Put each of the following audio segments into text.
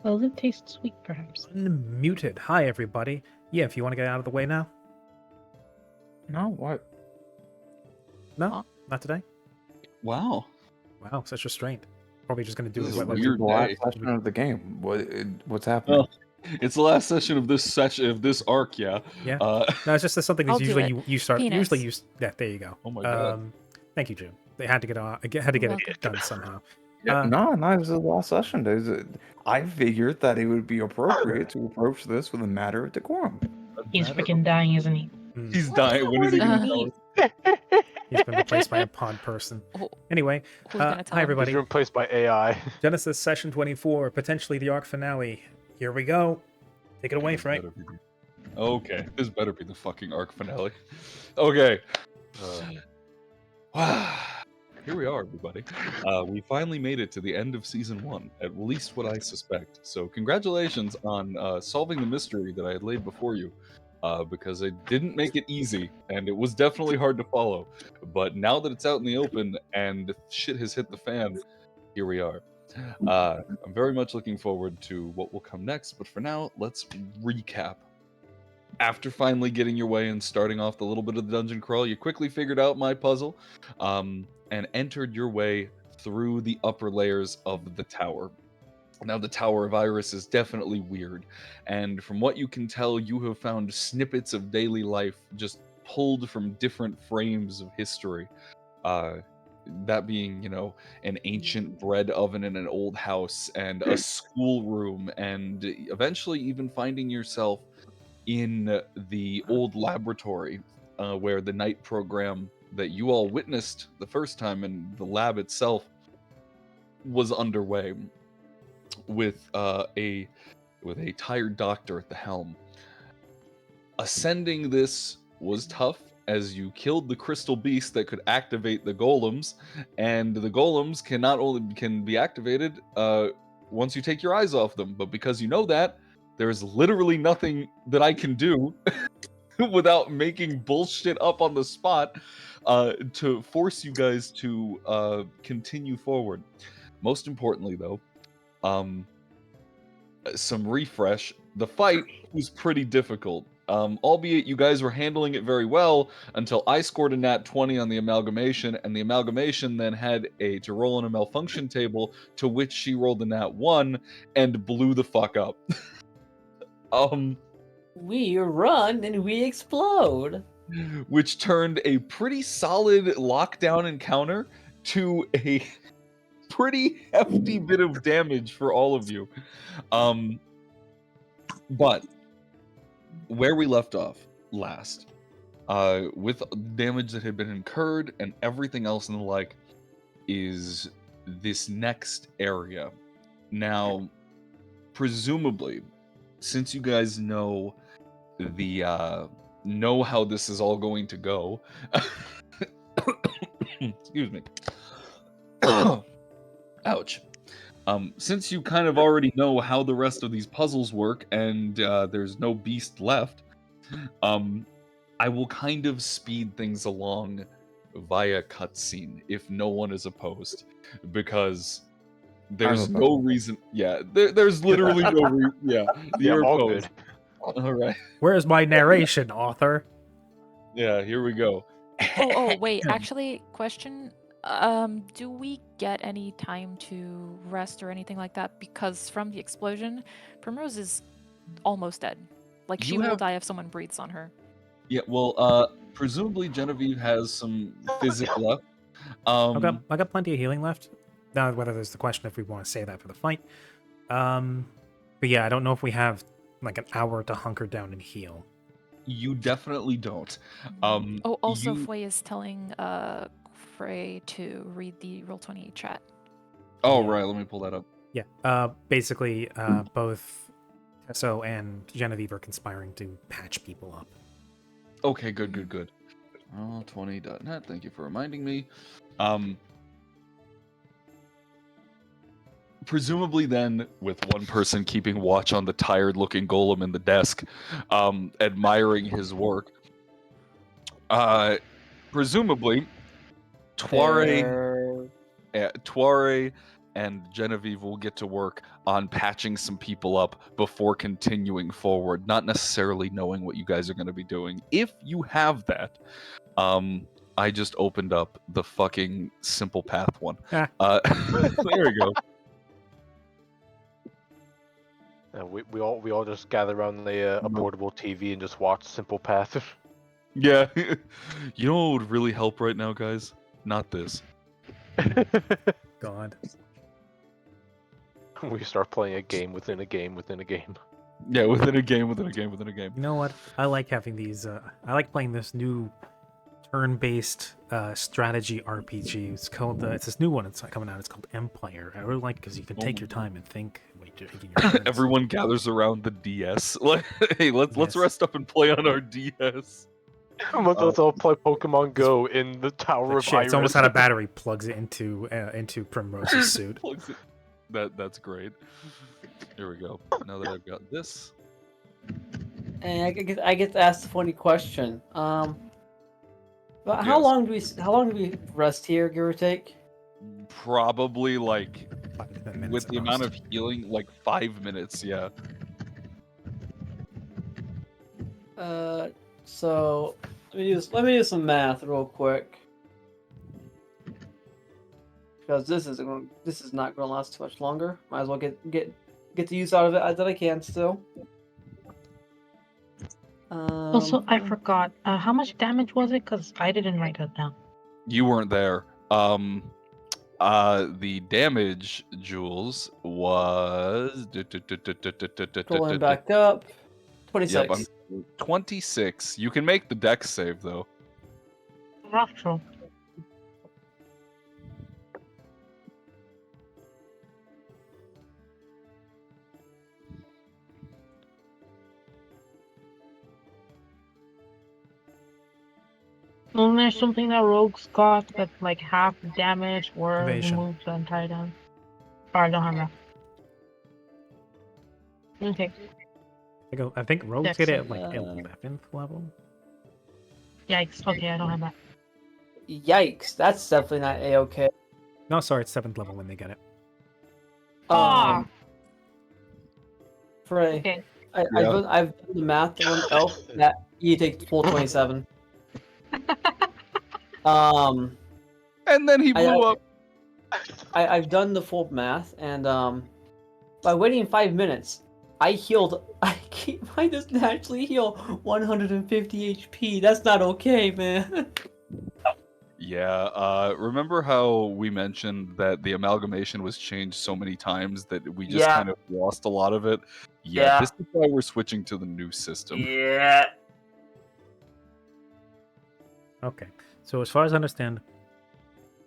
A lip tastes sweet, perhaps. Unmuted. Hi, everybody. Yeah, if you want to get out of the way now. No, what? No, Huh? not today. Wow. Wow, such restraint. Probably just gonna do This it. is a What, weird The last day. session of the game. What's happening? Well, it's the last session of this arc, yeah. Yeah. Uh, No, it's just that something I'll is do usually it. you start. Penis. Usually you. Yeah, there you go. Oh my God. Thank you, Jim. They had to get on. Had to get Welcome. it done somehow. Yeah, no, this is the last session. I figured that it would be appropriate to approach this with a matter of decorum. He's freaking dying, isn't he? He's dying. When is he gonna tell us? He's been replaced by a pod person. Oh, Anyway, who's gonna tell hi him? everybody. He's replaced by AI. Genesis session 24, potentially the arc finale. Here we go. Take it away, This Frank. better be Okay, this better be the fucking arc finale. Okay. Here we are, everybody. We finally made it to the end of season 1, at least what I suspect. So congratulations on solving the mystery that I had laid before you, because it didn't make it easy, and it was definitely hard to follow. But now that it's out in the open and shit has hit the fan, here we are. I'm very much looking forward to what will come next, but for now, let's recap. After finally getting your way and starting off the little bit of the dungeon crawl, you quickly figured out my puzzle, and entered your way through the upper layers of the tower. Now, the Tower of Iris is definitely weird, and from what you can tell, you have found snippets of daily life just pulled from different frames of history. That being, an ancient bread oven in an old house, and a schoolroom, and eventually even finding yourself in the old laboratory where the night program that you all witnessed the first time in the lab itself was underway with a tired doctor at the helm. Ascending this was tough, as you killed the crystal beast that could activate the golems, and the golems can be activated once you take your eyes off them. But because you know that, there's literally nothing that I can do without making bullshit up on the spot to force you guys to continue forward. Most importantly, though, some refresh. The fight was pretty difficult. Albeit you guys were handling it very well until I scored a nat 20 on the amalgamation, and the amalgamation then had to roll on a malfunction table, to which she rolled a nat 1 and blew the fuck up. We run and we explode. Which turned a pretty solid lockdown encounter to a pretty hefty bit of damage for all of you. But where we left off last, with damage that had been incurred and everything else and the like, is this next area. Now, presumably, since you guys know how this is all going to go, excuse me. Ouch. Since you kind of already know how the rest of these puzzles work, and there's no beast left, I will kind of speed things along via cutscene if no one is opposed, because there's no reason. Yeah, there's literally no reason. Yeah, you're I'm all opposed. good. All right. Where's my narration, author? Yeah, here we go. Oh, wait. Actually, question. Do we get any time to rest or anything like that? Because from the explosion, Primrose is almost dead. Like, she will die if someone breathes on her. Yeah, well, presumably Genevieve has some physic left. I got plenty of healing left. Now, whether there's the question if we want to save that for the fight. But yeah, I don't know if we have like an hour to hunker down and heal. You definitely don't. Also, Fway is telling Frey to read the Roll20 chat. Oh, right. Let me pull that up. Yeah. Basically, both Tesso and Genevieve are conspiring to patch people up. Okay, good. Roll20.net. Thank you for reminding me. Presumably then, with one person keeping watch on the tired-looking golem in the desk, admiring his work, presumably, Tuare and Genevieve will get to work on patching some people up before continuing forward, not necessarily knowing what you guys are going to be doing. If you have that, I just opened up the fucking simple path one. Ah. There we go. And we all just gather around a portable TV and just watch Simple Path. Yeah. You know what would really help right now, guys? Not this. God. We start playing a game within a game within a game. Yeah, within a game, within a game, within a game. You know what? I like having these. I like playing this new turn-based strategy RPG. It's called. It's this new one. It's coming out. It's called Empire. I really like it because you can take your time and think. When you're taking your turns. Everyone gathers around the DS. Like, hey, let's Yes. rest up and play on our DS. Let's all play Pokemon Go in the Tower of Shit, Iris. it's almost out of battery. Plugs it into Primrose's suit. Plugs it. That's great. Here we go. Now that I've got this, And I get to ask the funny question. But how Yes. long do we rest here, give or take? probably like 5 to 10 minutes with at the amount of most. healing, like 5 minutes. Yeah. So let me do some math real quick. Because this is not going to last too much longer. Might as well get the use out of it that I can still. Also, I forgot. How much damage was it? Because I didn't write that down. You weren't there. The damage, Jules, was Going back up. 26. Yep, I'm 26. You can make the dex save though. Natural. Isn't there something that rogues got that's like half damage or Evasion. removes the entire damage? Oh, I don't have that. Okay. I think rogues Dex get it at save, like 11th level. Yikes. Okay, I don't have that. Yikes, that's definitely not A-okay. No, sorry, it's 7th level when they get it. Ah. Frey, Okay. I've done the math on elf that you take full 27. And then he blew up. I've done the full math, and by waiting 5 minutes, I just naturally heal 150 HP. That's not okay, man. Yeah, remember how we mentioned that the amalgamation was changed so many times that we just Yeah. kind of lost a lot of it? Yeah. This is why we're switching to the new system. Yeah. Okay, so as far as I understand,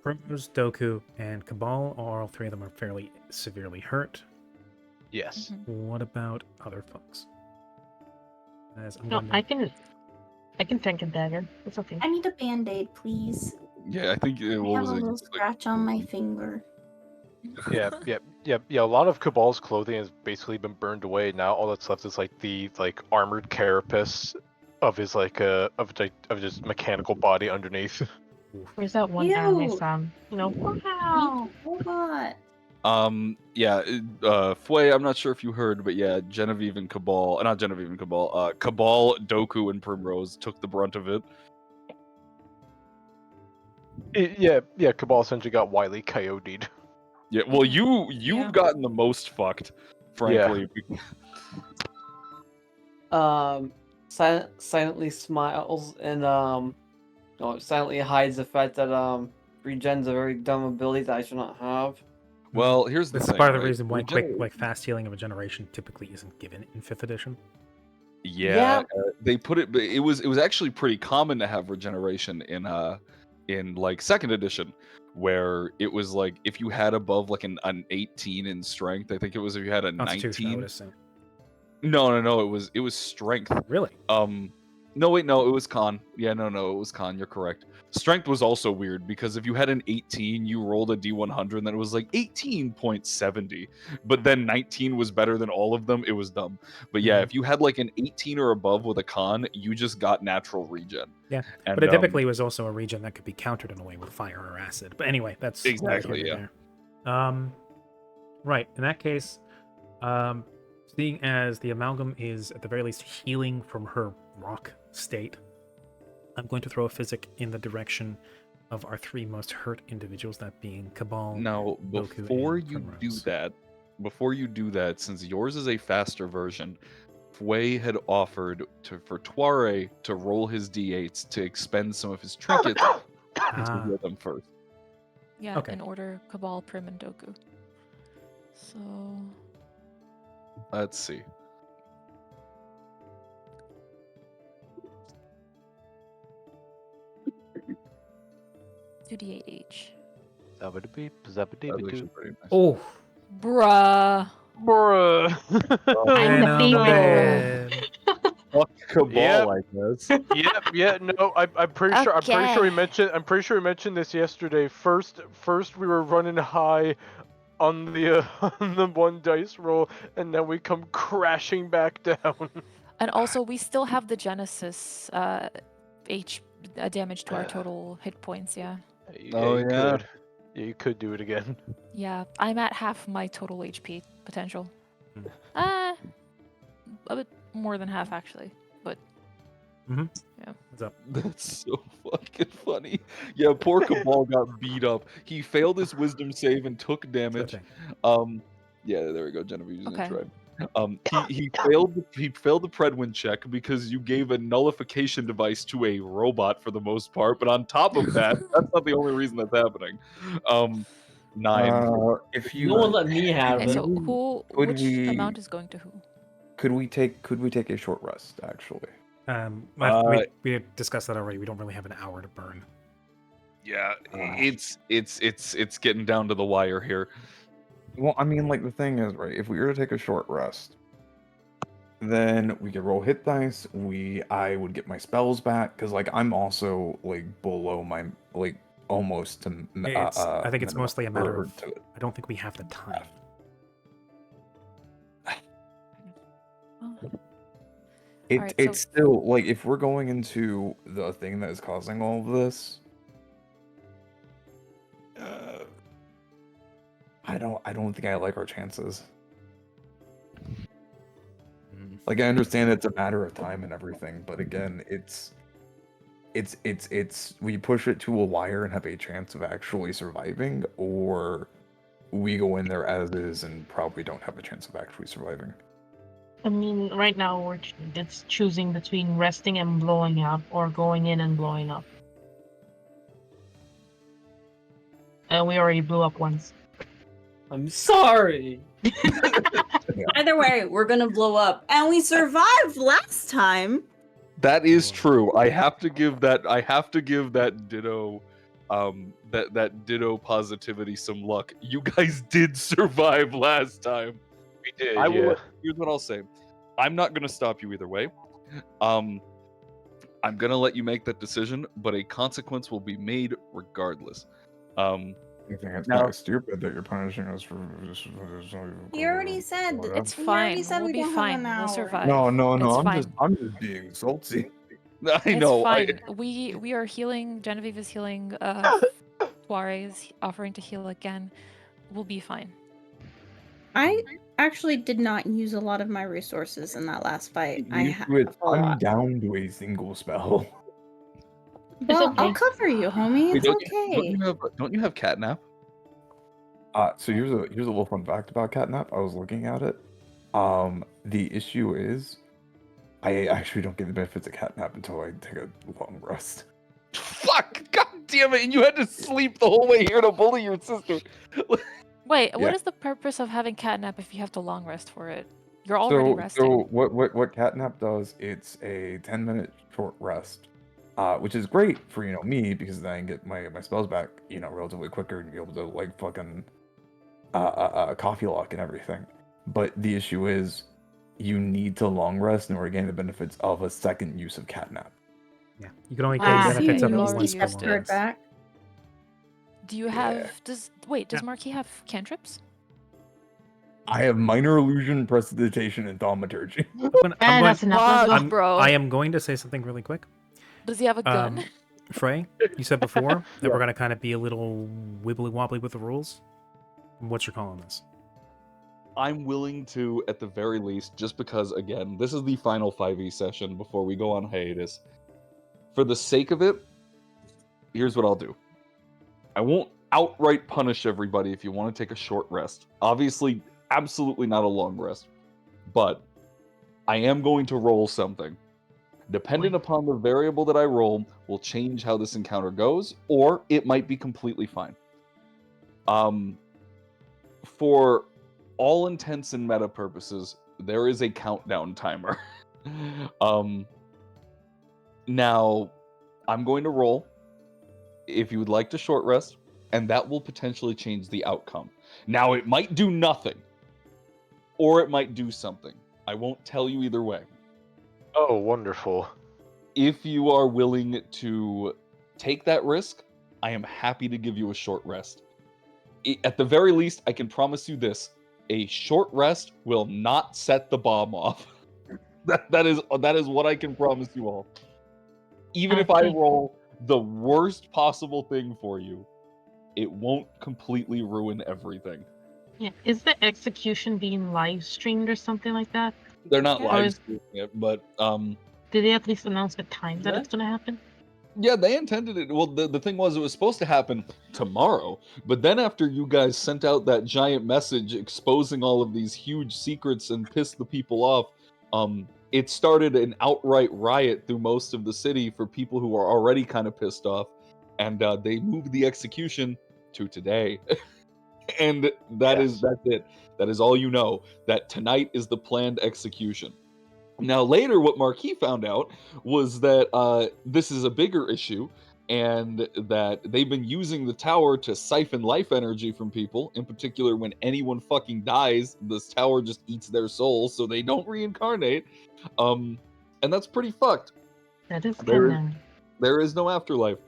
Primrose, Doku, and Cabal, all three of them are fairly severely hurt. Yes. What about other folks? As I'm No, going to- I can tank a dagger. It's okay. I need a band-aid, please. Yeah, I think I what have was a it? little It's like- scratch on my finger. Yeah. A lot of Cabal's clothing has basically been burned away. Now all that's left is like the armored carapace of his of his mechanical body underneath. Where's that one Ew. anime sound? You know, wow. Robot. Fway, I'm not sure if you heard, but yeah, Genevieve and Cabal, not Genevieve and Cabal, Cabal, Doku, and Primrose took the brunt of it. Yeah. Cabal essentially got Wily Coyote'd. Yeah, well, you've Yeah. gotten the most fucked, frankly. Silently smiles and silently hides the fact that regen's a very dumb ability that I should not have. Well, here's the This thing. is part of the right? reason why Regen- fast healing of a generation typically isn't given in 5th edition. Yeah, they put it. But it was actually pretty common to have regeneration in like 2nd edition, where it was like if you had above like an 18 in strength. I think it was if you had a Constitution, I would 19. assume. No, it was strength. Really? No, wait, no, it was con. Yeah, no, it was con. You're correct. Strength was also weird because if you had an 18, you rolled a D100, and then it was like 18.70. But then 19 was better than all of them. It was dumb. But yeah, Mhm. if you had like an 18 or above with a con, you just got natural regen. Yeah, And, but it typically was also a region that could be countered in a way with fire or acid. But anyway, that's neither Exactly, here yeah. nor there. Right. In that case, seeing as the amalgam is at the very least healing from her rock state, I'm going to throw a physic in the direction of our three most hurt individuals, that being Cabal. Now, Goku, before and you Primrose. do that, since yours is a faster version, Fway had offered for Tuare to roll his d8s to expend some of his trinkets to Ah, heal them first. Yeah, Okay. in order Cabal, Prim, and Doku. So Let's see. 2d8 each. Zabba-da-beep, That's zabba-dee-ba-doo. actually pretty nice. oh, Bruh. Bruh. I'm the and I'm favorite. dead. Fuck Cabal, Yep. I guess. Yep, yeah, no, I'm pretty sure we Okay. mentioned this yesterday. First we were running high on the on the one dice roll, and then we come crashing back down. And also, we still have the Genesis damage to our total hit points, yeah. Oh, you yeah. could. Yeah, you could do it again. Yeah, I'm at half my total HP potential. Hmm. A bit more than half, actually. But What's up? That's so fucking funny. Yeah, poor Cabal got beat up. He failed his wisdom save and took damage. Thing. Yeah, there we go. Genevieve's Okay. in tribe. He failed the Predwin check because you gave a nullification device to a robot for the most part. But on top of that, that's not the only reason that's happening. 9. If No one you let me have okay, it. so Could which we- amount is going to who? could we take a short rest actually? We discussed that already. We don't really have an hour to burn. Yeah, it's getting down to the wire here. Well, I mean, like the thing is, right? If we were to take a short rest, then we could roll hit dice. I would get my spells back because, like, I'm also like below my like almost to. I think it's minimum mostly a matter or of. to- I don't think we have the time. Alright, It's still like if we're going into the thing that is causing all of this. I don't think I like our chances. Like I understand it's a matter of time and everything, but again, it's we push it to a wire and have a chance of actually surviving, or we go in there as is and probably don't have a chance of actually surviving. I mean, right now it's choosing between resting and blowing up or going in and blowing up. And we already blew up once. I'm sorry. Either way, we're gonna blow up. And we survived last time. That is true. I have to give that ditto that ditto positivity some luck. You guys did survive last time. We did. Here's what I'll say. I'm not gonna stop you either way. I'm gonna let you make that decision, but a consequence will be made regardless. I think it's Now- kind of stupid that you're punishing us for. You already said It's we fine. already said We'll we be don't fine. have an We'll hour. survive. No, It's I'm just being salty. I know. It's fine. We are healing. Genevieve is healing. Tuare is offering to heal again. We'll be fine. I actually did not use a lot of my resources in that last fight. I'm down to a single spell. Well, okay. I'll cover you, homie. It's Don't okay. you have catnap? So here's a little fun fact about catnap. I was looking at it. The issue is, I actually don't get the benefits of catnap until I take a long rest. Fuck! God damn it! And you had to sleep the whole way here to bully your sister. Wait, Yeah. what is the purpose of having catnap if you have to long rest for it? You're already resting. So what catnap does? It's a 10-minute short rest, which is great for me because then I can get my spells back relatively quicker and be able to like fucking coffee lock and everything. But the issue is, you need to long rest in order to gain the benefits of a second use of catnap. Yeah, you can only get Ah, the benefits of you it already once per used long it. rest. back. Do you have? Does Marquis have cantrips? I have minor illusion, prestidigitation, and thaumaturgy. That's enough. Let's go. I'm- bro. I am going to say something really quick. Does he have a gun? Frey, you said before that we're going to kind of be a little wibbly wobbly with the rules. What's your call on this? I'm willing to, at the very least, just because, again, this is the final 5e session before we go on hiatus. For the sake of it, here's what I'll do. I won't outright punish everybody if you want to take a short rest. Obviously, absolutely not a long rest. But I am going to roll something. Dependent upon the variable that I roll, will change how this encounter goes, or it might be completely fine. For all intents and meta purposes, there is a countdown timer. Now, I'm going to roll if you would like to short rest, and that will potentially change the outcome. Now, it might do nothing, or it might do something. I won't tell you either way. Oh, wonderful. If you are willing to take that risk, I am happy to give you a short rest. At the very least, I can promise you this. A short rest will not set the bomb off. that is what I can promise you all. Even if I Okay. roll the worst possible thing for you, it won't completely ruin everything. Yeah. Is the execution being live streamed or something like that? They're not Yeah. Or live is- streaming it, but Did they at least announce the time that Yeah. it's gonna happen? yeah, they intended it. Well, the thing was, it was supposed to happen tomorrow, but then after you guys sent out that giant message exposing all of these huge secrets and pissed the people off, it started an outright riot through most of the city for people who are already kind of pissed off, and they moved the execution to today. And that's it. That is all you know. That tonight is the planned execution. Now, later, what Marquis found out was that this is a bigger issue, and that they've been using the tower to siphon life energy from people. In particular, when anyone fucking dies, this tower just eats their soul, so they don't reincarnate. And that's pretty fucked. That is There is- kind of. There is no afterlife.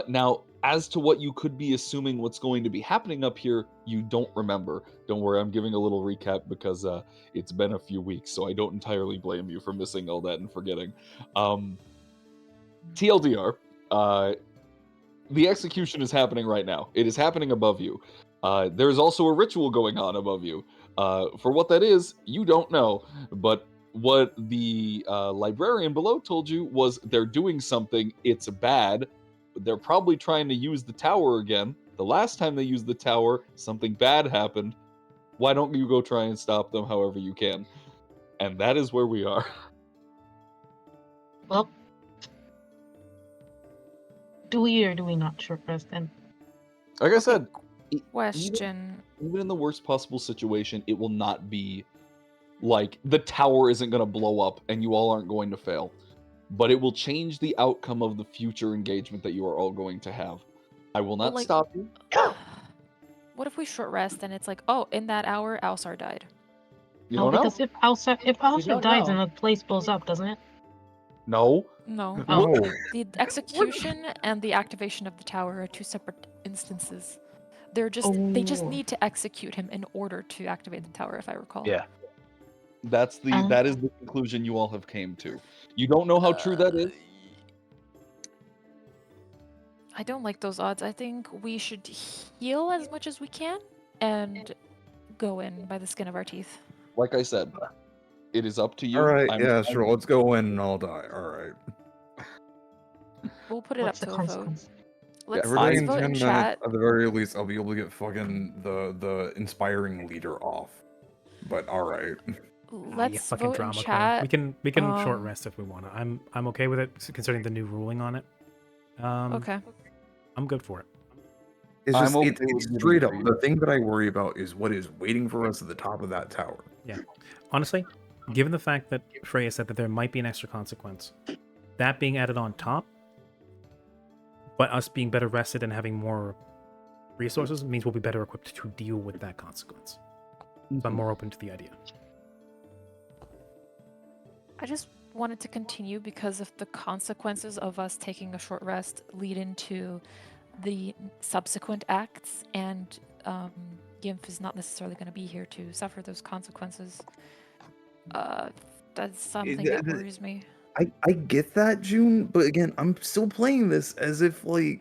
Now, as to what you could be assuming what's going to be happening up here, you don't remember. Don't worry, I'm giving a little recap because it's been a few weeks, so I don't entirely blame you for missing all that and forgetting. TLDR, the execution is happening right now. It is happening above you. There's also a ritual going on above you. For what that is, you don't know, but what the librarian below told you was they're doing something. It's bad. They're probably trying to use the tower again. The last time they used the tower, something bad happened. Why don't you go try and stop them however you can? And that is where we are. Well, do we or do we not short rest then? Like I said, Question. even in the worst possible situation, it will not be like the tower isn't going to blow up and you all aren't going to fail. But it will change the outcome of the future engagement that you are all going to have. I will not like- stop you. What if we short rest and it's like, oh, in that hour, Alsar died? You No, don't know. because if Alsa don't dies know. and the place blows up, doesn't it? No. No. Oh. No. The execution and the activation of the tower are two separate instances. They just Oh. need to execute him in order to activate the tower, if I recall. Yeah. That is the conclusion you all have came to. You don't know how true that is. I don't like those odds. I think we should heal as much as we can and go in by the skin of our teeth. Like I said, it is up to you. All right, I'm- yeah, I'm- sure. Let's go in and I'll die. All right. We'll put it What's the up to a vote. consequence? Let's Everybody in vote 10 in minutes, chat. at the very least, I'll be able to get fucking the inspiring leader off. But all right. Let's fucking vote in drama queen. chat. We can short um, rest if we want to. I'm okay with it considering the new ruling on it. Okay. I'm good for it. It's I'm just okay it's with giving straight it up. to you. The thing that I worry about is what is waiting for us at the top of that tower. Honestly, given the fact that Freya said that there might be an extra consequence, that being added on top, but us being better rested and having more resources means we'll be better equipped to deal with that consequence. So I'm more open to the idea. I just wanted to continue because if the consequences of us taking a short rest lead into the subsequent acts, and Gimph is not necessarily going to be here to suffer those consequences, that's something that worries me. I get that, June, but again, I'm still playing this as if like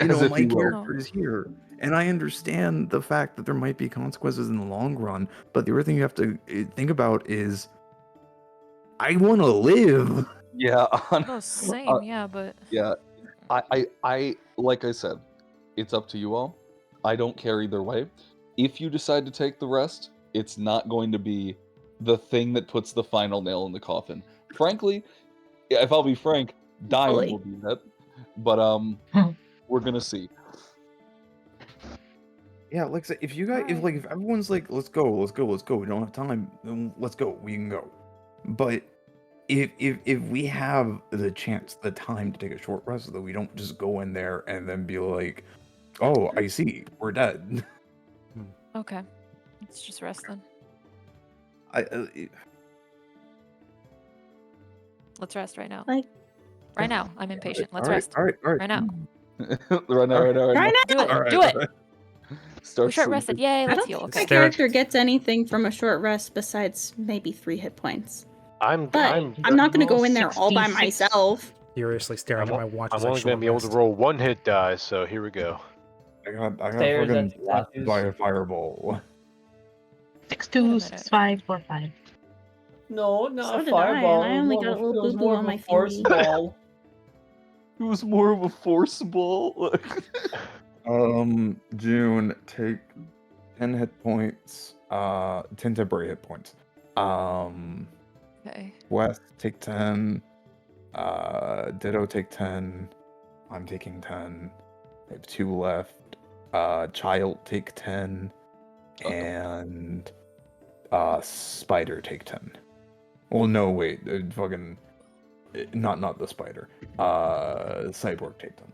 As if my you will. character is here. And I understand the fact that there might be consequences in the long run, but the other thing you have to think about is I want to live. Yeah, No, same, yeah, but yeah. I like I said, it's up to you all. I don't care either way. If you decide to take the rest, it's not going to be the thing that puts the final nail in the coffin. Frankly, if I'll be frank, dying Hopefully. will be that. But we're gonna see. Yeah, like I said, if you guys, if everyone's like, let's go, we don't have time, then let's go, we can go. But if we have the chance, the time to take a short rest, so that we don't just go in there and then be like, oh, I see, we're dead. okay. Let's just rest then. Let's rest right now. Like- Right now. I'm impatient. Let's all right, rest. all right. Right now. right now. Right Do it. All right, Do it. all right. Start We short sleeping. rested. Yay, I let's don't heal. think Okay. my Stare- character gets anything from a short rest besides maybe 3 hit points. I'm But I'm not going to go in there all by 66. myself. Furiously staring at my watch. I'm as I only gonna short be able to rest. roll 1 hit die, so here we go. I got Stares fucking at blasted by a statues. fireball. 6, Wait a 2, minute. 6, 5, 4, 5. No, not So a did I, and fireball. I it was only more got of a little it was boo-boo more on of my a force thingy. ball. It was more of a forcible. June, take 10 hit points, 10 temporary hit points. Okay. West, take 10. Ditto, take 10. I'm taking 10. I have 2 left. Child, take 10. And Spider, take 10. Well, no, wait. Not the Spider. Cyborg, take 10.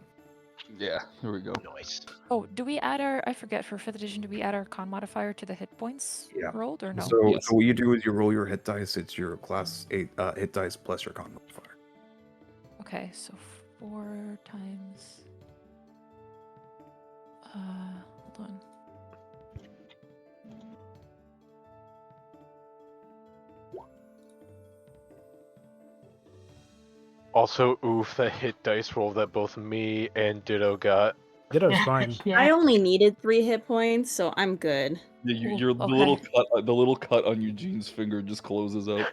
Yeah, here we go. Nice. Oh, do we add our, I forget, for 5th edition, do we add our con modifier to the hit points Yeah. rolled or no? So, Yes. so what you do is you roll your hit dice. It's your class 8 hit dice plus your con modifier. Okay, so 4 times. Hold on. Also, oof, that hit dice roll that both me and Ditto got. Ditto's fine. Yeah. I only needed 3 hit points, so I'm good. Yeah, Cool, the okay. little cut on Eugene's finger just closes out.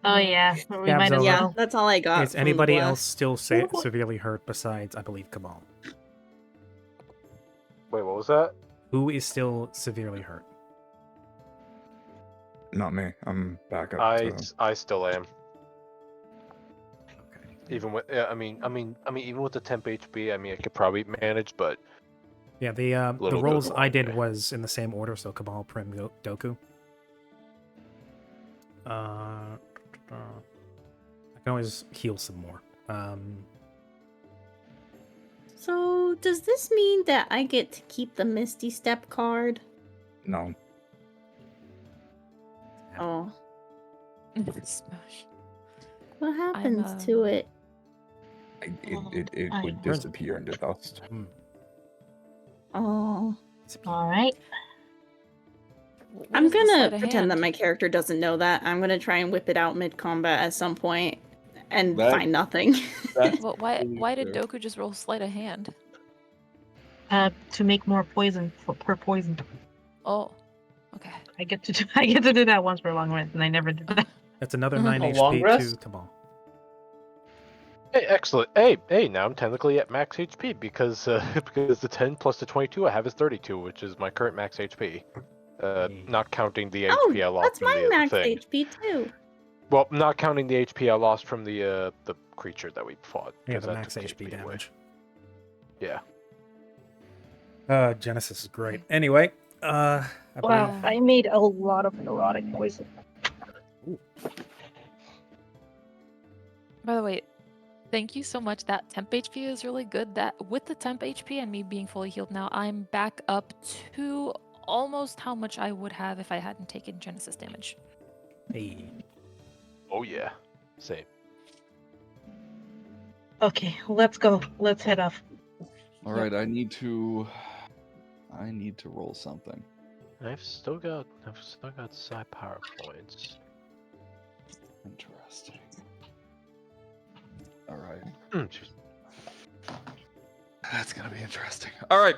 Oh yeah, we Gabs might as over. Yeah, well. that's all I got. Is from the anybody blast. else still severely hurt besides, I believe, Cabal? Wait, what was that? Who is still severely hurt? Not me. I'm back up. I still am. Okay. Even with, yeah, I mean, even with the temp HP, I mean, I could probably manage, but Yeah, the Little bit rolls of I did okay. was in the same order, so Cabal, Prim, Doku. I can always heal some more. So, does this mean that I get to keep the Misty Step card? No. Oh, Smash. what happens to it? It I would know. disappear into dust. Oh, All right. What I'm is the sleight gonna of pretend that hand? my character doesn't know that. I'm gonna try and whip it out mid combat at some point and That- find nothing. That's Well, why totally did fair. Doku just roll sleight of hand? To make more poison per poison. Oh, okay. I get to do that once for a long rest, and I never did that. That's another Mhm. 9 A long HP to rest? Cabal. hey, excellent. Hey, now I'm technically at max HP because because the 10 plus the 22 I have is 32, which is my current max HP. Not counting the HP I Oh, lost that's from my the other max thing. HP too. Well, not counting the HP I lost from the creature that we fought. Yeah, 'cause the that max took HP away. damage. Yeah. Genesis is great. Anyway, I Wow, believe- I made a lot of neurotic poison. By the way, thank you so much. That temp HP is really good. That with the temp HP and me being fully healed now, I'm back up to almost how much I would have if I hadn't taken Genesis damage. Hey. Oh yeah. Same. Okay, let's go. Let's head off. All right, I need to roll something. I've still got psi power points. Interesting. All right, Jeez. that's gonna be interesting. All right,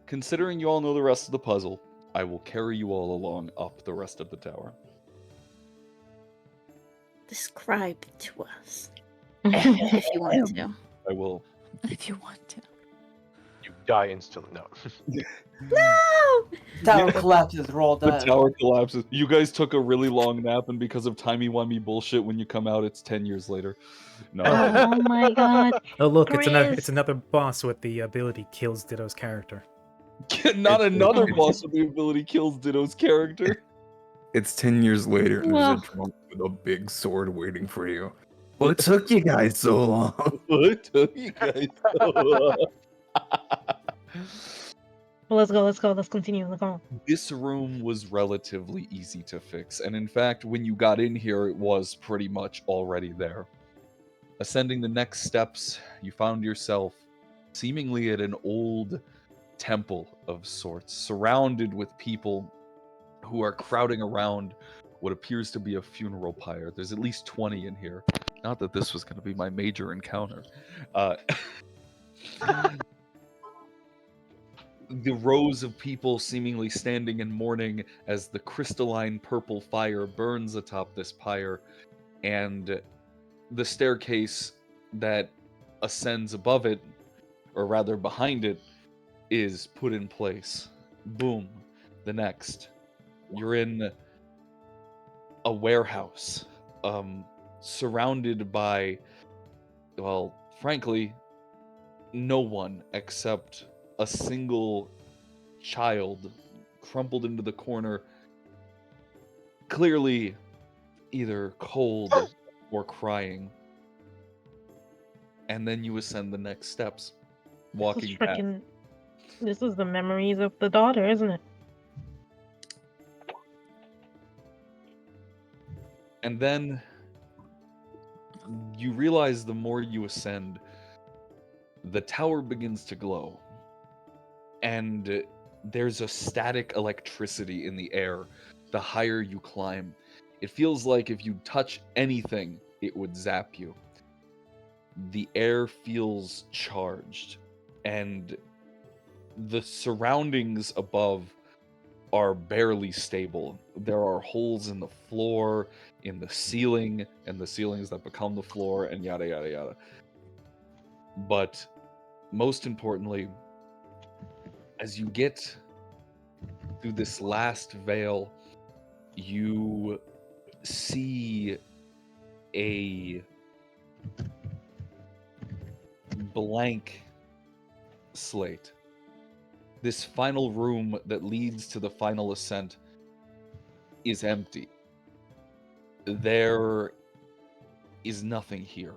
Considering you all know the rest of the puzzle, I will carry you all along up the rest of the tower. Describe to us if you want to. I will. If you want to. You die instantly. No. No! Tower collapses. Roll The die. tower collapses. You guys took a really long nap, and because of timey-wimey bullshit, when you come out, it's 10 years later. No. Oh my god. Oh look, it's Grizz. another boss with the ability kills Ditto's character. Not It's- another it's- boss with the ability kills Ditto's character. It's 10 years later, and Well. there's a drunk with a big sword waiting for you. What took you guys so long? What took you guys so long? Well, let's go. Let's continue. Let's go. This room was relatively easy to fix, and in fact, when you got in here, it was pretty much already there. Ascending the next steps, you found yourself seemingly at an old temple of sorts, surrounded with people who are crowding around what appears to be a funeral pyre. There's at least 20 in here. Not that this was going to be my major encounter. The rows of people seemingly standing in mourning as the crystalline purple fire burns atop this pyre, and the staircase that ascends above it, or rather behind it, is put in place. Boom. The next. You're in a warehouse, surrounded by, well, frankly, no one except a single child crumpled into the corner, clearly either cold or crying. And then you ascend the next steps, walking past. This is the memories of the daughter, isn't it? And then you realize the more you ascend, the tower begins to glow. And there's a static electricity in the air the higher you climb. It feels like if you touch anything, it would zap you. The air feels charged, and the surroundings above are barely stable. There are holes in the floor, in the ceiling, and the ceilings that become the floor, and yada yada yada. But most importantly, as you get through this last veil, you see a blank slate. This final room that leads to the final ascent is empty. There is nothing here.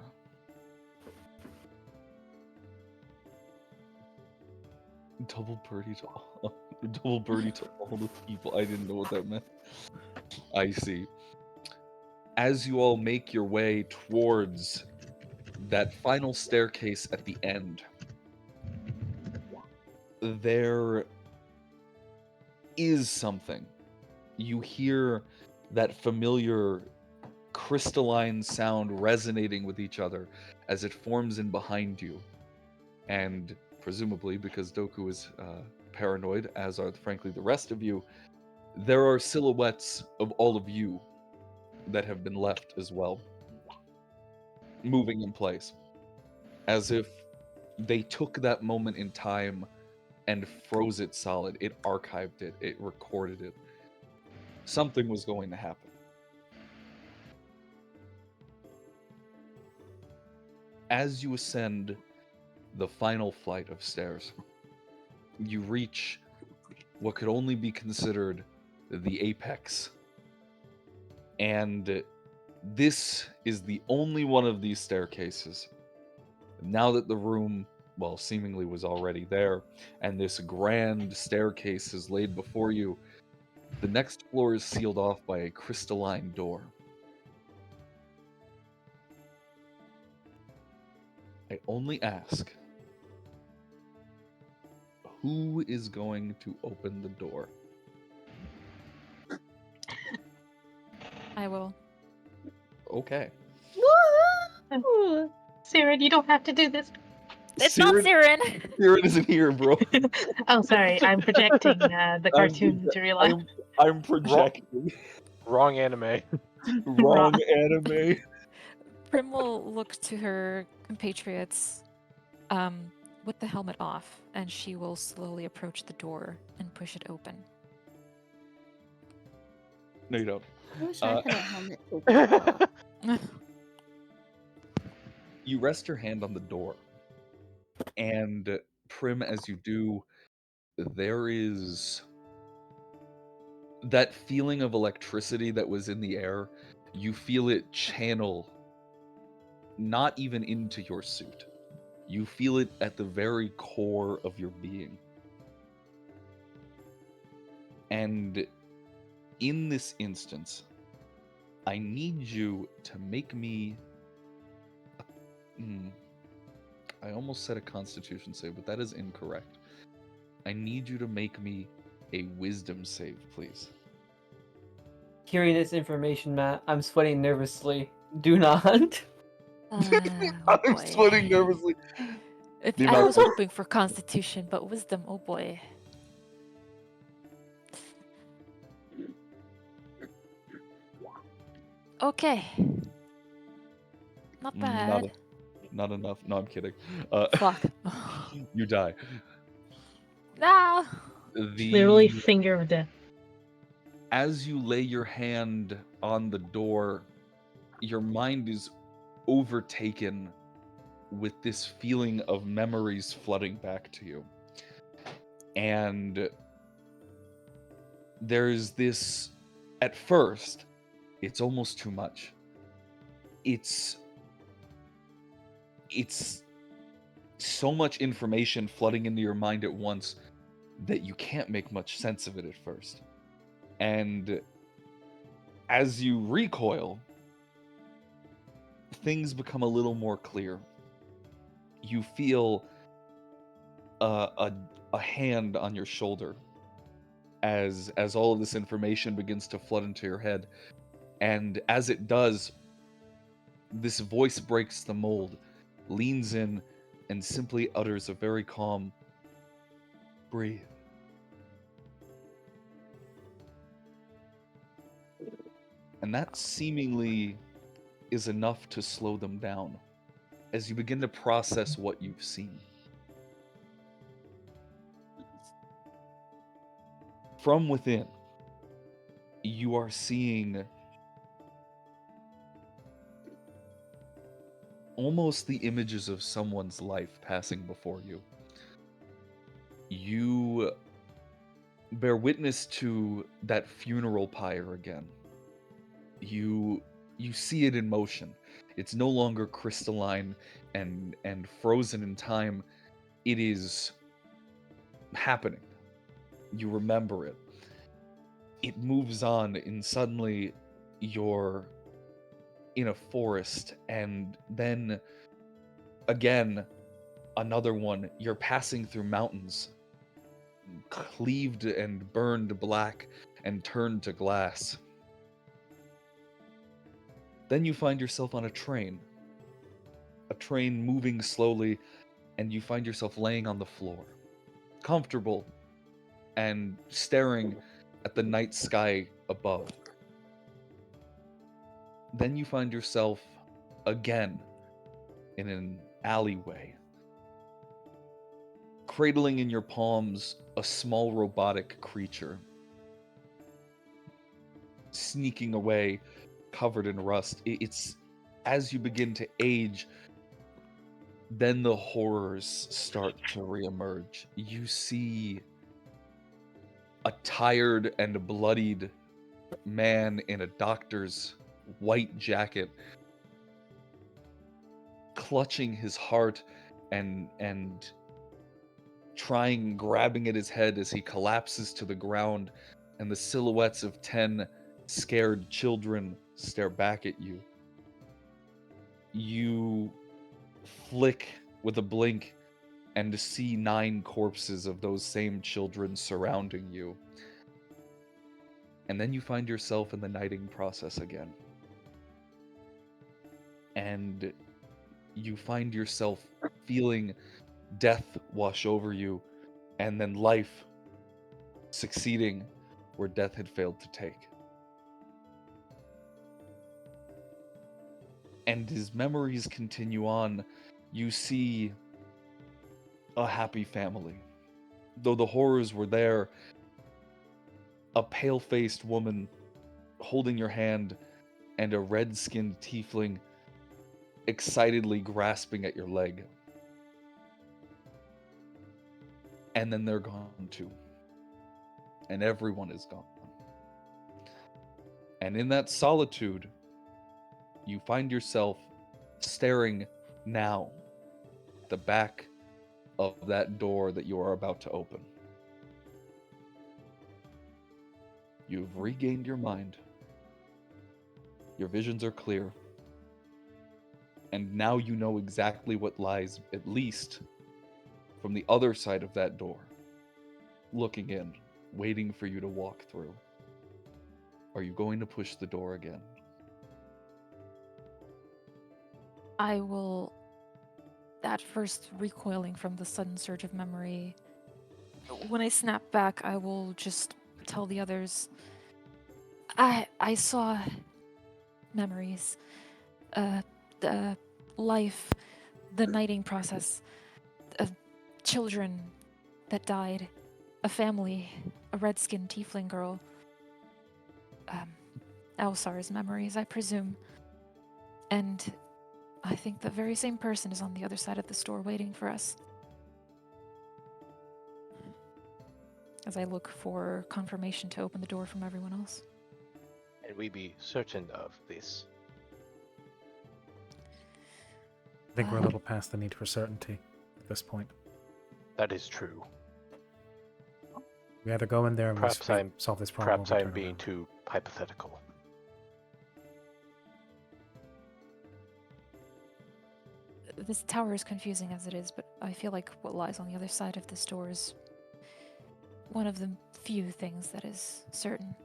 Double birdie to all, double birdie to all the people. I didn't know what that meant. I see. As you all make your way towards that final staircase at the end, there is something. You hear that familiar crystalline sound resonating with each other as it forms in behind you. And presumably, because Doku is paranoid, as are frankly the rest of you, there are silhouettes of all of you that have been left as well, moving in place, as if they took that moment in time and froze it solid. It archived it, it recorded it. Something was going to happen. As you ascend the final flight of stairs, you reach what could only be considered the apex. And this is the only one of these staircases. Now that the room, well, seemingly was already there, and this grand staircase is laid before you, the next floor is sealed off by a crystalline door. I only ask, who is going to open the door? I will. Okay. Woo! Siren, you don't have to do this. It's not Siren, Siren. Siren isn't here, bro. Oh, sorry. I'm projecting the I'm cartoon proje- to real life. I'm projecting. Wrong anime. Wrong anime. Prim will look to her compatriots with the helmet off, and she will slowly approach the door and push it open. No, you don't. I wish Uh, I had a helmet. open. You rest your hand on the door, and Prim, as you do, there is that feeling of electricity that was in the air. You feel it channel not even into your suit. You feel it at the very core of your being. And in this instance, I need you to make me. I almost said a constitution save, but that is incorrect. I need you to make me a wisdom save, please. Hearing this information, Matt, I'm sweating nervously. Do not. Oh I'm boy. sweating nervously. The I amount was of- hoping for Constitution, but wisdom, oh boy. Okay. Not bad. Not enough. No, I'm kidding. Fuck. You die. No. Literally finger of death. As you lay your hand on the door, your mind is overtaken with this feeling of memories flooding back to you. And there's this, at first, it's almost too much. It's so much information flooding into your mind at once that you can't make much sense of it at first. And as you recoil, things become a little more clear. You feel a hand on your shoulder as all of this information begins to flood into your head. And as it does, this voice breaks the mold, leans in, and simply utters a very calm, breathe. And that seemingly is enough to slow them down as you begin to process what you've seen. From within, you are seeing almost the images of someone's life passing before you. You bear witness to that funeral pyre again. You see it in motion. It's no longer crystalline and frozen in time. It is happening. You remember it. It moves on, and suddenly you're in a forest, and then again another one. You're passing through mountains, cleaved and burned black and turned to glass. Then you find yourself on a train moving slowly, and you find yourself laying on the floor, comfortable and staring at the night sky above. Then you find yourself again in an alleyway, cradling in your palms a small robotic creature, sneaking away, covered in rust. It's as you begin to age, then the horrors start to reemerge. You see a tired and bloodied man in a doctor's white jacket, clutching his heart and grabbing at his head as he collapses to the ground, and the silhouettes of 10 scared children stare back at you. You flick with a blink and to see 9 corpses of those same children surrounding you. And then you find yourself in the nighting process again. And you find yourself feeling death wash over you, and then life succeeding where death had failed to take. And as memories continue on, you see a happy family. Though the horrors were there, a pale-faced woman holding your hand and a red-skinned tiefling excitedly grasping at your leg. And then they're gone too. And everyone is gone. And in that solitude, you find yourself staring now at the back of that door that you are about to open. You've regained your mind. Your visions are clear. And now you know exactly what lies, at least, from the other side of that door. Looking in, waiting for you to walk through. Are you going to push the door again? I will, at first recoiling from the sudden surge of memory, when I snap back, I will just tell the others, I saw memories, the life, the knighting process, children that died, a family, a red-skinned tiefling girl, Elsar's memories, I presume. And I think the very same person is on the other side of the store waiting for us. As I look for confirmation to open the door from everyone else. And we be certain of this. I think we're a little past the need for certainty at this point. That is true. We either go in there and Perhaps I'm solve this problem. Perhaps or we I'm turn being around. too hypothetical. This tower is confusing as it is, but I feel like what lies on the other side of this door is one of the few things that is certain.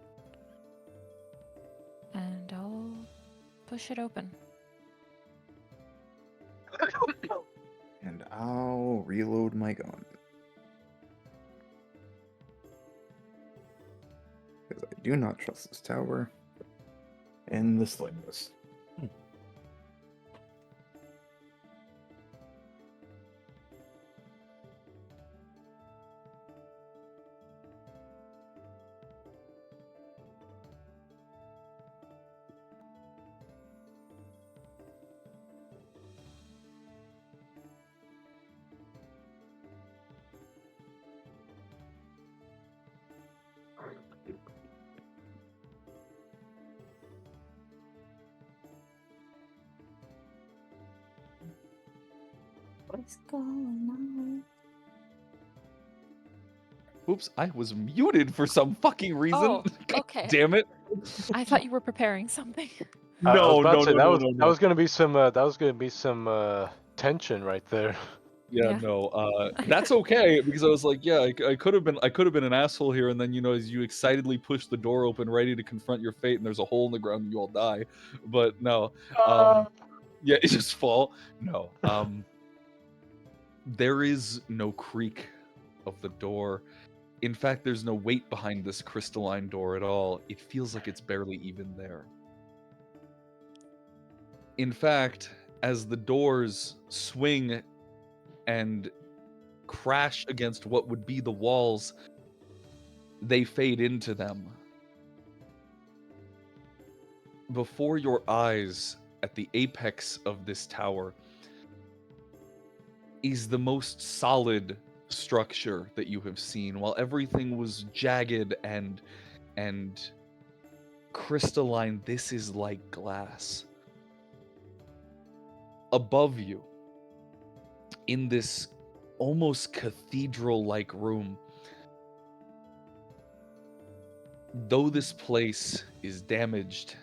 And I'll push it open. And I'll reload my gun. Because I do not trust this tower in the slightest. What's going on? Oops, I was muted for some fucking reason. Oh, God okay. damn it. I thought you were preparing something. I was No, about no, to say, no, that no, was no, that no. was gonna be some tension right there. Yeah, Yeah. no, that's okay because I was like, yeah, I could have been an asshole here, and then as you excitedly push the door open, ready to confront your fate, and there's a hole in the ground, and you all die. But no, yeah, it just fall. No, there is no creak of the door. In fact, there's no weight behind this crystalline door at all. It feels like it's barely even there. In fact, as the doors swing and crash against what would be the walls, they fade into them. Before your eyes, at the apex of this tower, is the most solid structure that you have seen. While everything was jagged and crystalline, this is like glass. Above you, in this almost cathedral-like room, though this place is damaged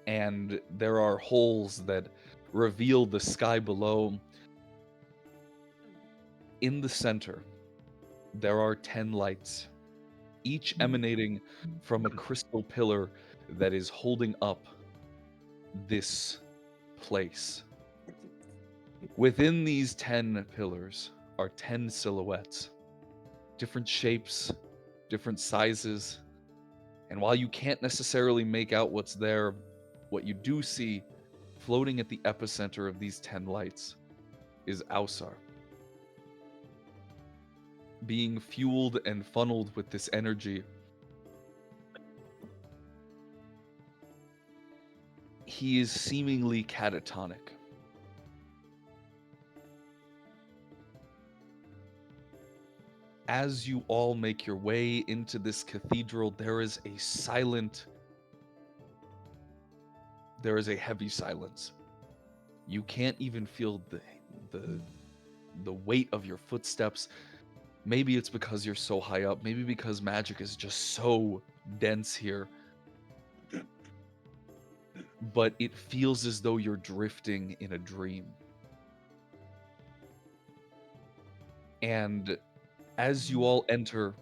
and there are holes that reveal the sky below, in the center, there are 10 lights, each emanating from a crystal pillar that is holding up this place. Within these 10 pillars are 10 silhouettes, different shapes, different sizes. And while you can't necessarily make out what's there, what you do see floating at the epicenter of these 10 lights is Ausar. Being fueled and funneled with this energy, he is seemingly catatonic. As you all make your way into this cathedral, there is a heavy silence. You can't even feel the weight of your footsteps. Maybe it's because you're so high up, maybe because magic is just so dense here. But it feels as though you're drifting in a dream. And as you all enter,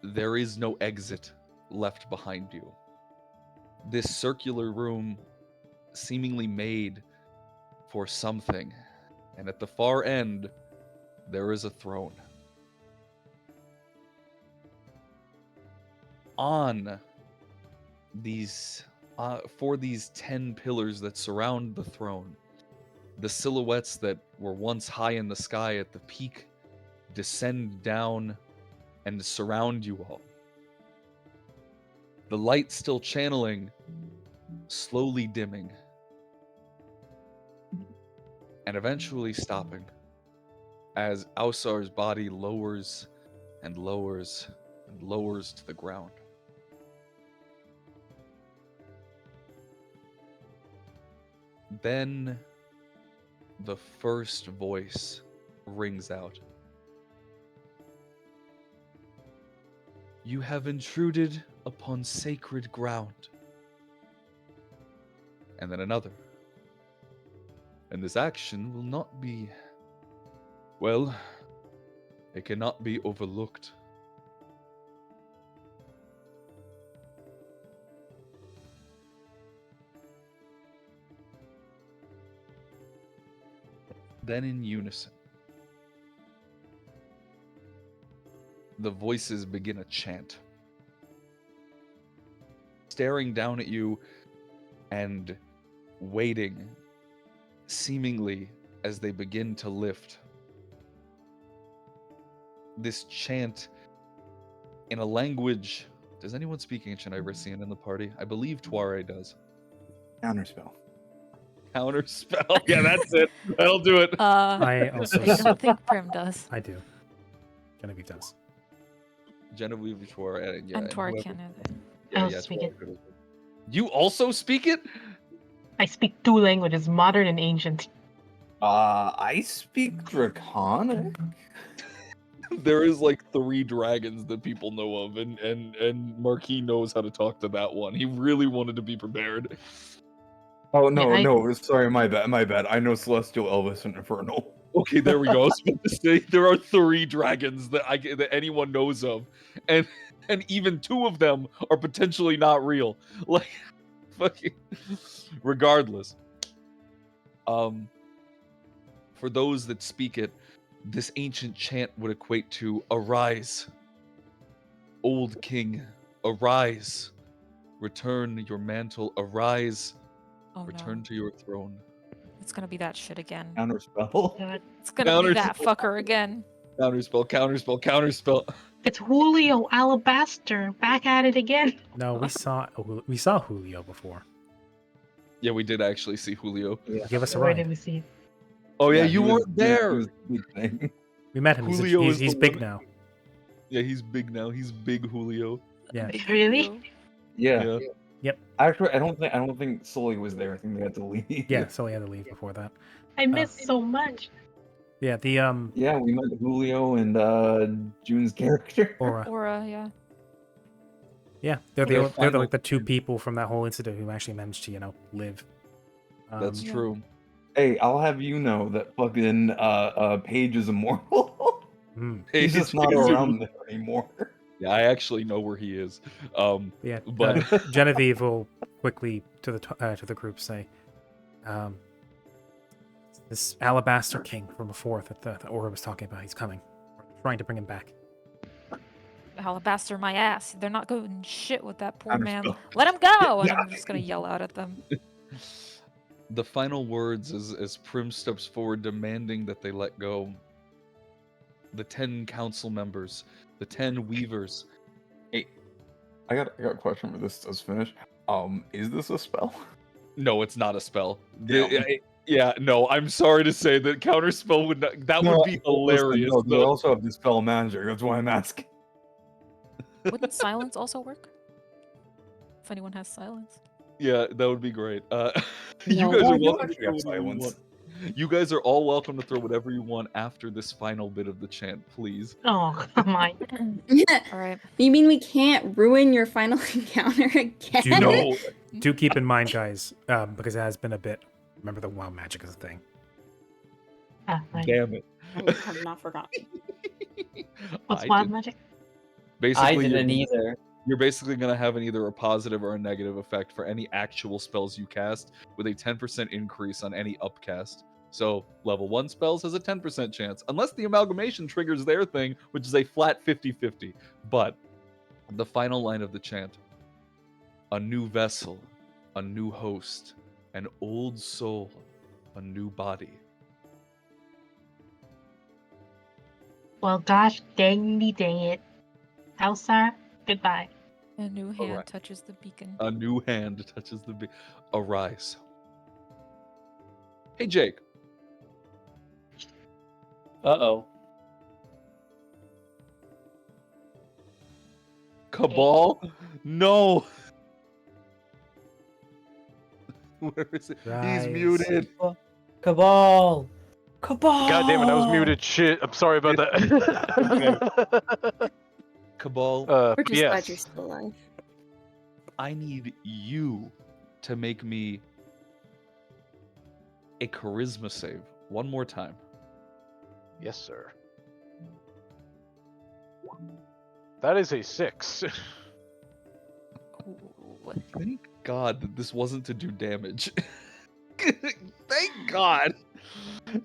there is no exit left behind you. This circular room seemingly made for something, and at the far end, there is a throne. On these, for these 10 pillars that surround the throne, the silhouettes that were once high in the sky at the peak descend down and surround you all. The light still channeling, slowly dimming, and eventually stopping as Ausar's body lowers and lowers and lowers to the ground. Then the first voice rings out. You have intruded upon sacred ground. And then another. And this action will not be, well, it cannot be overlooked. Then in unison, the voices begin a chant, staring down at you and waiting, seemingly as they begin to lift. This chant in a language. Does anyone speak Ancient Irysian in the party? I believe Tuare does. Counterspell. Counterspell. Yeah, that's it. That'll do it. I also I don't think Prim does. I do. Genevieve does. Genevieve, Tuare, and yeah, And Tor whoever- can. I'll yeah, speak Tuare it. could as well. You also speak it? I speak 2 languages, modern and ancient. I speak Draconic. There is like 3 dragons that people know of, and Marquis knows how to talk to that one. He really wanted to be prepared. Oh no, I- no, sorry, my bad. I know Celestial, Elvis, and Infernal. Okay, there we go. I was about to say there are 3 dragons that that anyone knows of, and even 2 of them are potentially not real. Like, fucking. Regardless, for those that speak it, this ancient chant would equate to "Arise, old king, arise, return your mantle, arise, Oh return no. to your throne." It's gonna be that shit again. Counterspell. God. It's gonna be that Counterspell. fucker again. Counterspell, counterspell, counterspell. It's Julio Alabaster back at it again. No, we saw Julio before. Yeah, we did actually see Julio. Give us a Where did ride. we see it? Oh yeah, he you was- weren't there. He was the big thing. We met him. Julio is He's the big one- now. Yeah, he's big now. He's big Julio. Yeah. Really? Yeah. Yeah. Actually, I don't think Sully was there. I think they had to leave. Yeah, so he had to leave before that. I missed so much. Yeah, the Yeah, we met Julio and June's character. Aura. Aura, yeah. Yeah, they're Their the final- like the 2 people from that whole incident who actually managed to live. That's Yeah. true. Hey, I'll have you know that fucking Paige is immortal. He's just not around there anymore. Yeah, I actually know where he is. Yeah, But- Genevieve will quickly to the group say, This Alabaster King from before that the Aura was talking about, he's coming. We're trying to bring him back. Alabaster my ass. They're not going shit with that poor man. Counterspell. Let him go! And Yeah. I'm just gonna yell out at them. The final words as Prim steps forward, demanding that they let go. The 10 council members, the 10 weavers. Hey, I got a question for this does finish. Is this a spell? No, it's not a spell. Damn. Yeah, no, I'm sorry to say that counterspell would not, that would be hilarious. No, they though. also have Dispel Magic. That's why I'm asking. Wouldn't silence also work? If anyone has silence. Yeah, that would be great. You No, guys are I don't welcome to actually throw have whatever you silence. want. You guys are all welcome to throw whatever you want after this final bit of the chant, please. Oh, come on. Alright. You mean we can't ruin your final encounter again? Do you know- No, Do keep in mind, guys, because it has been a bit. Remember the wild magic is a thing. Ah, right. damn it. I have not forgotten. What's I wild did- magic? I Basically, didn't either. you're basically going to have either a positive or a negative effect for any actual spells you cast, with a 10% increase on any upcast. So, level 1 spells has a 10% chance, unless the amalgamation triggers their thing, which is a flat 50-50. But, the final line of the chant: a new vessel, a new host, an old soul, a new body. Well, gosh dang it. Elsar, goodbye. A new hand Alright. touches the beacon. A new hand touches the arise. Hey, Jake. Uh-oh. Cabal? No. Where is it? He's Rise. muted. Cabal! Cabal! God damn it, I was muted. Shit, I'm sorry about that. Cabal, We're just glad yes. you're still alive. I need you to make me a charisma save one more time. Yes, sir. That is a 6. Ooh. Thank God that this wasn't to do damage. Thank God.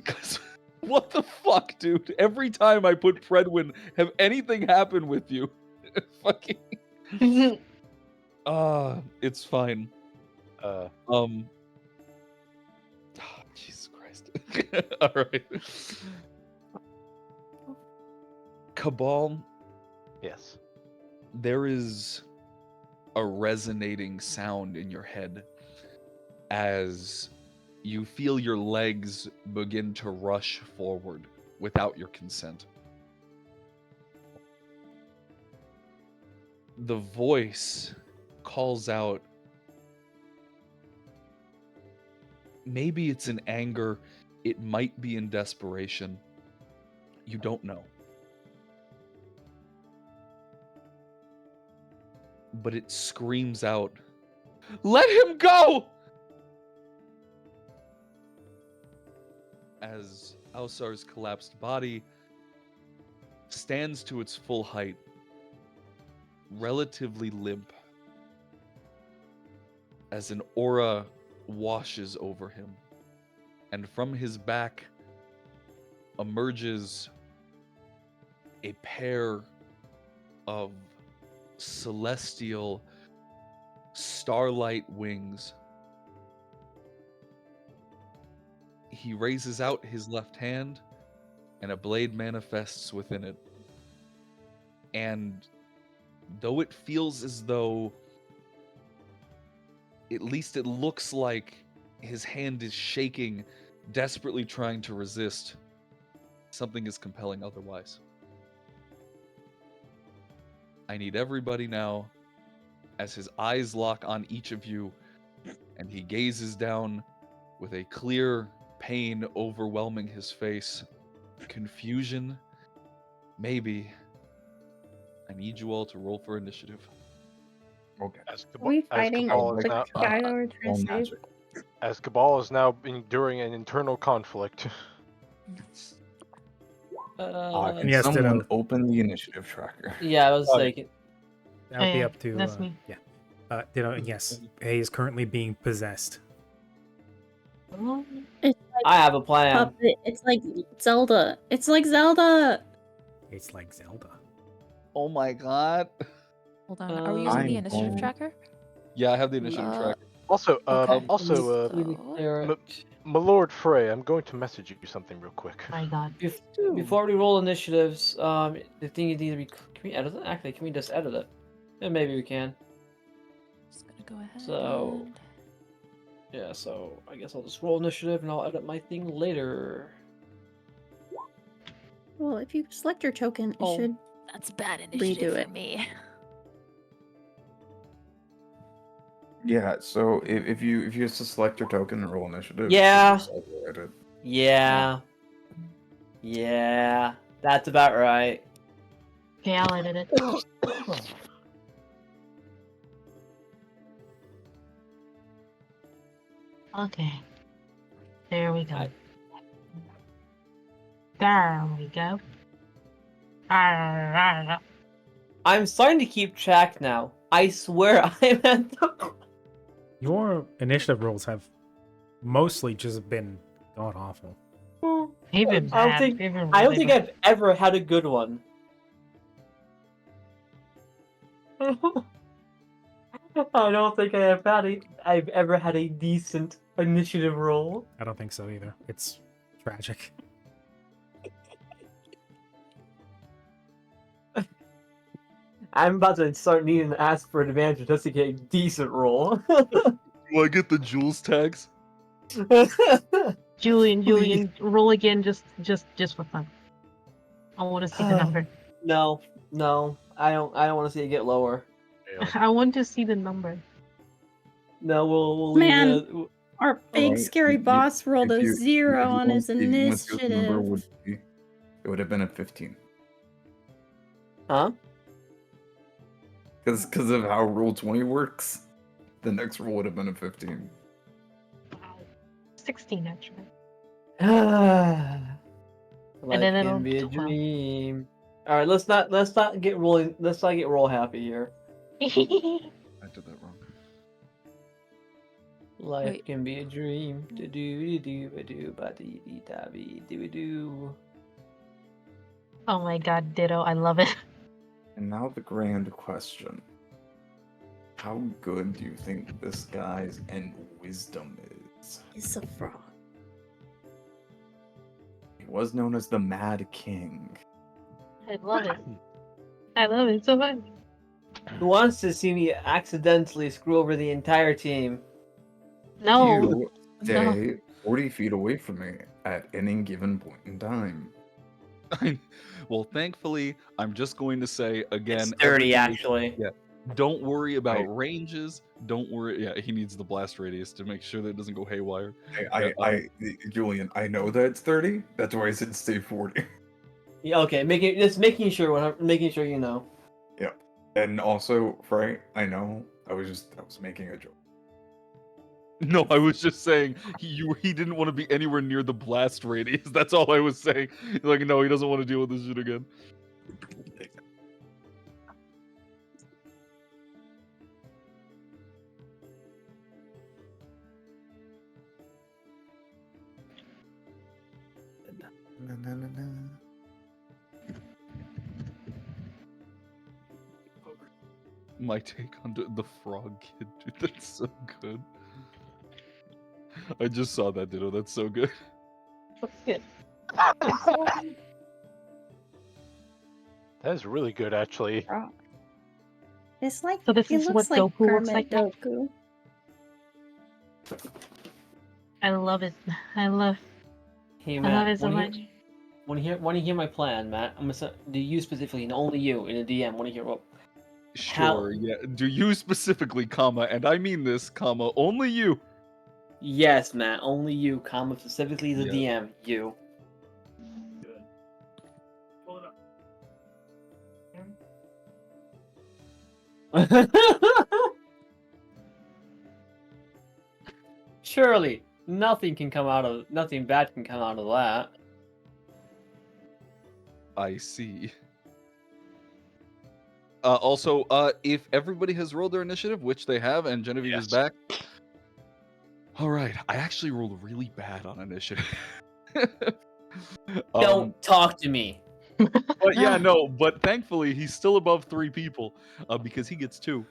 'Cause what the fuck, dude? Every time I put Predwin, have anything happen with you? Fucking. It's fine. Jesus Christ. All right. Cabal, Yes. there is a resonating sound in your head as you feel your legs begin to rush forward without your consent. The voice calls out. Maybe it's in anger, it might be in desperation. You don't know. But it screams out, "Let him go!" As Alsar's collapsed body stands to its full height, relatively limp, as an aura washes over him, and from his back emerges a pair of celestial starlight wings. He raises out his left hand, and a blade manifests within it. And though it feels as though, at least it looks like his hand is shaking, desperately trying to resist, something is compelling otherwise. I need everybody now, as his eyes lock on each of you, and he gazes down with a clear pain overwhelming his face. Confusion, maybe. I need you all to roll for initiative. Okay. As Are we as fighting Cabal is the now, guy that we're trying All to save? magic. as Cabal is now enduring an internal conflict. Can Yes, someone ditto. open the initiative tracker? Yeah, I was Oh, like, That would be Yeah, up to. that's me. Yeah. Yes. Hay is currently being possessed. Oh, It's like I have a plan. Puppet. It's like Zelda. It's like Zelda. It's like Zelda. Oh my god. Hold on. Are we using the I'm initiative going- tracker? Yeah, I have the initiative Uh, tracker. Also, Okay. also, So- my Lord Frey, I'm going to message you something real quick. My God. Before we roll initiatives, the thing you need to be. Can we edit it? Actually, can we just edit it? Yeah, maybe we can. Just gonna go ahead. So- and- Yeah, so I guess I'll just roll initiative and I'll edit my thing later. Well, if you select your token, it Oh. should. That's bad initiative Redo for it. me. Yeah, so if you just select your token and roll initiative, Yeah. it's just edit. Yeah. Yeah. That's about right. Okay, I'll edit it. Okay. There we go. I- There we go. Ah, I'm starting to keep track now. I swear I'm at the. Your initiative rolls have mostly just been god awful. They've been I don't bad. think- They've been I don't really think I've ever had a good one. I don't think I've ever had a decent initiative roll. I don't think so either. It's tragic. I'm about to start needing to ask for advantage just to get a decent roll. Do I get the Jules tags? Julian, roll again, just for fun. I want to see the number. no, I don't want to see it get lower. I want to see the number. No, we'll leave Man. it. Our big Alright, scary you- boss rolled if a you- 0 if you on his want to see what the number initiative. would be, it would have been a 15. Huh? Because of how Rule 20 works, the next roll would have been a 15. 16 actually. Life then it'll can be a 12. dream. All right, let's not get rolling. Let's not get roll happy here. I did that wrong. Life Wait. can be a dream. Do do do do do ba dee dee da be do do. Oh my God, Ditto, I love it. And now the grand question. How good do you think this guy's end wisdom is? It's a frog. He was known as the Mad King. I love it. I love it so much. Who wants to see me accidentally screw over the entire team? No, You no. stay 40 feet away from me at any given point in time. Well, thankfully, I'm just going to say again. It's 30 everything is- actually. Yeah. Don't worry about Right. ranges. Don't worry. Yeah, he needs the blast radius to make sure that it doesn't go haywire. Julian, I know that it's 30. That's why I said stay 40. Yeah, okay, making sure you know. And also, Frey, I know. I was making a joke. No, I was just saying he didn't want to be anywhere near the blast radius. That's all I was saying. Like, no, he doesn't want to deal with this shit again. My take on the frog kid, dude. That's so good. I just saw that, Ditto. That's so good. That's good. That is really good, actually. Frog. It's like So this it is looks what like Goku looks Kermit like now? Goku. I love it. I love Hey I Matt, love it so much. Want to hear my plan, Matt? I'm gonna do you specifically, and only you in the DM. Want to hear what? Sure, yeah. Do you specifically, comma, and I mean this, comma, only you. Yes, Matt. Only you, comma specifically the Yeah. DM. You. Surely nothing bad can come out of that. I see. Also, if everybody has rolled their initiative, which they have, and Genevieve is Yes. back, All right, I actually rolled really bad on initiative. Don't talk to me. But yeah, no. But thankfully, he's still above 3 people because he gets 2.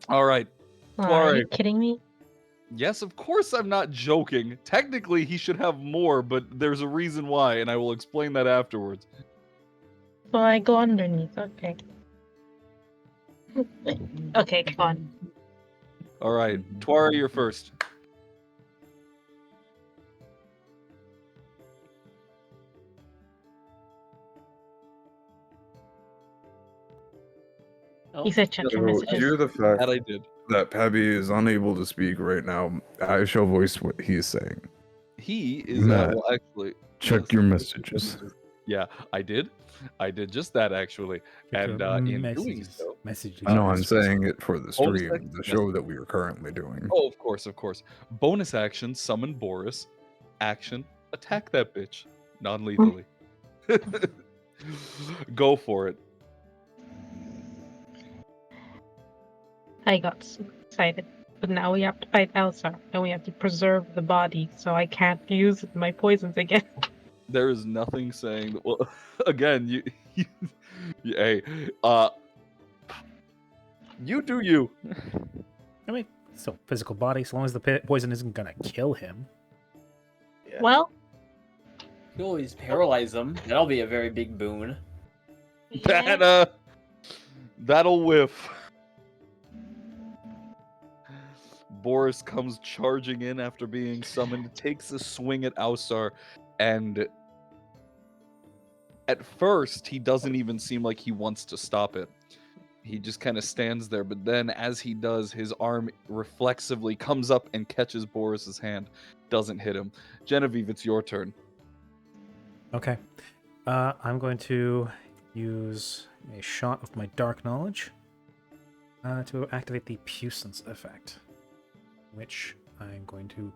All right, Are you Tuare. kidding me? Yes, of course I'm not joking. Technically, he should have more, but there's a reason why, and I will explain that afterwards. So I go underneath. Okay. Okay, come on. All right, Tuare, you're first. He said check your So, messages. due to the fact That I did. that Pabby is unable to speak right now, I shall voice what he is saying. He is Matt, well, actually. Check yes, your messages. Yeah, I did. I did just that actually, Check and your in doing so, messages. No, I'm saying it for the bonus stream, action the show that we are currently doing. Oh, of course, of course. Bonus action: summon Boris. Action: attack that bitch non-lethally. Go for it. I got so excited. But now we have to fight Elsa, and we have to preserve the body, so I can't use my poisons again. There is nothing saying that. Well, again, hey, you do you. I mean, still physical body. So long as the poison isn't gonna kill him. Well, You always paralyze them. That'll be a very big boon. yeah, That'll whiff. Boris comes charging in after being summoned, takes a swing at Ausar, and at first he doesn't even seem like he wants to stop it. He just kind of stands there, but then as he does, his arm reflexively comes up and catches Boris's hand. Doesn't hit him. Genevieve, it's your turn. Okay. I'm going to use a shot of my dark knowledge to activate the puissance effect, which I'm going to.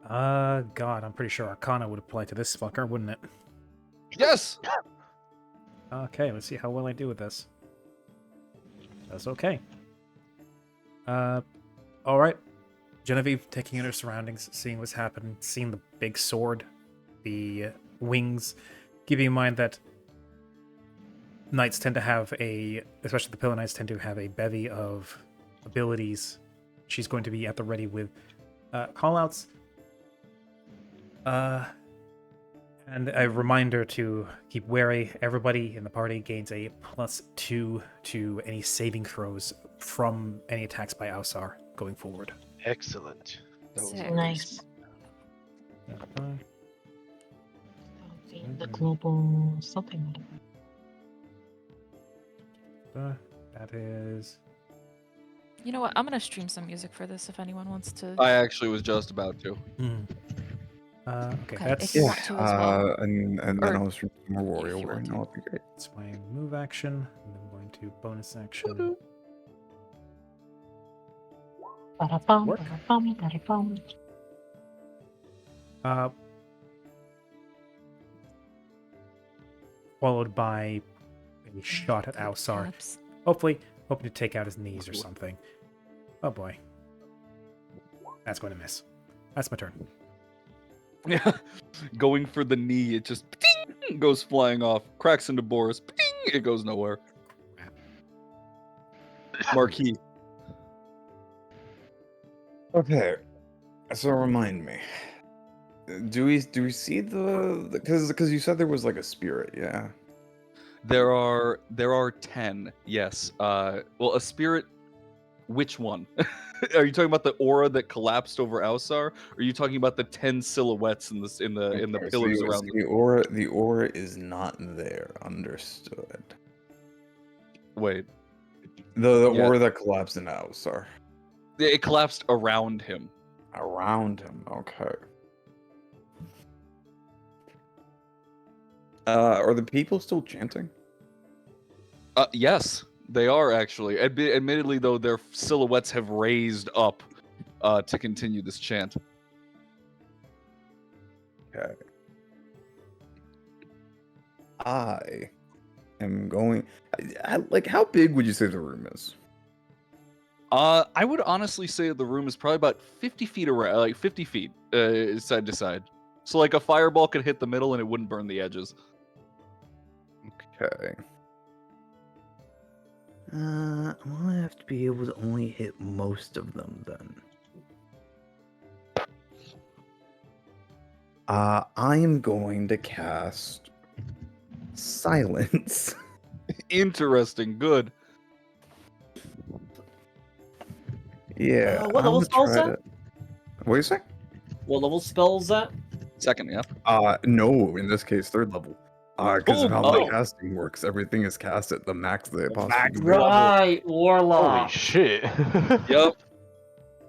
God, I'm pretty sure Arcana would apply to this fucker, wouldn't it? Yes! Okay, let's see how well I do with this. That's okay. Alright. Genevieve taking in her surroundings, seeing what's happened, seeing the big sword, the wings, keeping in mind that knights tend to have especially the Pillar Knights tend to have a bevy of abilities. She's going to be at the ready with callouts. And a reminder to keep wary. Everybody in the party gains a +2 to any saving throws from any attacks by Ausar going forward. Excellent. nice. The global something. That is. You know what? I'm gonna stream some music for this if anyone wants to. I actually was just about to. Okay, Okay, that's if you want to as well. And then Or I'll stream some more if you Warrior. want to. No, it'll be great. it's my move action. And I'm going to bonus action. Ba-da-bum, Work. ba-da-bum, ba-da-bum. Followed by a shot at Ausar. Perhaps. Hoping to take out his knees or something. Oh boy. That's going to miss. That's my turn. Yeah, going for the knee, it just ding, goes flying off, cracks into Boris, ding, it goes nowhere. Marquis. Okay, so remind me. Do we see the because you said there was like a spirit, yeah? There are 10. Yes. Well, a spirit. Which one? Are you talking about the aura that collapsed over Ausar? Or are you talking about the 10 silhouettes in the Okay, pillars so around? the aura is not there. Understood. Wait, The Yeah. aura that collapsed in Ausar. it collapsed around him. Around him, okay. Are the people still chanting? Yes, they are actually. Admittedly, though, their silhouettes have raised up to continue this chant. Okay. I am going. Like, how big would you say the room is? I would honestly say the room is probably about 50 feet around, like 50 feet side to side. So like a fireball could hit the middle and it wouldn't burn the edges. Okay. I'm gonna have to be able to only hit most of them then. I am going to cast Silence. Interesting. Good. Yeah. What I'm level gonna spell is try that? to- What are you saying? What level spell is that? Second, yeah. No, in this case, third level. Because of how Oh. my casting works, everything is cast at the max they possibly Max can. level. Right, Holy Warlock. shit. Yep.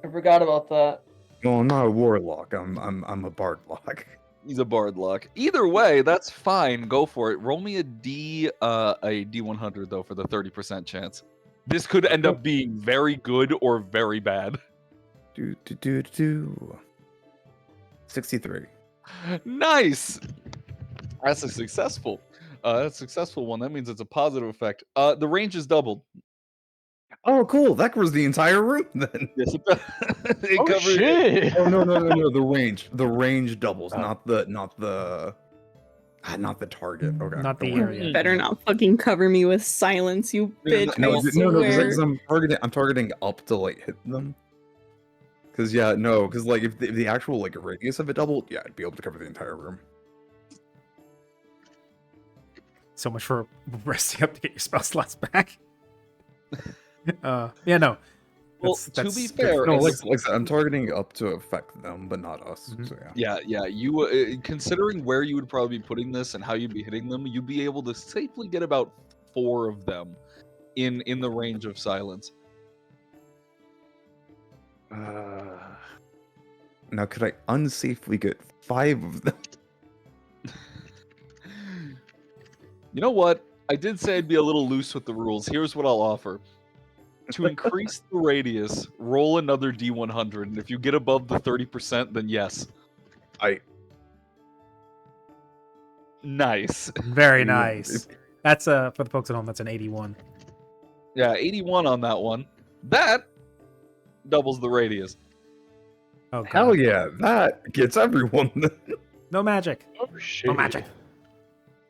I forgot about that. No, I'm not a warlock. I'm a bardlock. He's a bard lock. Either way, that's fine. Go for it. Roll me a D100 though for the 30% chance. This could end up being very good or very bad. 63. Nice. That's a successful. That's a successful one. That means it's a positive effect. The range is doubled. Oh, cool. That covers the entire room then. Yes, it does. It Oh covers- shit! Oh no. The range doubles, not the target. Okay. Not the don't worry. area. Better not fucking cover me with silence, you Yeah, bitch. No, I no, swear. because I'm targeting up to like hit them. Because like if the actual like radius of it doubled, yeah, I'd be able to cover the entire room. So much for resting up to get your spell slots back. Yeah, no. Well, to be fair, No, it's- like I said, I'm targeting up to affect them, but not us. Mhm. So yeah. Yeah. You considering where you would probably be putting this and how you'd be hitting them, you'd be able to safely get about 4 of them in the range of silence. Now, could I unsafely get 5 of them? You know what? I did say I'd be a little loose with the rules. Here's what I'll offer. To increase the radius, roll another D100, and if you get above the 30%, then yes. Nice. Very Yeah, nice. That's for the folks at home. That's an 81. Yeah, 81 on that one. That doubles the radius. Oh god. Hell yeah, that gets everyone. No magic. Oh shit. No magic.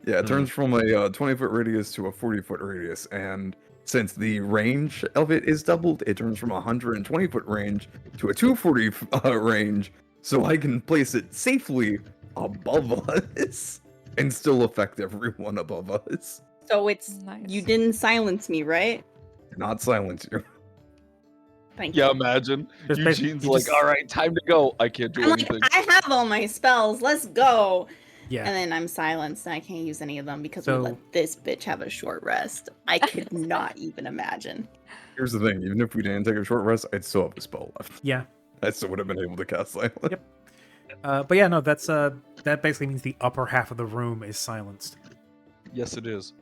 Yeah, it turns from a 20-foot radius to a 40-foot radius, and since the range of it is doubled, it turns from a 120-foot range to a 240 range, so I can place it safely above us and still affect everyone above us. So it's Nice. you didn't silence me, right? Not silence you. Thank Yeah, you. imagine. Just basically- Eugene's you like, just- all right, time to go. I can't do I'm like, anything. I have all my spells. Let's go. Yeah. And then I'm silenced and I can't use any of them because So- we let this bitch have a short rest. I could not even imagine. Here's the thing, even if we didn't take a short rest, I'd still have a spell left. Yeah. I still would have been able to cast silence. Yep. But yeah, no, that's that basically means the upper half of the room is silenced. Yes, it is.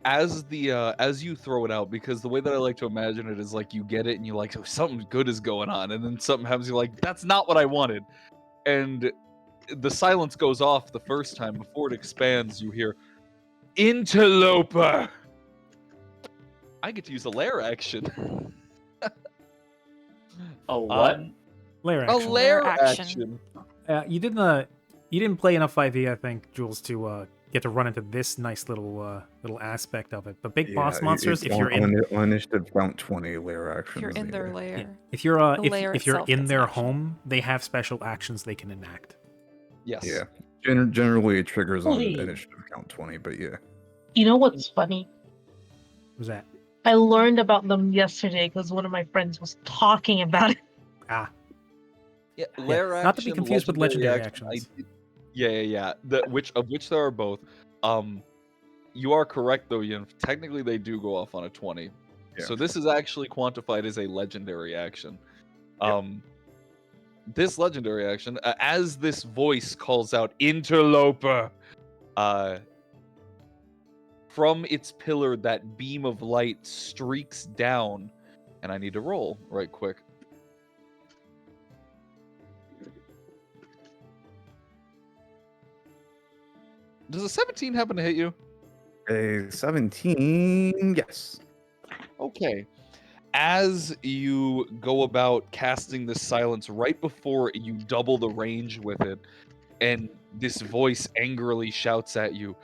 As you throw it out, because the way that I like to imagine it is like you get it and you're like, oh, something good is going on, and then something happens, you're like, that's not what I wanted. And the silence goes off the first time. Before it expands, you hear Interloper. I get to use a lair action. Oh, what? Lair A action. lair action. action. You didn't play enough 5e, I think, Jules, to get to run into this nice little aspect of it. But big boss monsters, if you're in on initiative count 20 layer If actions. you're in their yeah. lair. yeah, if you're The lair if you're itself in gets their an action. home, they have special actions they can enact. Yes. Yeah. Generally, it triggers on Holy. initiative count 20, but yeah. You know what's funny? What was that? I learned about them yesterday because one of my friends was talking about it. Ah, Yeah, lair action. not to be confused with legendary action, actions. Yeah. Of which there are both. You are correct though, Yin. Technically, they do go off on a 20. Yeah. So this is actually quantified as a legendary action. This legendary action, as this voice calls out Interloper, from its pillar, that beam of light streaks down, and I need to roll right quick. Does a 17 happen to hit you? A 17, yes. Okay. as you go about casting this silence, right before you double the range with it, and this voice angrily shouts at you,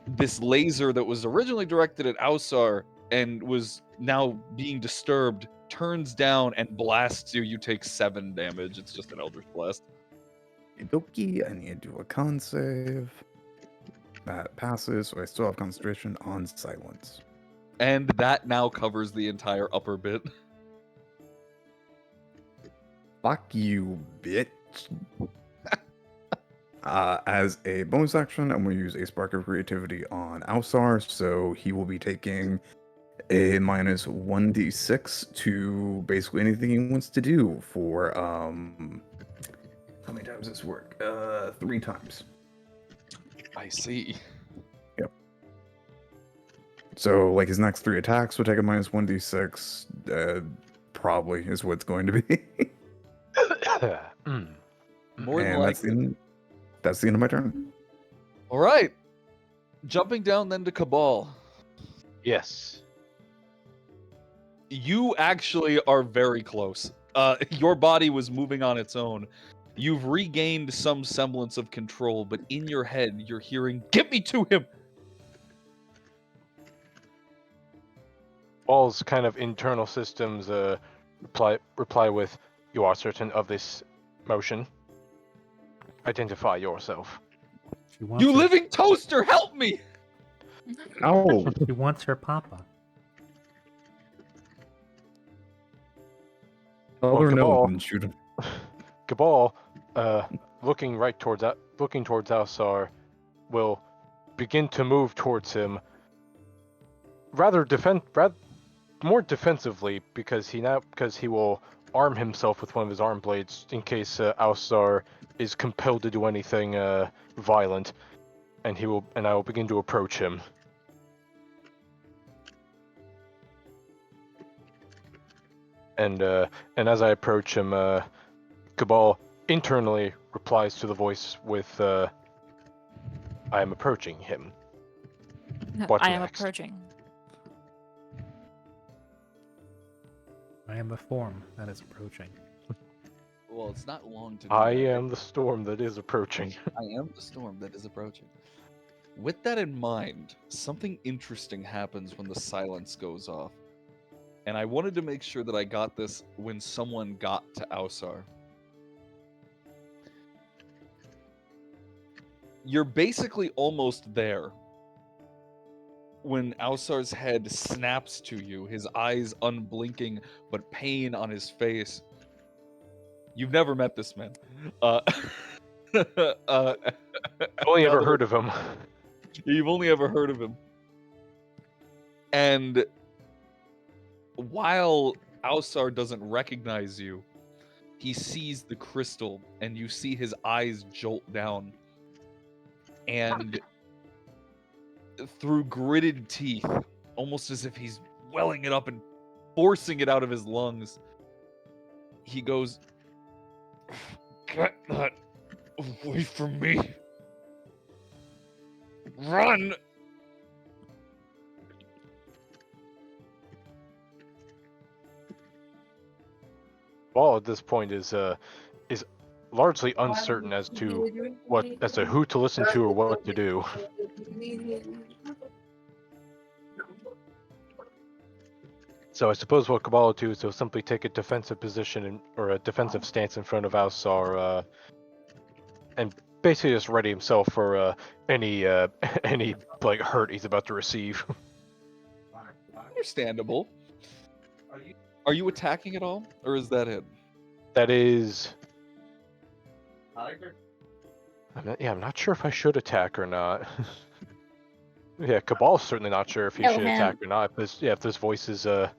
this laser that was originally directed at Ausar and was now being disturbed turns down and blasts you. You take 7 damage. It's just an Eldritch Blast. Okie, I need to do a con save. That passes, so I still have concentration on silence. And that now covers the entire upper bit. Fuck you, bitch. As a bonus action, I'm going to use a Spark of Creativity on Ausar, so he will be taking a minus 1d6 to basically anything he wants to do for, how many times does this work? 3 times. I see. Yep. So, like, his next 3 attacks will take a minus 1d6, probably is what it's going to be. More than And likely. that's the end of my turn. All right. Jumping down then to Cabal. Yes. You actually are very close. Your body was moving on its own. You've regained some semblance of control, but in your head, you're hearing, "Get me to him!" All's kind of internal systems reply with, "You are certain of this motion. Identify yourself." She wants You her, living toaster, help me! Ow! She wants her papa. Tell Well, her no Cabal- and shoot him. Cabal, looking towards Alsar, will begin to move towards him more defensively because he will arm himself with one of his arm blades in case Alsar is compelled to do anything violent, and I will begin to approach him. And as I approach him, Cabal internally replies to the voice with, "I am approaching him." What I am next? approaching. I am the form that is approaching. Well, it's not long to do I that. am the storm that is approaching. I am the storm that is approaching. With that in mind, something interesting happens when the silence goes off. And I wanted to make sure that I got this when someone got to Ausar. You're basically almost there when Ausar's head snaps to you, his eyes unblinking, but pain on his face. You've never met this man. Only ever now heard of him. You've only ever heard of him. And while Ausar doesn't recognize you, he sees the crystal, and you see his eyes jolt down. And through gritted teeth, almost as if he's welling it up and forcing it out of his lungs, he goes, "Get that away from me! Run!" Ball at this point is largely uncertain as to who to listen to or what to do. So I suppose what Cabal will do is he'll simply take a defensive position or a defensive stance in front of Ausar, and basically just ready himself for any like hurt he's about to receive. Understandable. Are you attacking at all, or is that it? That is. I'm not sure if I should attack or not. Yeah, Cabal's certainly not sure if he should attack or not. If this voice is Alright.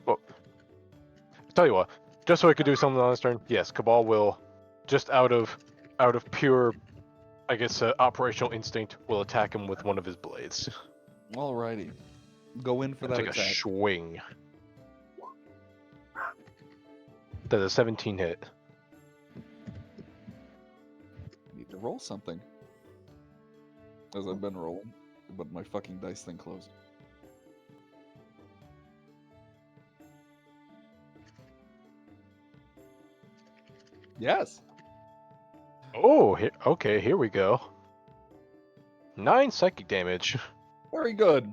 Well, tell you what, just so I could do something on this turn, yes, Cabal will, just out of pure, I guess, operational instinct, will attack him with one of his blades. Alrighty. Go in for that Take a attack. swing. Does a 17 hit? Need to roll something. As I've been rolling, but my fucking dice thing closed. Yes. Oh, okay, here we go. 9 psychic damage. Very good.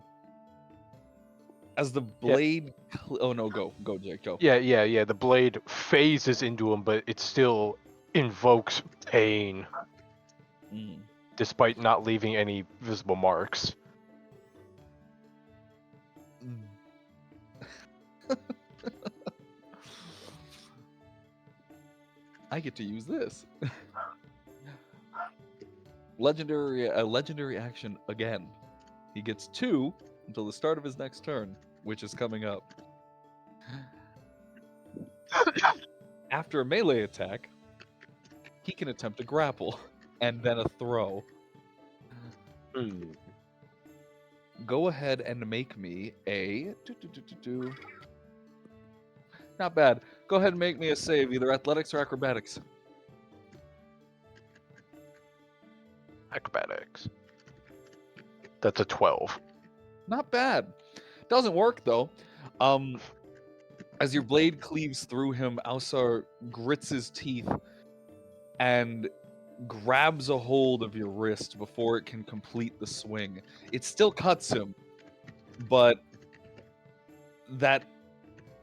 As the blade. Oh no, go, Jake, go. Yeah. The blade phases into him, but it still invokes pain, Mm. despite not leaving any visible marks. I get to use this. Legendary action again. He gets 2 until the start of his next turn, which is coming up. After a melee attack, he can attempt a grapple and then a throw. Go ahead and make me a. Not bad. Go ahead and make me a save, either athletics or acrobatics. Acrobatics. That's a 12. Not bad. Doesn't work though. As your blade cleaves through him, Alsar grits his teeth and grabs a hold of your wrist before it can complete the swing. It still cuts him, but that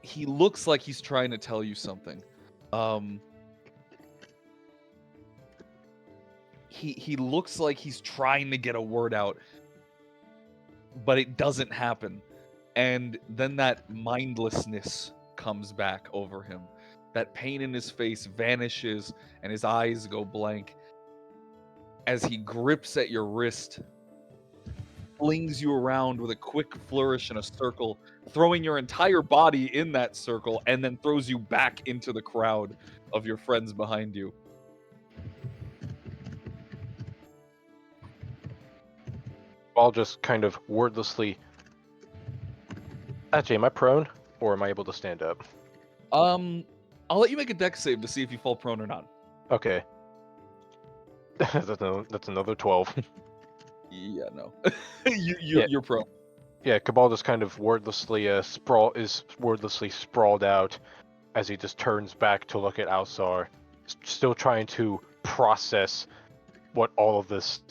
he looks like he's trying to tell you something. He looks like he's trying to get a word out, but it doesn't happen. And then that mindlessness comes back over him. That pain in his face vanishes and his eyes go blank as he grips at your wrist, flings you around with a quick flourish in a circle, throwing your entire body in that circle, and then throws you back into the crowd of your friends behind you. I'll just kind of wordlessly. Actually, am I prone, or am I able to stand up? I'll let you make a dex save to see if you fall prone or not. Okay. That's another 12. Yeah, no. You're prone. Yeah, Cabal just kind of wordlessly wordlessly sprawled out as he just turns back to look at Alsar, still trying to process what all of this,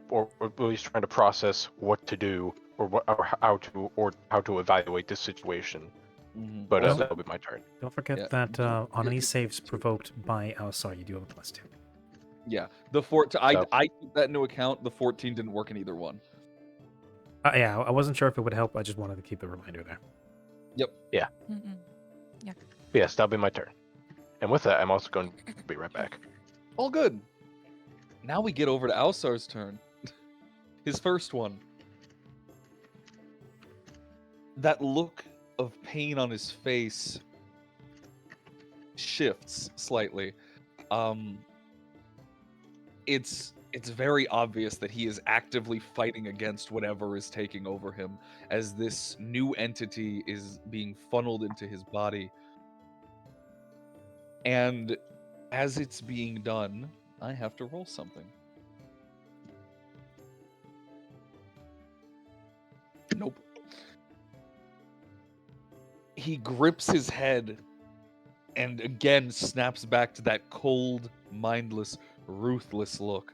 or at least trying to process what to do, or how to evaluate this situation. Mm-hmm. But Well, that'll be my turn. Don't forget Yeah. that on any saves provoked by Alsar, you do have a +2. Yeah, the I took that into account. The 14 didn't work in either one. Yeah, I wasn't sure if it would help. I just wanted to keep the reminder there. Mm-mm. Yes, that'll be my turn. And with that, I'm also going to be right back. All good. Now we get over to Alsar's turn. His first one. That look of pain on his face shifts slightly. It's very obvious that he is actively fighting against whatever is taking over him, as this new entity is being funneled into his body. And as it's being done, I have to roll something. Nope. He grips his head and again snaps back to that cold, mindless, ruthless look.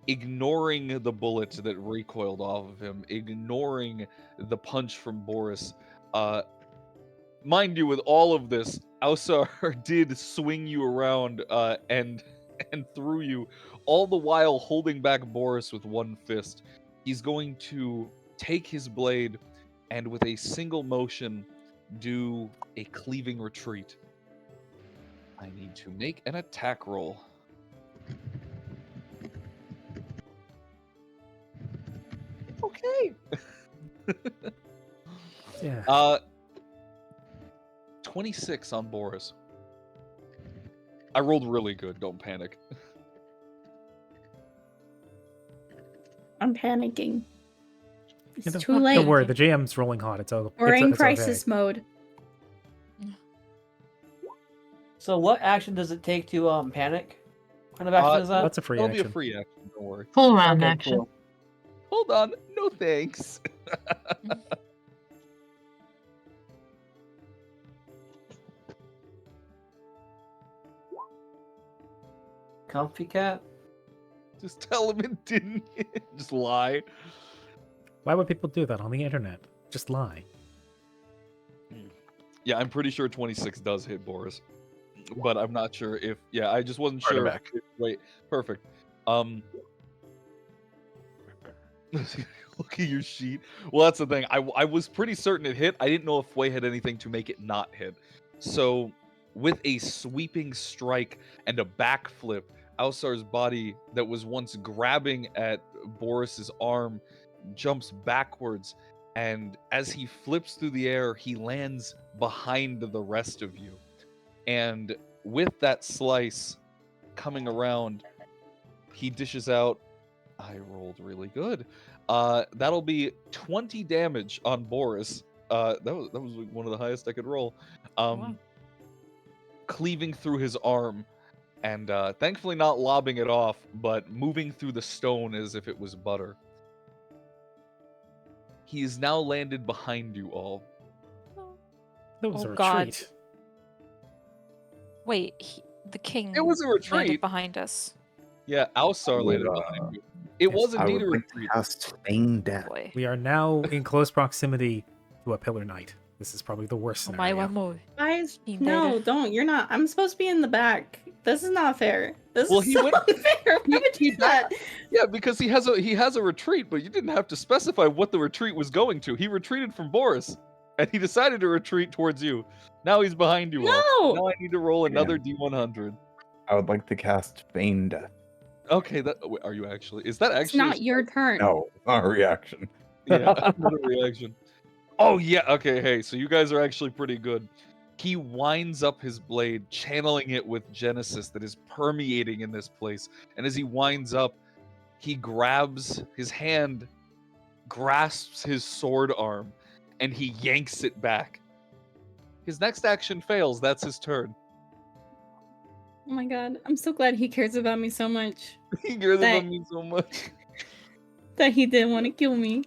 Ignoring the bullet that recoiled off of him, ignoring the punch from Boris. Mind you, with all of this, Alsar did swing you around and threw you, all the while holding back Boris with one fist. He's going to take his blade and with a single motion do a cleaving retreat. I need to make an attack roll. Okay. Yeah. 26 on Boris. I rolled really good, don't panic. I'm panicking. It's Yeah, too late. Don't worry, the GM's rolling hot. We're in it's crisis mode. So what action does it take to panic? What kind of action is Okay. that? That's a free It'll action. be a free action, don't worry. Full round Okay, action. cool. Hold on, no thanks. Comfy cat. Just tell him it didn't. Just lie. Why would people do that on the internet? Just lie. Yeah, I'm pretty sure 26 does hit Boris, but I'm not sure if. Yeah, I just wasn't Right sure. back. Wait, perfect. Look at your sheet. Well, that's the thing. I was pretty certain it hit. I didn't know if Fui had anything to make it not hit. So, with a sweeping strike and a backflip, Alsar's body that was once grabbing at Boris's arm jumps backwards, and as he flips through the air, he lands behind the rest of you. And with that slice coming around, he dishes out. I rolled really good. That'll be 20 damage on Boris. That was one of the highest I could roll. Wow. Cleaving through his arm, and thankfully not lobbing it off, but moving through the stone as if it was butter. He is now landed behind you all. That was Oh, a God. retreat. Wait, the king It was a landed retreat. behind us. Yeah, Alsar Would, landed behind you. It yes, was I indeed would a like to retreat. cast Feign Death. Boy. We are now in close proximity to a pillar knight. This is probably the worst Oh my scenario. one more. Guys, Team no, Beta. don't. You're not. I'm supposed to be in the back. This is not fair. This Well, is he so went- unfair. Why would you do that? Yeah, because he has a retreat, but you didn't have to specify what the retreat was going to. He retreated from Boris, and he decided to retreat towards you. Now he's behind you all. No. Now I need to roll another D100. I would like to cast Feign Death. Okay, wait, are you actually? Is that It's actually? not your turn. No, it's not a reaction. Yeah, another reaction. Oh yeah. Okay. Hey, so you guys are actually pretty good. He winds up his blade, channeling it with Genesis that is permeating in this place. And as he winds up, he grabs his hand, grasps his sword arm, and he yanks it back. His next action fails. That's his turn. Oh my god. I'm so glad he cares about me so much He cares about That- me so much. that he didn't want to kill me.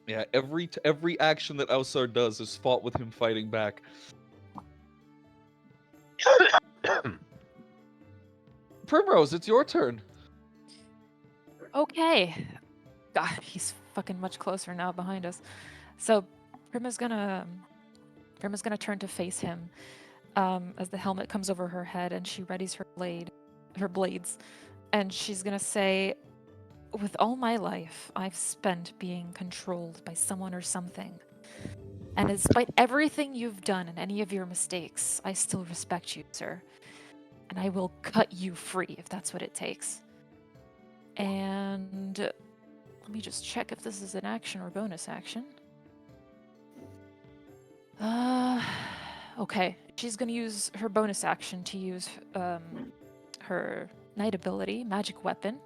Yeah, every action that Alsar does is fought with him fighting back. Primrose, it's your turn. Okay. God, he's fucking much closer now behind us. So Prima's gonna turn to face him as the helmet comes over her head and she readies her blades, and she's gonna say, "With all my life, I've spent being controlled by someone or something. And despite everything you've done and any of your mistakes, I still respect you, sir. And I will cut you free if that's what it takes." And let me just check if this is an action or bonus action. Okay. She's gonna use her bonus action to use her knight ability, magic weapon,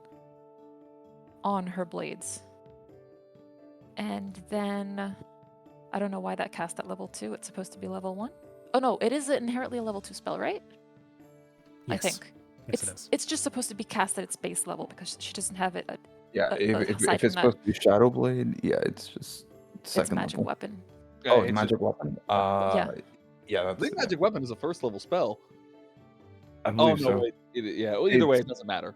on her blades. And then I don't know why that cast at level 2. It's supposed to be level 1. Oh no, it is inherently a level 2 spell, right? I Yes. think. Yes, it is. It's just supposed to be cast at its base level because she doesn't have it at Yeah, But- if, but if, aside if from it's that- supposed to be Shadow Blade, yeah, it's just its second magic level. weapon. Oh, it's it's magic weapon. Yeah, I that's. think magic weapon is a first level spell. I Oh believe no, so. wait. Yeah. Well, either way, It's- it doesn't matter.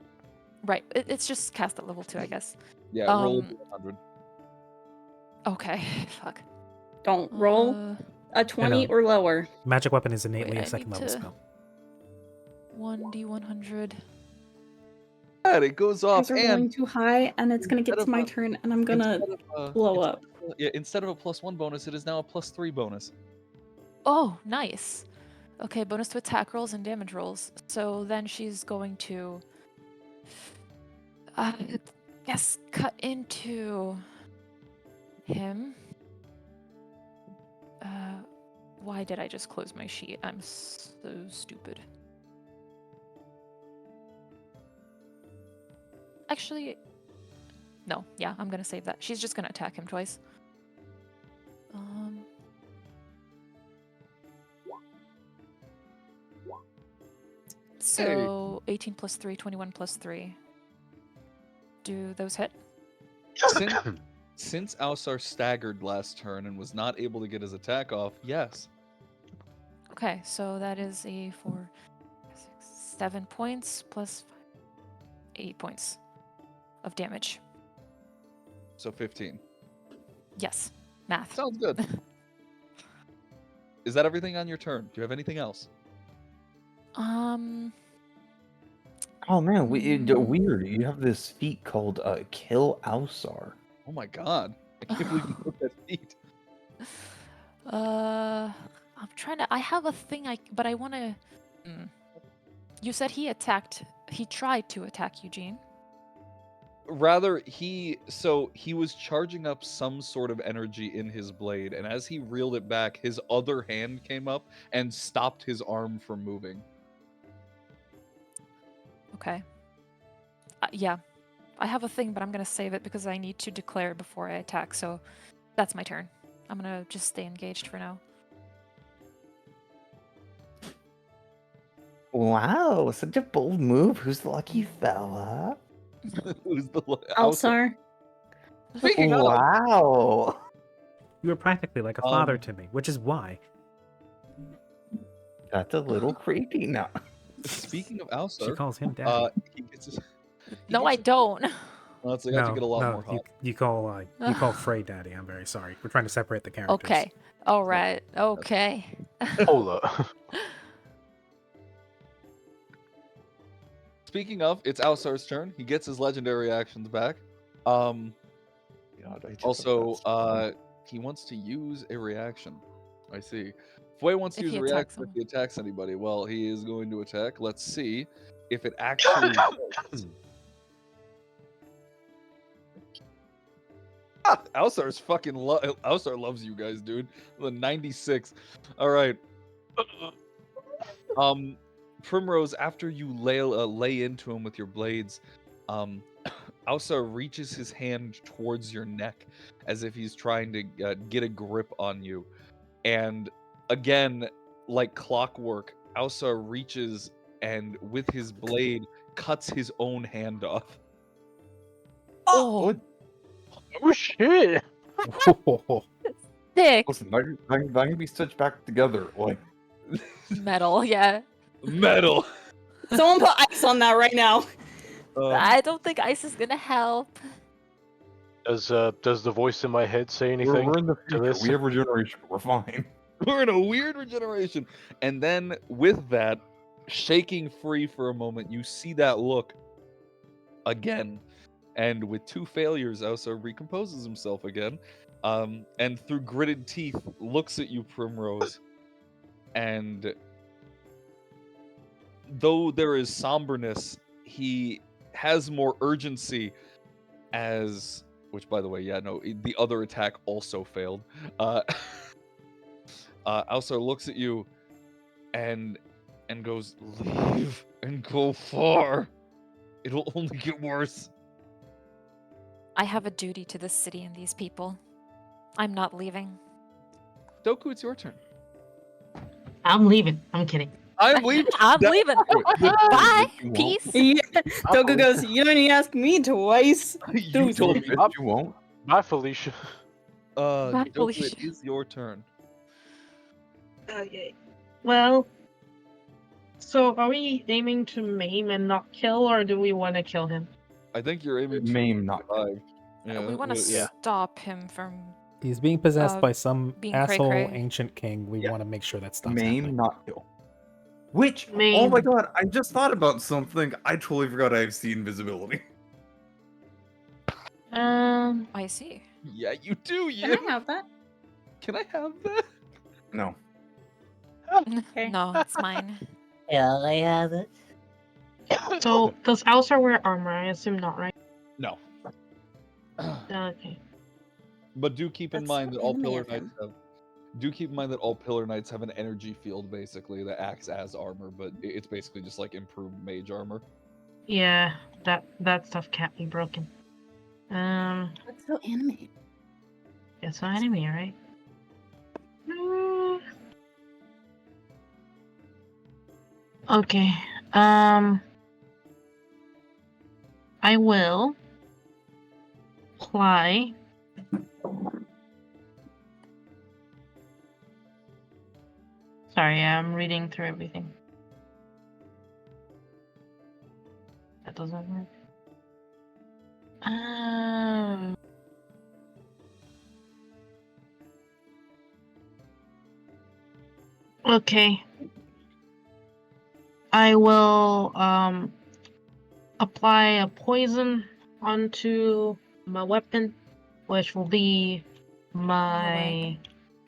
Right. It's just cast at level 2, I guess. Yeah, roll Um, 100. Okay. Fuck. Don't roll a 20 no. or lower. Magic weapon is innately Wait, I a second need level to- spell. 1d100. Yeah, it goes You off, guys are and rolling too high, and it's gonna get instead to of my a- turn, and I'm gonna blow up. Instead of a +1 bonus, it is now a +3 bonus. Oh, nice. Okay, bonus to attack rolls and damage rolls. So then she's going to, guess, cut into him. Why did I just close my sheet? I'm so stupid. Actually, no. Yeah, I'm gonna save that. She's just gonna attack him twice. So 18 plus 3, 21 plus 3. Do those hit? Since Alsar staggered last turn and was not able to get his attack off, yes. Okay, so that is a 4, 6, 7 points plus 8 points of damage. So 15. Yes, math. Sounds good. Is that everything on your turn? Do you have anything else? Oh man, Mm. weird. You have this feat called Kill Alsar. Oh my god. I can't believe you put that feat. I'm trying to. I have a thing. But I want to. You said he tried to attack Eugene. Rather, he was charging up some sort of energy in his blade, and as he reeled it back, his other hand came up and stopped his arm from moving. Okay. Yeah, I have a thing, but I'm gonna save it because I need to declare it before I attack. So that's my turn. I'm gonna just stay engaged for now. Wow, such a bold move. Who's the lucky fella? Who's the Alsar. Speaking of, Wow. You were practically like a father to me, which is why. That's a little creepy now. speaking of She Alsar, calls him daddy. he gets his. No, I don't. Well, it's got to get a lot more you, hot. you call Frey daddy. I'm very sorry. We're trying to separate the characters. Okay. All right. Okay. Hola. Speaking of, it's Alsar's turn. He gets his legendary actions back. God, I just Also, thought that's- he wants to use a reaction. I see. Fue wants to If use he a attacks reaction if he attacks anybody. Well, he is going to attack. Let's see if it actually. Alsar's fucking Alsar loves you guys, dude. The 96. All right. Primrose, after you lay into him with your blades, Alsar reaches his hand towards your neck as if he's trying to get a grip on you. And again, like clockwork, Alsar reaches and with his blade cuts his own hand off. Oh, Oh shit! thick Listen, that can be stitched back together. Like, metal. Yeah. Metal. Someone put ice on that right now. I don't think ice is gonna help. Does the voice in my head say anything? we're in the to future. this? We have regeneration. We're fine. We're in a weird regeneration. And then with that, shaking free for a moment, you see that look again. And with 2 failures, Alsar recomposes himself again. And through gritted teeth, looks at you, Primrose. And though there is somberness, he has more urgency as... Which, by the way, yeah, no, the other attack also failed. Alsar looks at you and goes, "Leave and go far. It'll only get worse." I have a duty to this city and these people. I'm not leaving. Doku, it's your turn. I'm leaving. I'm kidding. I'm leaving. I'm That- leaving. Good- Bye. You won't. Peace. Yeah. Doku goes, you don't even ask me twice. You told me. Bitch, you won't. Bye, Felicia. Bye, Doku, Felicia. it is your turn. Okay. Well, so are we aiming to maim and not kill, or do we want to kill him? I think you're aiming to Maim, not kill. survive. Yeah, We want to yeah. stop him from. He's being possessed by some being asshole cray-cray. ancient king. We Yeah. want to make sure that stops Maim, happening. not kill. Which, oh Maim. my god, I just thought about something. I totally forgot I have C invisibility. I see. Yeah, you do. Can You. I have that? Can I have that? No. Okay. No, it's mine. Yeah, I have it. So does Alsar wear armor? I assume not, right? No. Okay. But do keep in That's mind so that all anime pillar of him. knights have. Do keep in mind that all pillar knights have an energy field basically that acts as armor, but it's basically just like improved mage armor. Yeah, that stuff can't be broken. That's so anime. It's not enemy, right? Okay. I will apply. Sorry, I'm reading through everything. That doesn't work. Um. Okay. I will apply a poison onto my weapon, which will be my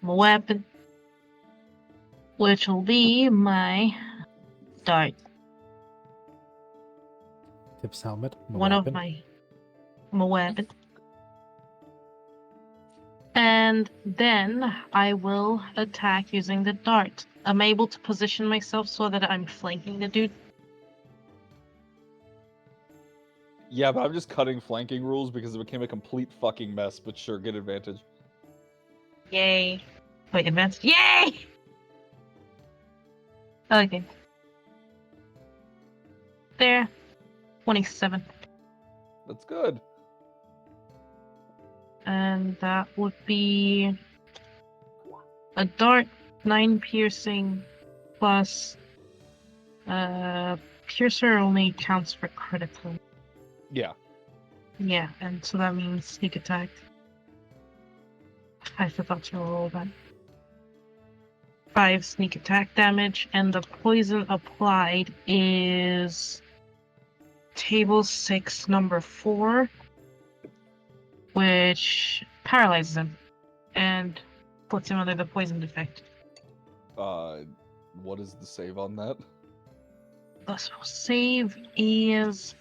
weapon, which will be my dart. Tip's helmet. One of my weapon. And then I will attack using the dart. I'm able to position myself so that I'm flanking the dude. Yeah, but I'm just cutting flanking rules because it became a complete fucking mess, but sure, get advantage. Yay. Wait, advanced. Yay! Okay. There. 27. That's good. And that would be a dart, 9 piercing, plus piercer only counts for critical. Yeah. Yeah, and so that means sneak attack. I forgot to roll that. 5 sneak attack damage, and the poison applied is table 6, number 4, which paralyzes him and puts him under the poison effect. What is the save on that? The save is...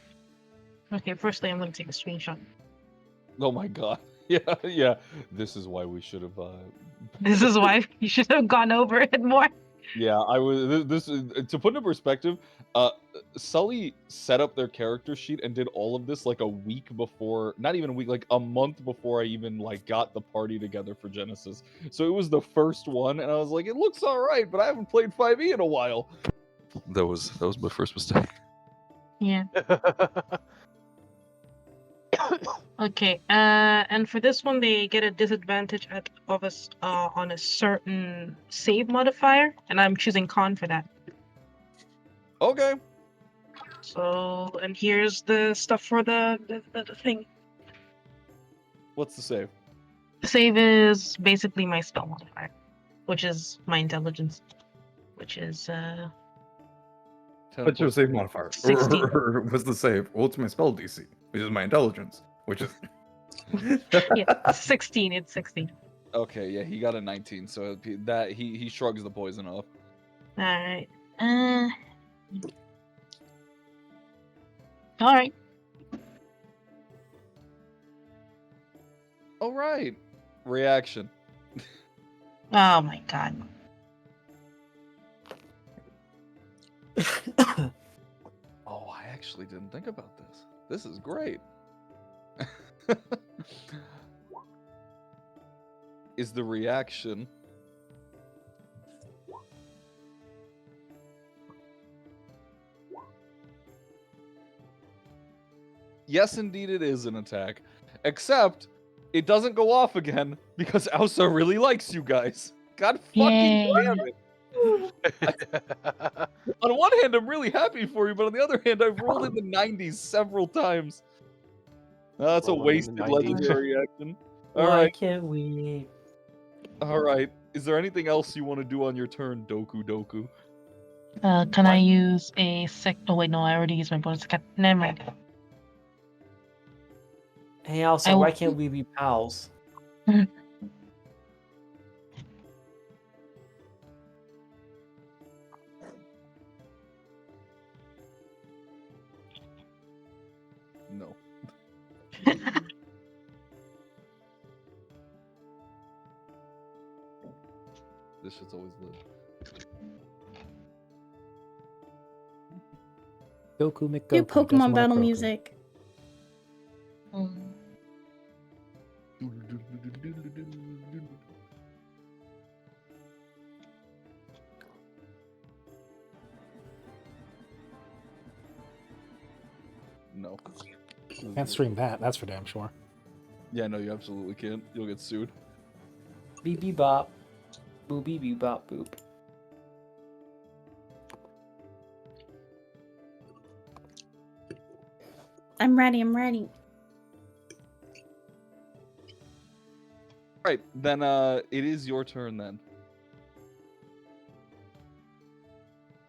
Okay, firstly I'm going to take a screenshot. Oh my god. Yeah, yeah. This is why we should have. This is why you should have gone over it more. Yeah, I was. This to put in perspective. Sully set up their character sheet and did all of this like a week before, not even a week, like a month before I even like got the party together for Genesis. So it was the first one, and I was like, it looks all right, but I haven't played 5e in a while. That was my first mistake. Yeah. Okay, and for this one, they get a disadvantage on a certain save modifier, and I'm choosing con for that. Okay. So, and here's the stuff for the thing. What's the save? The save is basically my spell modifier, which is my intelligence, which is 10 What's your plus save 3. modifier? 16. Or what's the save? Well, it's my spell DC, which is my intelligence, which is. yeah, 16. It's 16. Okay, yeah, he got a 19, so that he shrugs the poison off. All right. All right. All right. Reaction. Oh my god. Oh, I actually didn't think about this. This is great. Is the reaction yes, indeed it is an attack. Except it doesn't go off again because Ausa really likes you guys. God fucking Yay. damn it. On one hand, I'm really happy for you, but on the other hand, I've rolled in the 90s several times. That's a Rolling in the wasted 90s. legendary action. All Why right, can't we? all right. Is there anything else you want to do on your turn, Doku Doku? Can I use a sec? Oh wait, no, I already used my bonus attack. Never mind. Hey, Elsa, I why will- can't we be pals? No. This shit's always lit. Goku McGoku. Do doesn't Pokemon want a battle Goku. music. No. Can't stream that. That's for damn sure. Yeah, no, you absolutely can't. You'll get sued. Beep beep bop. Boop beep beep bop boop. I'm ready. I'm ready. Right, then it is your turn then.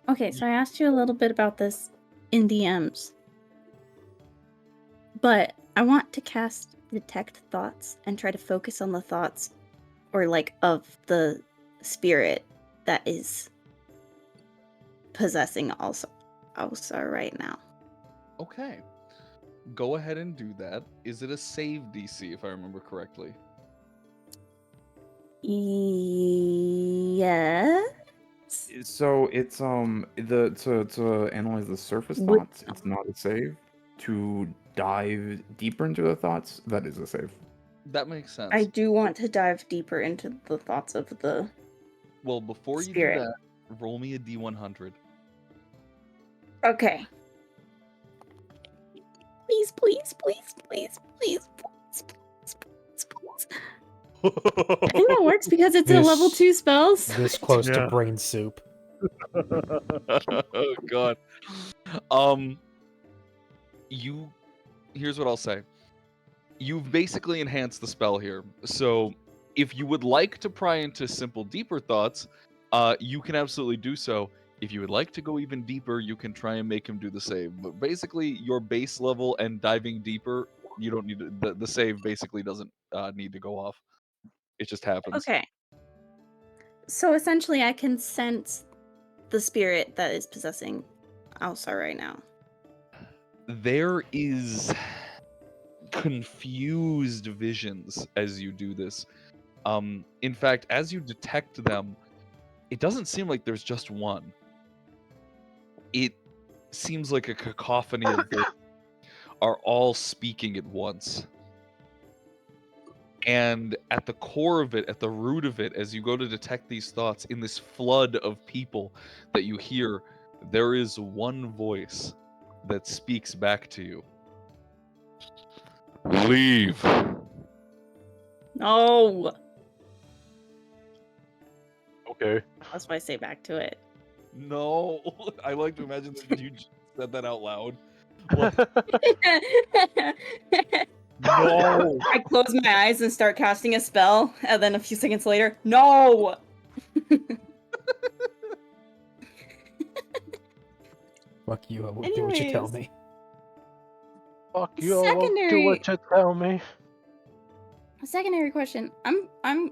Okay, so I asked you a little bit about this in DMs. But I want to cast Detect Thoughts and try to focus on the thoughts or like of the spirit that is possessing Alsa right now. Okay. Go ahead and do that. Is it a save DC if I remember correctly? Yeah. So it's to analyze the surface Would- thoughts, it's not a save. To dive deeper into the thoughts, that is a save. That makes sense. I do want to dive deeper into the thoughts of the Well, before you Spirit. do that, roll me a D100. Okay. Please, please, please, please, please, please, please, please, please. I think that works because it's a level This- 2 spells. This close to Yeah. brain soup. Oh god. Here's what I'll say. You've basically enhanced the spell here. So if you would like to pry into simple deeper thoughts, you can absolutely do so. If you would like to go even deeper, you can try and make him do the save. But basically, your base level and diving deeper, you don't need to, the save basically doesn't need to go off. It just happens. Okay. So essentially, I can sense the spirit that is possessing Alsa right now. There is confused visions as you do this. In fact, as you detect them, it doesn't seem like there's just one. It seems like a cacophony of voices are all speaking at once. And at the core of it, at the root of it, as you go to detect these thoughts, in this flood of people that you hear, there is one voice that speaks back to you. Leave. No! Okay. That's what I say back to it. No. I like to imagine that you just said that out loud. No. I close my eyes and start casting a spell, and then a few seconds later, no! Fuck you, I won't do what you tell Anyways. me. Fuck you! I won't do what you tell me. A secondary question. I'm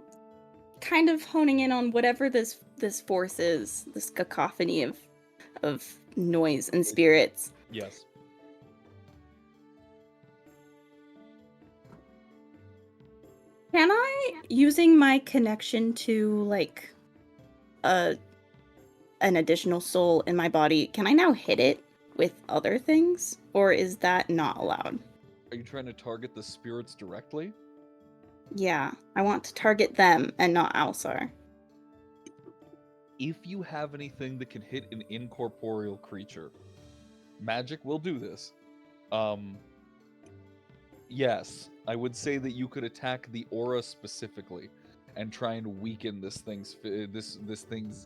kind of honing in on whatever this force is, this cacophony of noise and spirits. Yes. Can I, using my connection to like an additional soul in my body, can I now hit it with other things, or is that not allowed? Are you trying to target the spirits directly? Yeah, I want to target them and not Alsar. If you have anything that can hit an incorporeal creature, magic will do this. Yes, I would say that you could attack the aura specifically and try and weaken this thing's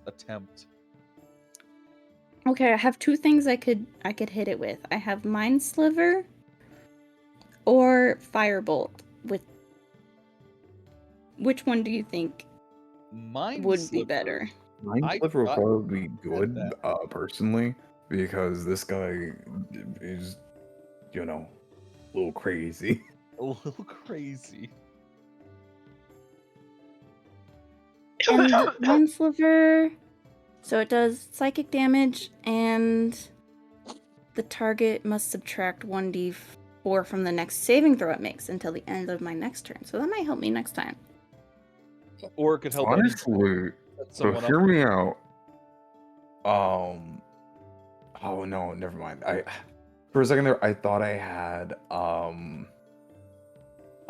attempt. Okay, I have two things I could hit it with. I have Mind Sliver or Firebolt. Which one do you think Mind would be Sliver. better? Mind I Sliver would thought probably be you said good, that. personally, because this guy is, a little crazy. A little crazy. And Mind Sliver, so it does psychic damage, and the target must subtract 1d4 from the next saving throw it makes until the end of my next turn. So that might help me next time. Or it could help any Honestly, so someone hear up. me out. Oh no, never mind. For a second there, I thought I had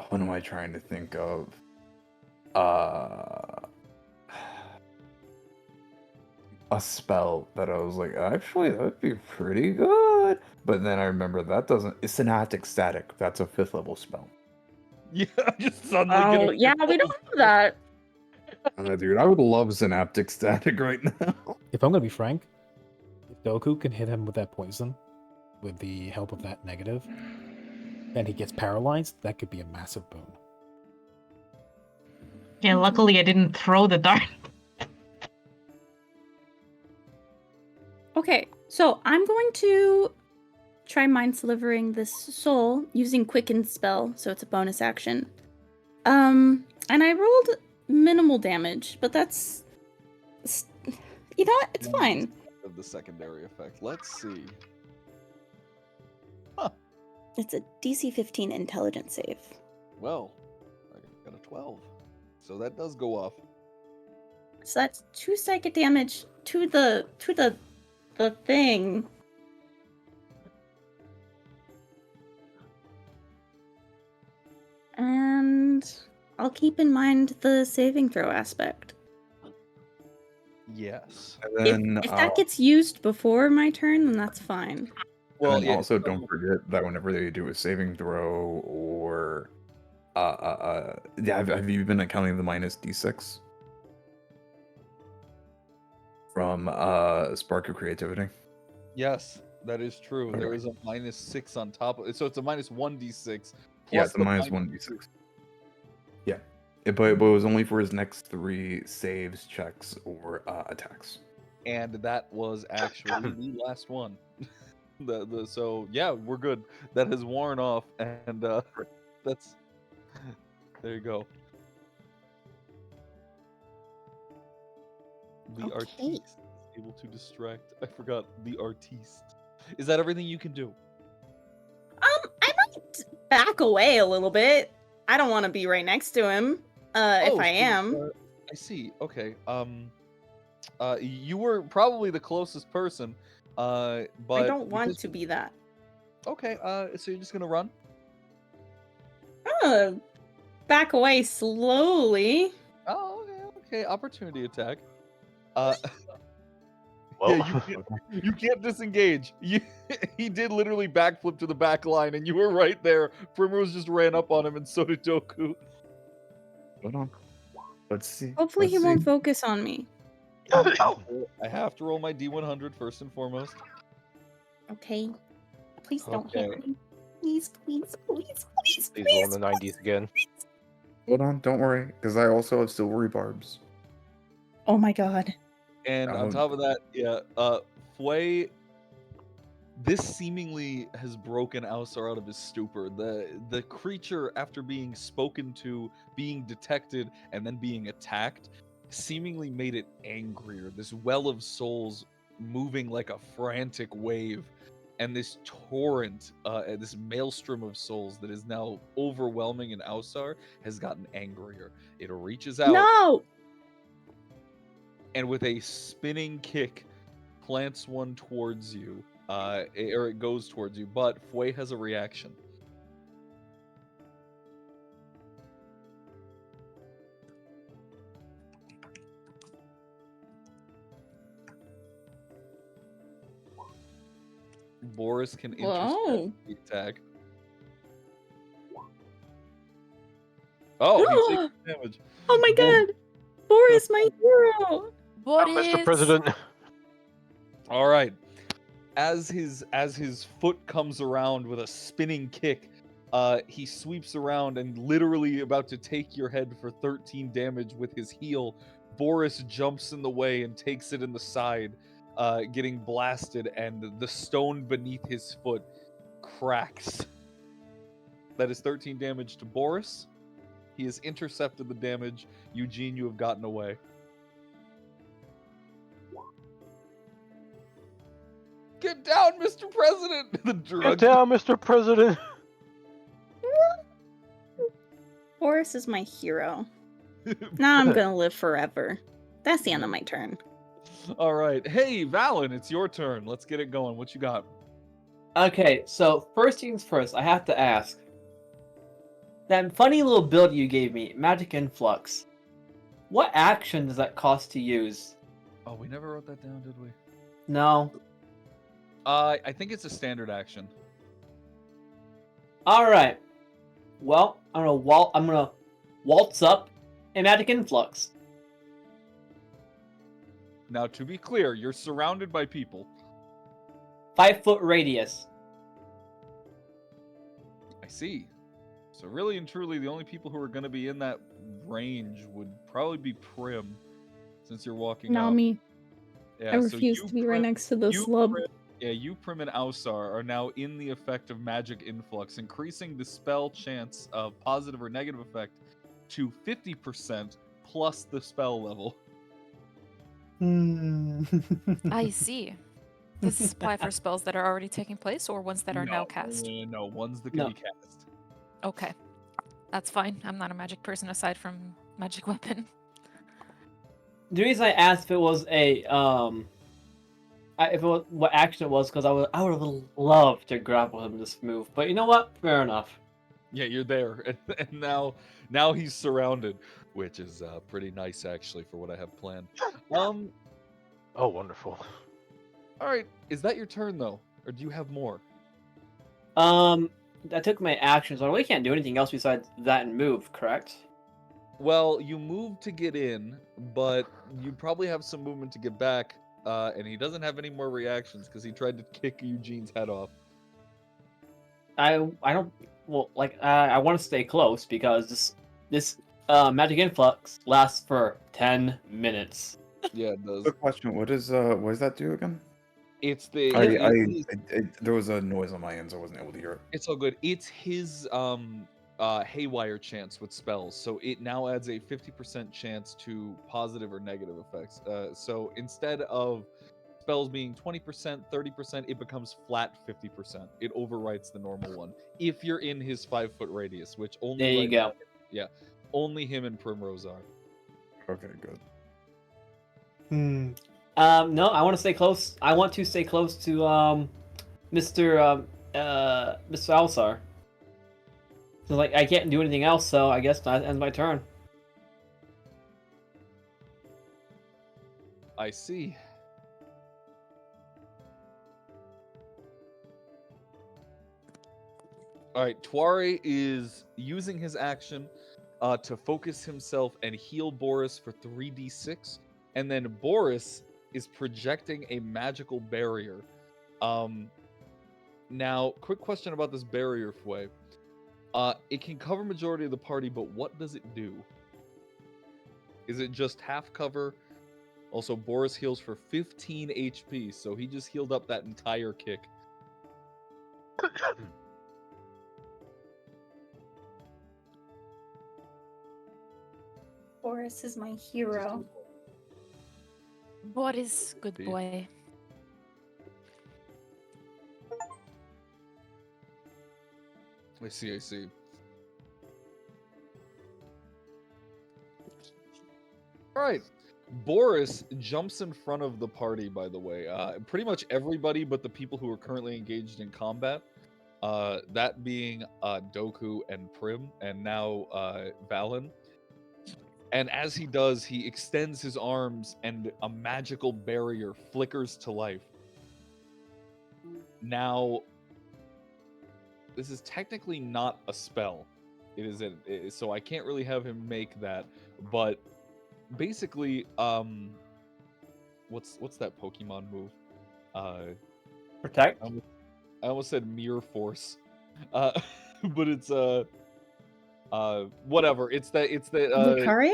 what am I trying to think of? A spell that I was like, actually, that'd be pretty good. But then I remember it's Synaptic Static. That's a 5th level spell. Yeah, just suddenly Oh, yeah, we don't have that. Dude, I would love Synaptic Static right now. If I'm gonna be frank, if Goku can hit him with that poison, with the help of that negative, and he gets paralyzed, that could be a massive boon. Yeah, luckily I didn't throw the dart. Okay, so I'm going to try mind slivering this soul using Quicken spell, so it's a bonus action. And I rolled minimal damage, but that's, you know what? It's fine. Of the secondary effect. Let's see. It's a DC 15 intelligence save. Well, I got a 12, so that does go off. So that's 2 psychic damage to the thing. And I'll keep in mind the saving throw aspect. Yes. And then, If that gets used before my turn, then that's fine. Well, and yeah, also don't forget that whenever they do a saving throw or yeah, have you been accounting the minus d6 from Spark of Creativity? Yes, that is true. There Okay. is a -6 on top of it, so it's a -1d6. Yeah, plus it's a the minus 1d6. Yeah, but it was only for his next 3 saves, checks, or attacks. And that was actually the last one. So yeah, we're good. That has worn off, and that's there you go. The Okay. artiste is able to distract. I forgot the artiste. Is that everything you can do? I might back away a little bit. I don't want to be right next to him. If Oh, I so, am. I see. Okay. You were probably the closest person. But I don't want because- to be that. Okay. So you're just gonna run? Back away slowly. Oh, okay. Opportunity attack. Well, Yeah, you can't disengage. He did literally backflip to the back line, and you were right there. Primrose just ran up on him, and so did Doku. Hold on. Let's see. Hopefully he Let's won't see. focus on me. I have to roll my D100 first and foremost. Okay. Please don't hit Okay. me. Please, please, please, please, Please roll in please. the 90s again. Hold on, don't worry, because I also have silvery barbs. Oh my god. And on Oh. top of that, yeah, Fway, this seemingly has broken Ausar out of his stupor. The creature, after being spoken to, being detected, and then being attacked, seemingly made it angrier. This well of souls moving like a frantic wave, and this torrent, this maelstrom of souls that is now overwhelming in Ausar has gotten angrier. It reaches out. No! And with a spinning kick, plants one towards you, or it goes towards you. But Fway has a reaction. Boris can intercept Whoa. the attack. Oh, he takes damage. Oh my Bor- god! Boris, my hero! What Mr. is- President. All right. As his foot comes around with a spinning kick, he sweeps around and literally about to take your head for 13 damage with his heel. Boris jumps in the way and takes it in the side, getting blasted, and the stone beneath his foot cracks. That is 13 damage to Boris. He has intercepted the damage. Eugene, you have gotten away. Get down, Mr. President! The Get drug. down, Mr. President. Boris is my hero. Now I'm gonna live forever. That's the end of my turn. All right. Hey, Valen, it's your turn. Let's get it going. What you got? Okay, so first things first, I have to ask. That funny little build you gave me, Magic Influx. What action does that cost to use? Oh, we never wrote that down, did we? No. I think it's a standard action. Alright. Well, I'm gonna waltz up a Magic Influx. Now, to be clear, you're surrounded by people. 5-foot radius. I see. So really and truly, the only people who are going to be in that range would probably be Prim, since you're walking Not up. me. Yeah, I so refuse you, to be right Prim, next to the you, slub. Prim, yeah, you, Prim, and Ausar are now in the effect of magic influx, increasing the spell chance of positive or negative effect to 50% plus the spell level. I see. Does this apply for spells that are already taking place or ones that are now cast? No, ones that can No. be cast. Okay. That's fine. I'm not a magic person aside from magic weapon. The reason I asked if it was a if it was what action it was, because I would have loved to grapple him this move. But you know what? Fair enough. Yeah, you're there, and now he's surrounded, which is pretty nice actually for what I have planned. Oh, wonderful. All right, is that your turn though, or do you have more? I took my actions. I really can't do anything else besides that and move. Correct? Well, you move to get in, but you probably have some movement to get back, and he doesn't have any more reactions because he tried to kick Eugene's head off. I don't. Well, like I want to stay close because this magic influx lasts for 10 minutes. Yeah, it does. Quick question: what does that do again? It's the There was a noise on my end, so I wasn't able to hear it. it's all good. It's his haywire chance with spells, so it now adds a 50% chance to positive or negative effects. So instead of spells being 20%, 30%, it becomes flat 50%. It overwrites the normal one if you're in his 5-foot radius, which only There you right go. now- yeah, only him and Primrose are. Okay, good. No, I want to stay close. I want to stay close to Mr. Alsar. So like I can't do anything else, so I guess that ends my turn. I see. All right, Tuare is using his action to focus himself and heal Boris for 3d6, and then Boris is projecting a magical barrier. Now, quick question about this barrier, Fue. It can cover majority of the party, but what does it do? Is it just half cover? Also, Boris heals for 15 HP, so he just healed up that entire kick. Boris is my hero. Boris, good Indeed. boy. I see. All right. Boris jumps in front of the party, by the way. Pretty much everybody but the people who are currently engaged in combat. That being Doku and Prim, and now Valen. And as he does, he extends his arms and a magical barrier flickers to life. Now, this is technically not a spell. So I can't really have him make that, but basically, what's that Pokemon move? Protect. I almost said Mirror Force, but it's whatever. It's the Lucario?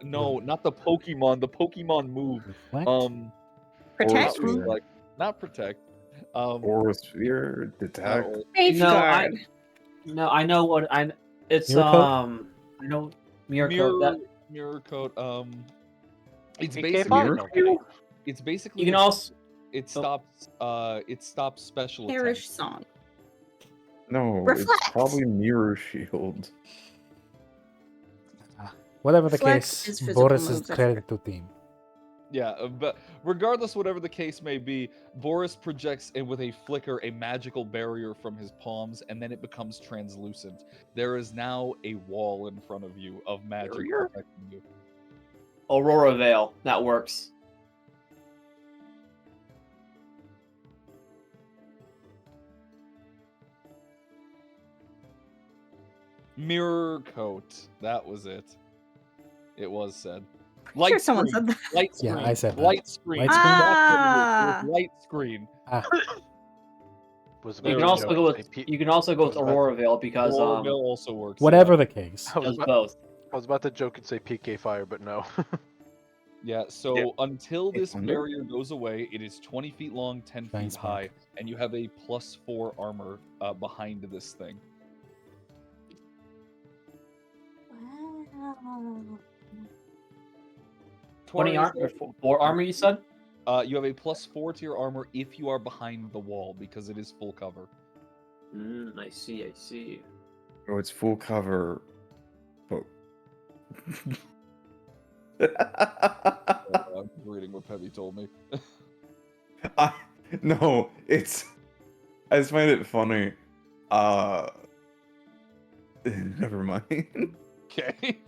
no, not the Pokemon. The Pokemon move. Reflect? Protect? Sphere. Like not protect. Aura Sphere, detect. no, Safeguard. No, I know what it's Mirror coat? I know mirror coat. mirror coat. It's PK basically bot? No, kidding. it's basically You can also it stops special Perish attacks. song. No, Reflect. it's probably Mirror Shield. Whatever the Flex case, is physical Boris is moves, I credited to team. Yeah, but regardless, whatever the case may be, Boris projects with a flicker a magical barrier from his palms, and then it becomes translucent. There is now a wall in front of you of magic Barrier? protecting you. Aurora Veil. That works. Mirror coat. That was it. It was said. Pretty sure someone said that. Light screen. Yeah, I said that. Light screen. Light screen. That's what it is. It Ah. was light screen. Ah, Was There You we can also go. go with you can also go with was about- Aurora Veil because Aurora Veil also works. Whatever the case. I was, does about, both. I was about to joke and say PK Fire, but no. Yeah, so Yeah. until It's this under? barrier goes away, it is 20 feet long, 10 feet Thanks, high, Mark. and you have a +4 armor behind this thing. Wow. 20 Tori, armor, 4 armor. You said. you have a +4 to your armor if you are behind the wall because it is full cover. I see. I see. Oh, it's full cover. But... I'm reading what Peppy told me. No, it's. I just find it funny. Never mind. Okay.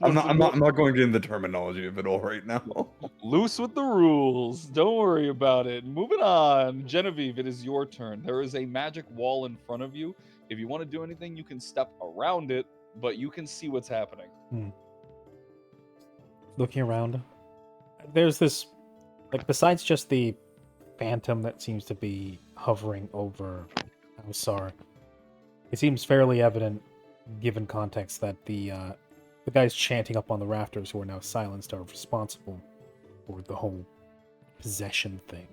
I'm not going into the terminology of it all right now. Loose with the rules. Don't worry about it. Moving on. Genevieve, it is your turn. There is a magic wall in front of you. If you want to do anything, you can step around it, but you can see what's happening. Looking around, there's this, like, besides just the phantom that seems to be hovering over Ausar, it seems fairly evident, given context, that the guys chanting up on the rafters who are now silenced are responsible for the whole possession thing.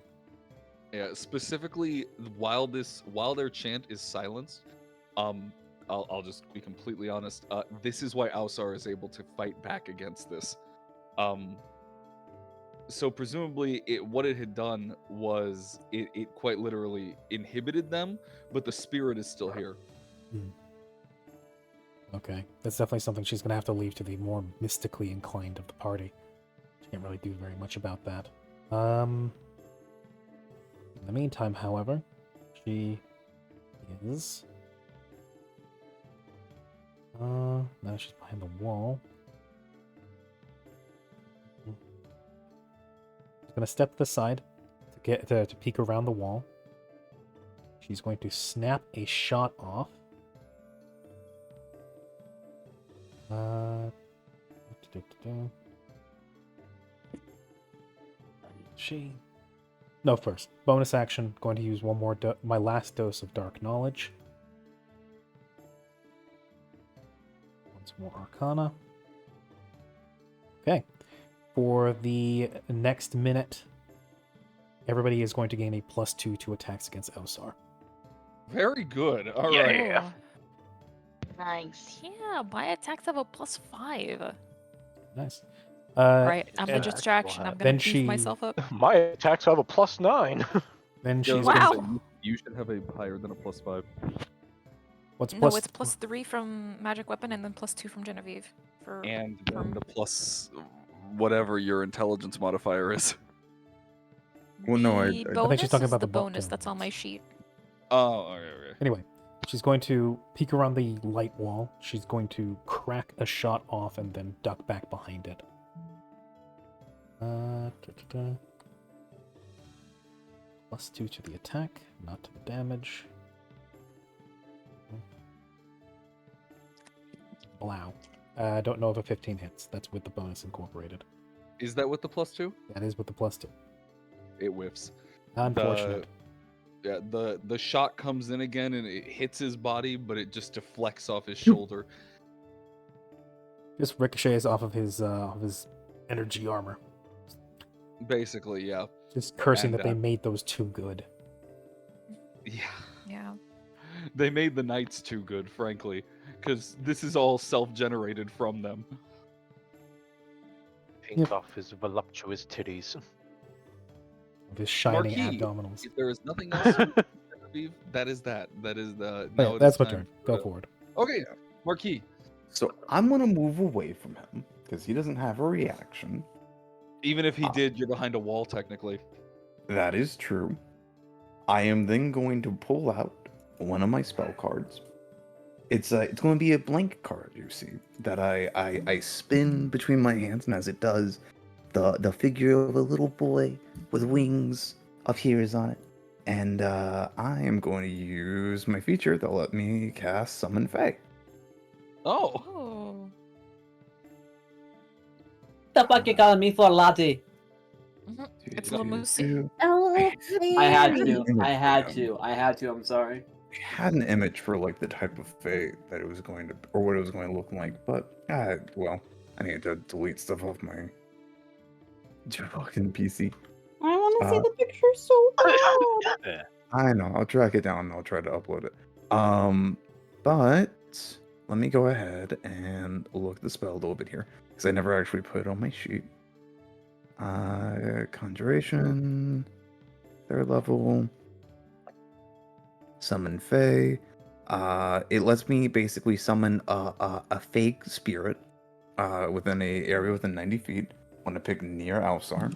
Yeah, specifically while their chant is silenced, I'll just be completely honest. This is why Ausar is able to fight back against this. So presumably, what it had done was it quite literally inhibited them, but the spirit is still here. Okay, that's definitely something she's gonna have to leave to the more mystically inclined of the party. She can't really do very much about that. In the meantime, however, she is now she's behind the wall. She's gonna step to the side to get to peek around the wall. She's going to snap a shot off. She. No, first bonus action. Going to use one more my last dose of dark knowledge. Once more Arcana. Okay. For the next minute, everybody is going to gain a +2 to attacks against Ausar. Very good. All right. Yeah. Oh, Nice. yeah, my attacks have a +5. Nice. Right, I'm a and distraction. I'm then gonna beef she- myself up. My attacks have a +9. Then Yeah, she's I was going gonna to, say, you should have a higher than a +5. what's No, plus? it's +3 from magic weapon and then +2 from Genevieve. For And then from- the plus whatever your intelligence modifier is. Well, no, the I bonus think she's talking is about the the bonus button. that's on my sheet. Oh, okay. Anyway, she's going to peek around the light wall. She's going to crack a shot off and then duck back behind it. +2 to the attack, not to the damage. Wow. I don't know if a 15 hits. That's with the bonus incorporated. Is that with the +2? That is with the +2. It whiffs. Unfortunate. Yeah, the shot comes in again and it hits his body, but it just deflects off his shoulder. Just ricochets off of his energy armor. Basically, yeah. Just cursing And, that they made those too good. Yeah. Yeah. They made the knights too good, frankly, because this is all self-generated from them. Pink Yep. off his voluptuous titties. With his shining Marquis, abdominals. If there is nothing else, Genevieve, that is that. That is the. Oh, now yeah, it that's is my time turn. for Go the- forward. Okay, Marquis. So I'm gonna move away from him because he doesn't have a reaction. Even if he did, you're behind a wall, technically. That is true. I am then going to pull out one of my spell cards. It's going to be a blank card, you see, that I spin between my hands, and as it does, the figure of a little boy with wings appears on it, and I am going to use my feature to let me cast Summon Fae. Oh, Oh. The fuck you calling me for, latte? It's a little moosey. Two. Oh, I had fairy. to. Image I had for to. them. I had to. I'm sorry. I had an image for like the type of fate that it was going to, or what it was going to look like, but well, I need to delete stuff off my fucking PC. I want to see Uh, the picture so bad. I know. I'll track it down and I'll try to upload it. But let me go ahead and look at the spell a little bit here because I never actually put it on my sheet. Conjuration, 3rd level. Summon Fae. It lets me basically summon a fake spirit within a area within 90 feet. When I pick near Alsar.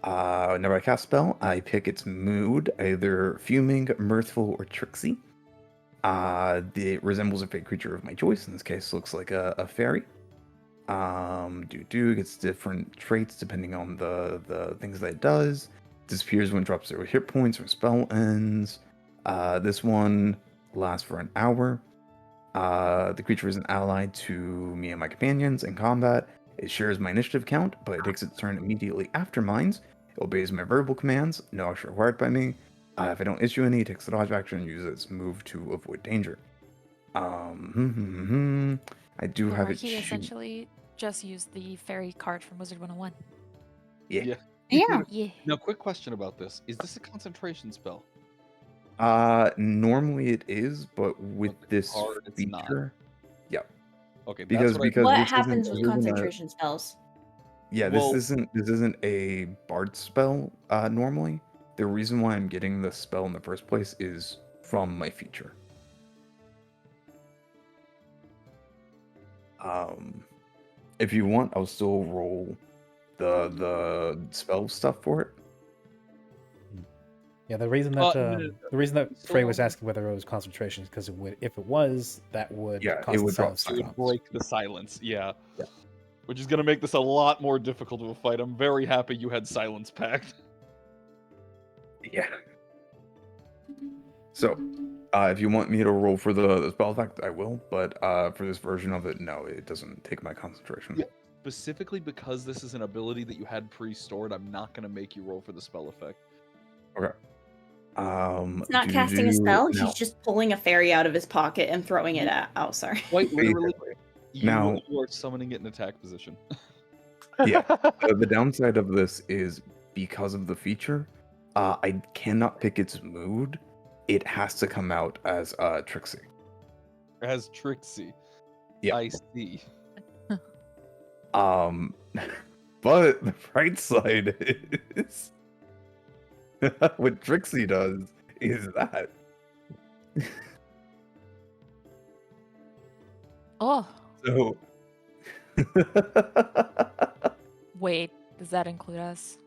Whenever I cast spell, I pick its mood, either fuming, mirthful, or tricksy. It resembles a fake creature of my choice. In this case, looks like a fairy. Gets different traits depending on the things that it does. Disappears when it drops 0 hit points or spell ends. This one lasts for an hour. The creature is an ally to me and my companions in combat. It shares my initiative count, but it takes its turn immediately after mine. It obeys my verbal commands, no action required by me. If I don't issue any, it takes the dodge action and uses its move to avoid danger. I do have it. He essentially just used the fairy card from Wizard 101. Yeah. Yeah. Yeah. Now, quick question about this: is this a concentration spell? Normally it is, but with But the this card, it's not. feature, Okay, because that's because What this happens isn't, with this isn't a, concentration spells? yeah, Well- this isn't a bard spell. Normally, the reason why I'm getting this spell in the first place is from my feature. If you want, I'll still roll the spell stuff for it. Yeah, the reason that no, the reason that Still Frey was don't- asking whether it was concentration is because if it was, that would Yeah, cause it the would drop silence to It drop. would break the silence, yeah. Yeah. Which is gonna make this a lot more difficult of a fight. I'm very happy you had silence packed. Yeah. So, if you want me to roll for the spell effect, I will. But for this version of it, no, it doesn't take my concentration. Yeah. Specifically because this is an ability that you had pre-stored, I'm not gonna make you roll for the spell effect. Okay. He's not casting a spell. Now, He's just pulling a fairy out of his pocket and throwing it at Alsar. Quite literally, basically. you Now- are summoning it in attack position. Yeah. The downside of this is because of the feature, I cannot pick its mood. It has to come out as Trixie. As Trixie. Yeah. I see. But the bright side is what Trixie does is that. Oh, So wait. Does that include us?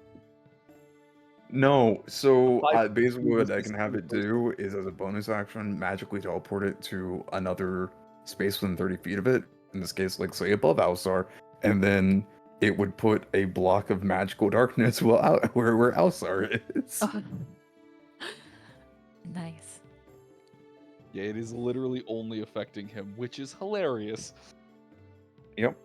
no, so Five basically what I is can have it do is as a bonus action magically teleport it to another space within 30 feet of it. In this case, like say above Alsar, and then it would put a block of magical darkness where Alsar is. Oh. Nice. Yeah, it is literally only affecting him, which is hilarious. Yep.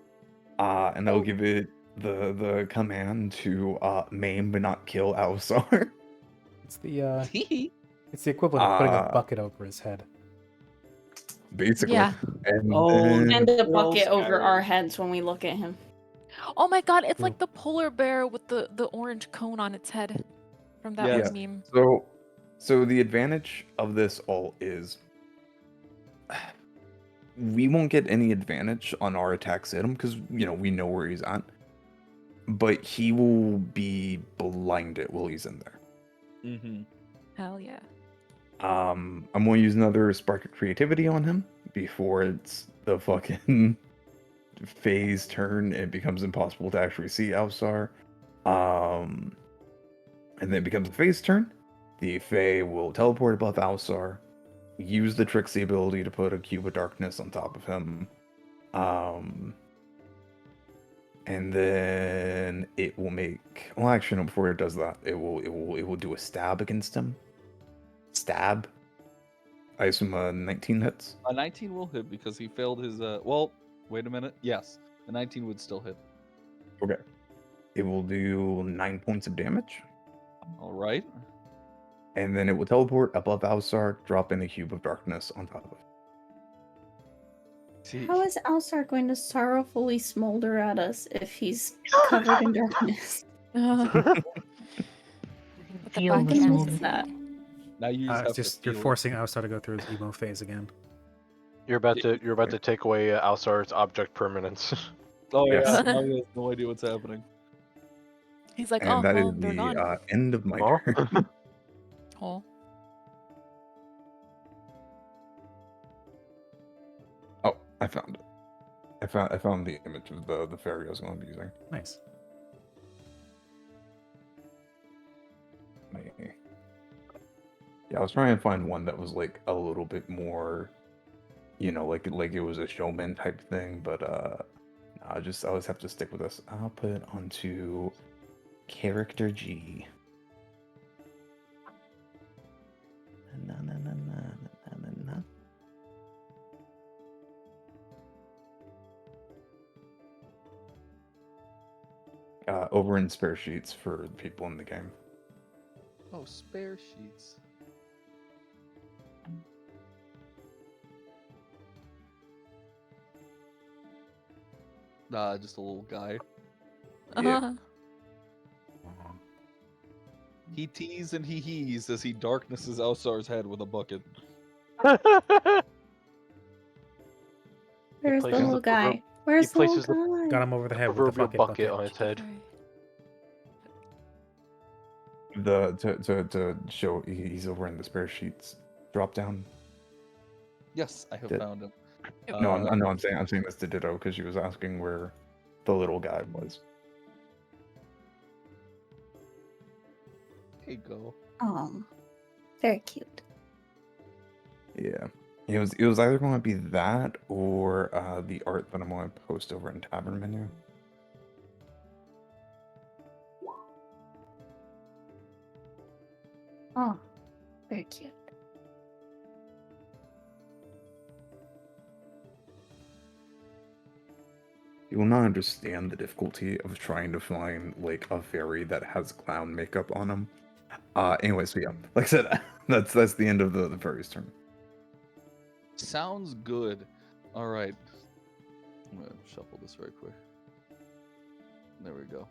And I'll give it the command to maim but not kill Alsar. It's the equivalent of putting a bucket over his head. Basically. Yeah. And Oh, then- And the Real bucket over scary. our heads when we look at him. Oh my god, it's True. like the polar bear with the orange cone on its head from that Yeah. one meme. So the advantage of this all is we won't get any advantage on our attacks at him because we know where he's at. But he will be blinded while he's in there. Mm-hmm. Hell yeah. I'm gonna use another spark of creativity on him before it's the fucking phase turn. It becomes impossible to actually see Alsar. And then it becomes a phase turn. The Fae will teleport above Alsar, use the Trixie ability to put a cube of darkness on top of him. And then it will make. Well, actually, no. Before it does that, it will do a stab against him. Stab. I assume 19 hits. A 19 will hit because he failed his. Well, wait a minute. Yes, a 19 would still hit. Okay. It will do 9 points of damage, All right. and then it will teleport above Alsar, drop in a cube of darkness on top of it. See, How is Alsar going to sorrowfully smolder at us if he's covered in darkness? With the Feel I'm back the gonna end. miss that. now you just have It's just to you're feel it. forcing Alsar to go through his emo phase again. You're about to take away Alsar's object permanence. Oh Yes. yeah, now he has no idea what's happening. He's like, And oh, that is well, they're gone. the end of my Oh. turn. Oh. Oh, I found it. I found the image of the fairy I was going to be using. Nice. Yeah, I was trying to find one that was like a little bit more, like it was a showman type thing, but I always have to stick with this. I'll put it onto character G. Na, na, na, na, na, na, na. Over in spare sheets for people in the game. Oh, spare sheets. Nah, just a little guy. Yeah. He teased and he hees as he darknesses Alsar's head with a bucket. Where's the places little the guy? Where's the places the little guy? Got him over the head with the proverbial bucket. bucket on its head. To show he's over in the spare sheets drop down. Yes, I have Did- found him. No, I'm saying this to Ditto because she was asking where the little guy was. There you go. Oh, very cute. Yeah, it was either going to be that or the art that I'm going to post over in Tavern Menu. Oh, very cute. You will not understand the difficulty of trying to find like a fairy that has clown makeup on him. Anyways, so yeah, like I said, that's the end of the fairy's turn. Sounds good. All right. I'm gonna shuffle this right quick. There we go.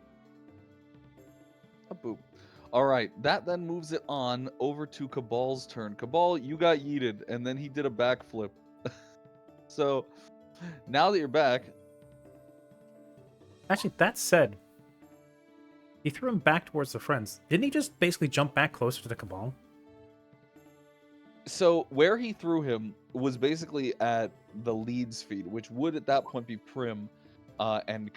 A boop. All right, that then moves it on over to Cabal's turn. Cabal, you got yeeted, and then he did a backflip. So now that you're back, Actually, that said, he threw him back towards the friends. Didn't he just basically jump back closer to the Cabal? so where he threw him was basically at the lead's feet, which would at that point be Prim, and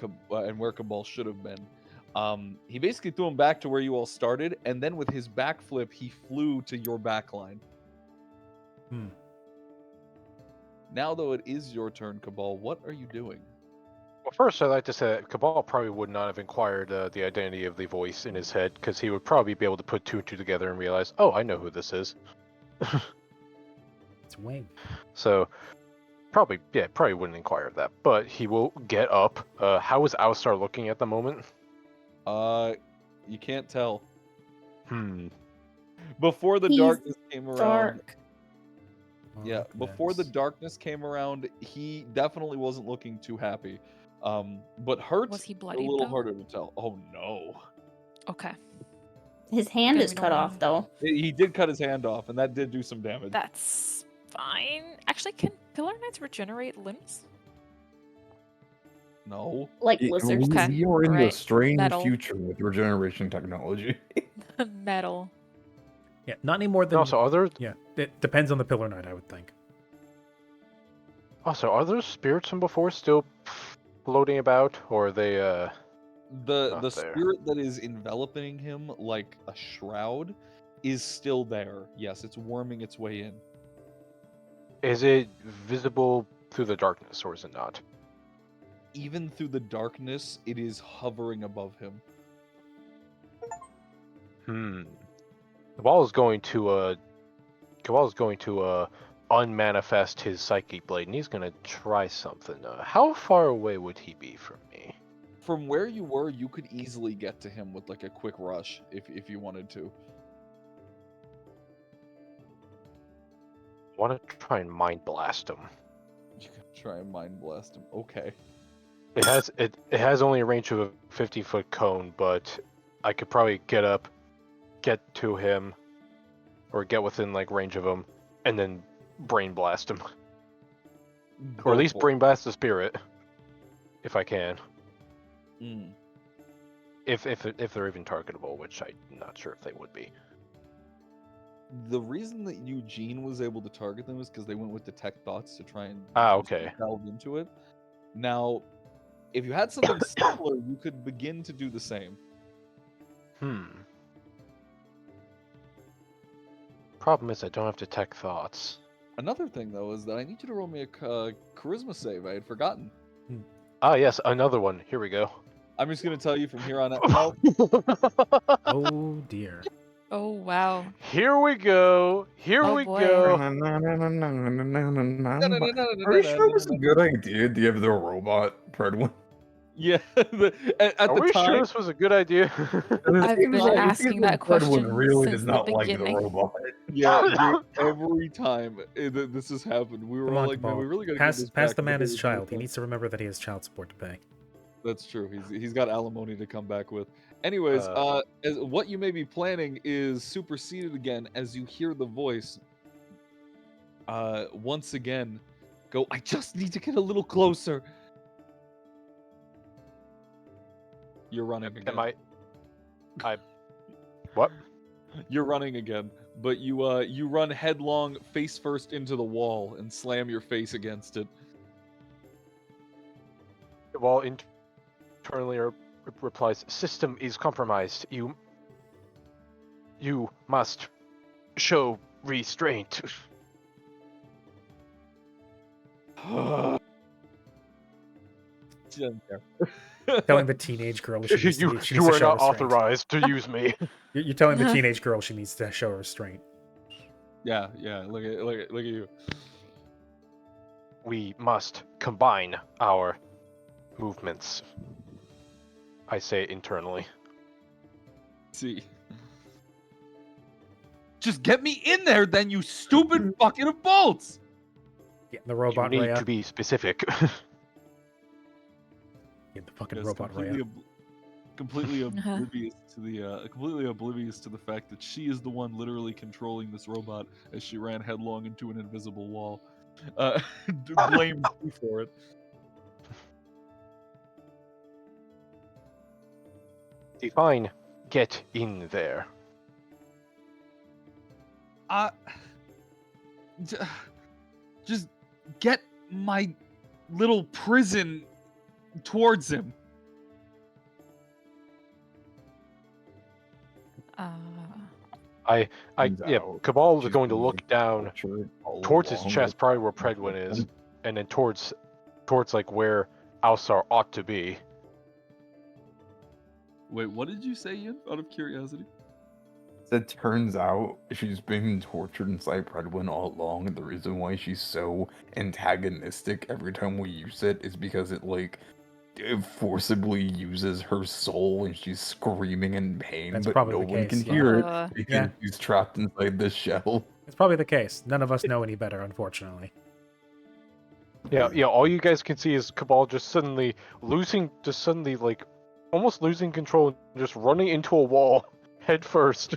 where Cabal should have been. He basically threw him back to where you all started, and then with his backflip, he flew to your backline. Hmm. Now, though, it is your turn, Cabal. What are you doing? Well, first, I'd like to say that Cabal probably would not have inquired the identity of the voice in his head, because he would probably be able to put two and two together and realize, oh, I know who this is. It's Wayne. So, probably wouldn't inquire that. But he will get up. How is Alstar looking at the moment? You can't tell. Before the He's darkness came around. Dark. Yeah, before the darkness came around, he definitely wasn't looking too happy. But hurt Was he a bloodied, little though? harder to tell. Oh no. Okay. His hand Then is we cut don't off, though. He did cut his hand off, and that did do some damage. That's fine. Actually, can Pillar Knights regenerate limbs? No. Like We lizards. Okay, we are in the right. strange Metal. future with regeneration technology. Metal. Yeah, not any more than. Also, are there Yeah, it depends on the Pillar Knight, I would think. are there spirits from before still floating about, or are they The Not there. spirit that is enveloping him like a shroud is still there. Yes, it's worming its way in. is it visible through the darkness, or is it not? Even through the darkness, it is hovering above him. Cabal is going to unmanifest his psychic blade, and he's gonna try something. How far away would he be from me? from where you were, you could easily get to him with like a quick rush if you wanted to. I want to try and mind blast him. You can try and mind blast him. Okay. It has only a range of a 50-foot cone, but I could probably get to him, or get within like range of him, and then brain blast him, or at least brain blast the spirit, if I can. Mm. If they're even targetable, which I'm not sure if they would be. The reason that Eugene was able to target them is because they went with detect thoughts to try and Okay. delve into it. Now, if you had something similar, you could begin to do the same. Problem is, I don't have detect thoughts. Another thing, though, is that I need you to roll me a charisma save. I had forgotten. Ah, yes, another one. Here we go. I'm just going to tell you from here on out. No, Oh dear. Oh wow. Here we go. Here Oh, we boy. go. Are you sure it was a good idea to give the robot Predwin? yeah. At Are the we time, sure this was a good idea? I've been asking that question really since does the not like the beginning. robot. yeah, every time this has happened, we were Come all on, like, man, we Cabal. really got to Pass this the man his his child. He needs to remember that he has child support to pay. That's true. He's got alimony to come back with. Anyways, what you may be planning is superseded again as you hear the voice. Once again, go. I just need to get a little closer. You're running again. What? You're running again, but you run headlong, face first into the wall and slam your face against it. Well, internally replies, "System is compromised. You must show restraint." She doesn't care. Telling the teenage girl she needs to, she You needs to are show not restraint. authorized to use me. You're telling the teenage girl she needs to show restraint. Yeah. Look at you. We must combine our movements. I say internally. See. Just get me in there, then, you stupid bucket of bolts! Get the robot you need Rhea. to be specific. Get the fucking Yes, robot Rhea. completely oblivious to the fact that she is the one literally controlling this robot as she ran headlong into an invisible wall. Blamed me for it. Define get in there. Just get my little prison towards him. Cabal is She's going to gonna look down torture all towards his along, chest, like, probably where Predwin is, and then towards like where Alsar ought to be. Wait, what did you say, Ian? Out of curiosity. It turns out she's been tortured inside Predwin all along, and the reason why she's so antagonistic every time we use it is because it forcibly uses her soul, and she's screaming in pain, That's but probably no the one case, can yeah. hear it because Yeah. she's trapped inside this shell. It's probably the case. None of us know any better, unfortunately. Yeah. All you guys can see is Cabal just suddenly almost losing control, and just running into a wall head first.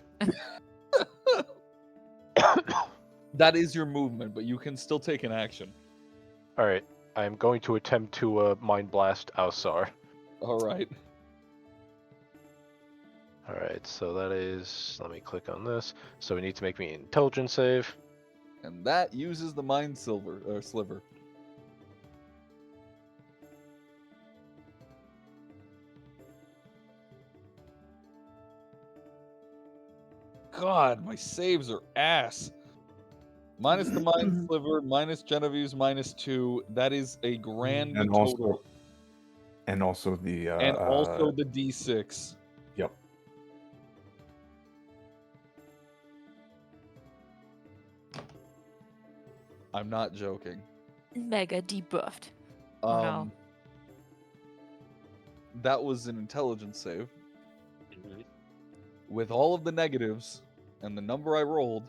That is your movement, but you can still take an action. All right, I am going to attempt to mind blast Alsar. All right. All right, so that is. Let me click on this. So we need to make me an intelligence save. And that uses the mind sliver. God, my saves are ass. Minus the mind sliver, minus Genevieve's -2. That is a grand And total. also the And also the D6. Yep. I'm not joking. Mega debuffed. Oh, no. that was an intelligence save. With all of the negatives and the number I rolled,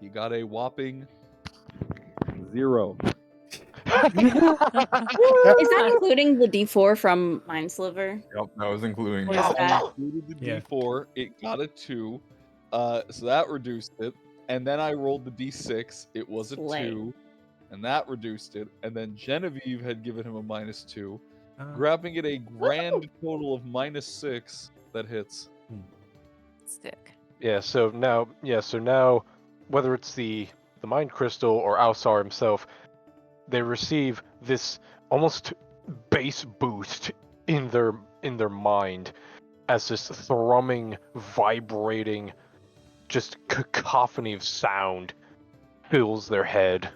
he got a whopping 0. Is that including the D4 from Mindsliver? Yep, that was including. What is that? Included the Yeah. D4, it got a 2, so that reduced it. And then I rolled the D6, it was a Slay. 2, and that reduced it. And then Genevieve had given him a -2, Uh, grabbing it a grand total of -6 that hits. Stick. So now, whether it's the Mind Crystal or Alsar himself, they receive this almost bass boost in their mind as this thrumming, vibrating, just cacophony of sound fills their head.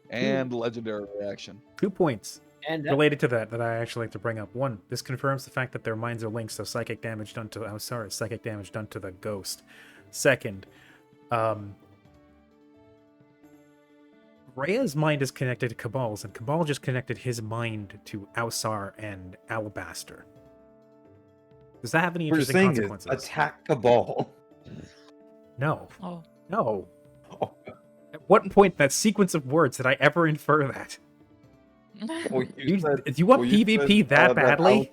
And legendary reaction. 2 points And related to that I actually like to bring up. One, this confirms the fact that their minds are linked, so psychic damage done to Alsar is psychic damage done to the ghost. Second, Rhea's mind is connected to Cabal's, and Cabal just connected his mind to Alsar and Alabaster. Does that have any What you're interesting saying is consequences? attack Cabal. No. Oh. No. Oh, At what point in that sequence of words did I ever infer that? well, You, said- do you want well, you PvP said, that badly?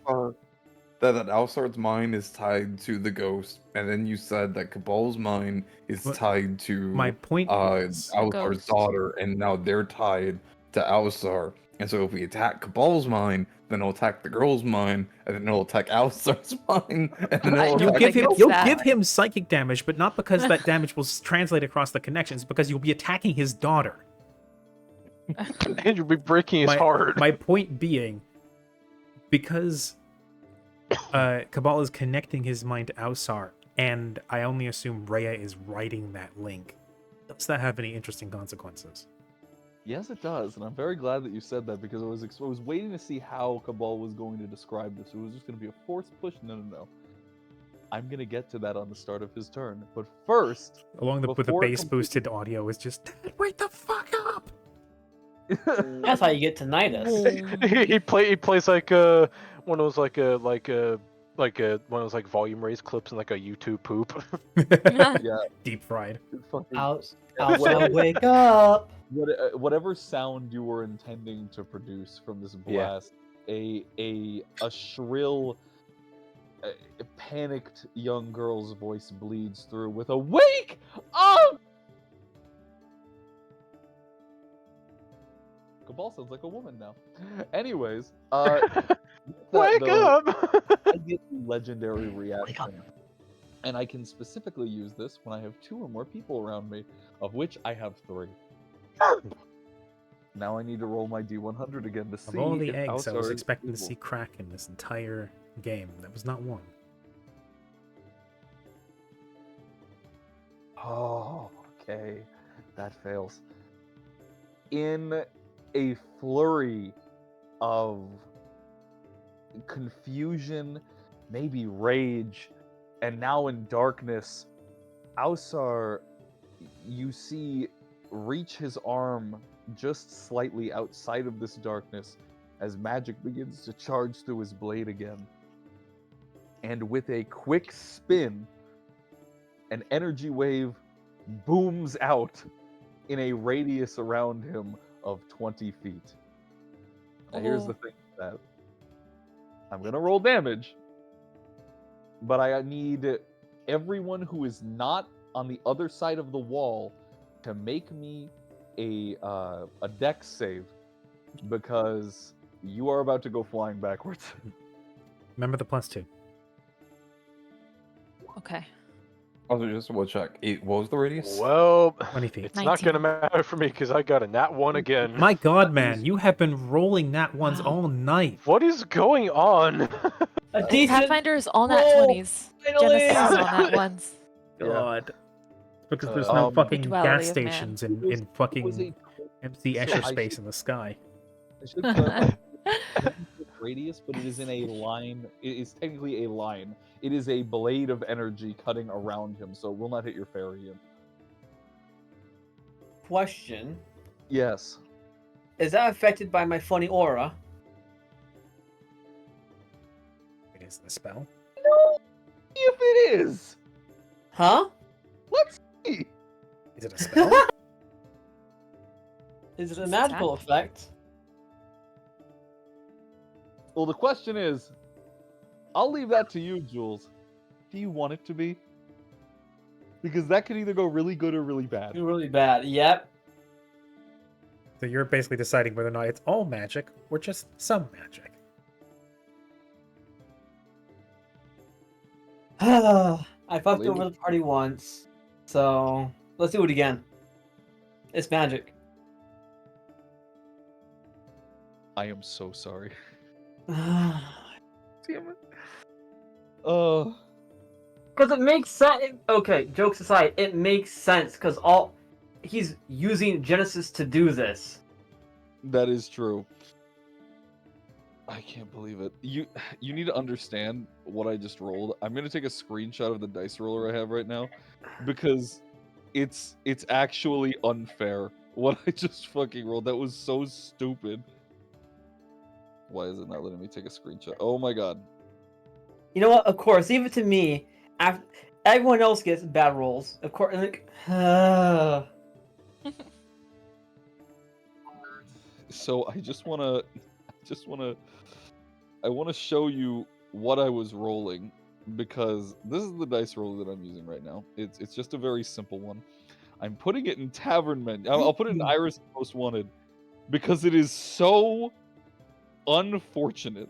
That Alsar's mind is tied to the ghost, and then you said that Cabal's mind is What- tied to My point was, Alsar's Ghost. daughter, and now they're tied to Alsar. And so if we attack Cabal's mind, then it'll attack the girl's mind, and then it'll attack Alsar's mind, and then I it'll you'll don't attack give him it's you'll that. give him psychic damage, but not because that damage will translate across the connections, because you'll be attacking his daughter. And you'll be breaking his heart. My point being, because Cabal is connecting his mind to Alsar, and I only assume Rhea is writing that link. Does that have any interesting consequences? Yes, it does, and I'm very glad that you said that because I was waiting to see how Cabal was going to describe this. It was just going to be a forced push. No. I'm going to get to that on the start of his turn. But first, Along with the Before it bass boosted audio is just, Dad, wake the fuck up! that's how you get tinnitus. he plays like one of those like one of those like volume raise clips in like a YouTube poop. yeah, Deep fried. fucking, Outside, wake up. whatever sound you were intending to produce from this Yeah. blast, a shrill, panicked young girl's voice bleeds through with a "Wake up!" Cabal sounds like a woman now. Anyways, Wake up! I get the legendary reaction. And I can specifically use this when I have 2 or more people around me, of which I have 3. Now I need to roll my D100 again to see Of all the if eggs I was Alsar is expecting to evil. see crack in this entire game, that was not one. Oh, okay. That fails. In a flurry of confusion, maybe rage, and now in darkness, Alsar, you see, reach his arm just slightly outside of this darkness as magic begins to charge through his blade again. And with a quick spin, an energy wave booms out in a radius around him of 20 feet. Now here's the thing with that. I'm gonna roll damage, but I need everyone who is not on the other side of the wall to make me a dex save, because you are about to go flying backwards. Remember the +2. Okay. Also, just we'll check. What was the radius? Well, 20 feet. it's not gonna matter for me because I got a nat 1 again. My god, man, you have been rolling nat ones all night. What is going on? A decent Pathfinder is all nat roll, 20s. finally. Genesis is all nat 1s. God. Because there's Uh, no the fucking duality gas of man. stations It was- in it was fucking MC so Escher I space should- in the sky. I should clarify, radius, but it is in a line. It is technically a line. It is a blade of energy cutting around him, so it will not hit your fairy. question. Yes. Is that affected by my funny aura? It Is it a spell? If it is, Huh? let's see. Is it a spell? Is it a It's magical attack. effect? Well, the question is, I'll leave that to you, Jules. Do you want it to be? Because that could either go really good or really bad. You're really bad. Yep. So you're basically deciding whether or not it's all magic or just some magic. I fucked Lady. over the party once, so let's do it again. It's magic. I am so sorry. Because Damn it. Uh, it makes sense. Okay, jokes aside, it makes sense because he's using Genesis to do this. that is true. I can't believe it. You need to understand what I just rolled. I'm gonna take a screenshot of the dice roller I have right now because it's actually unfair what I just fucking rolled. That was so stupid. Why is it not letting me take a screenshot? Oh my god. You know what? Of course, leave it to me. After everyone else gets bad rolls, of course. So I wanna show you what I was rolling because this is the dice roller that I'm using right now. It's just a very simple one. I'm putting it in tavern menu. I'll put it in Iris Most Wanted because it is so unfortunate.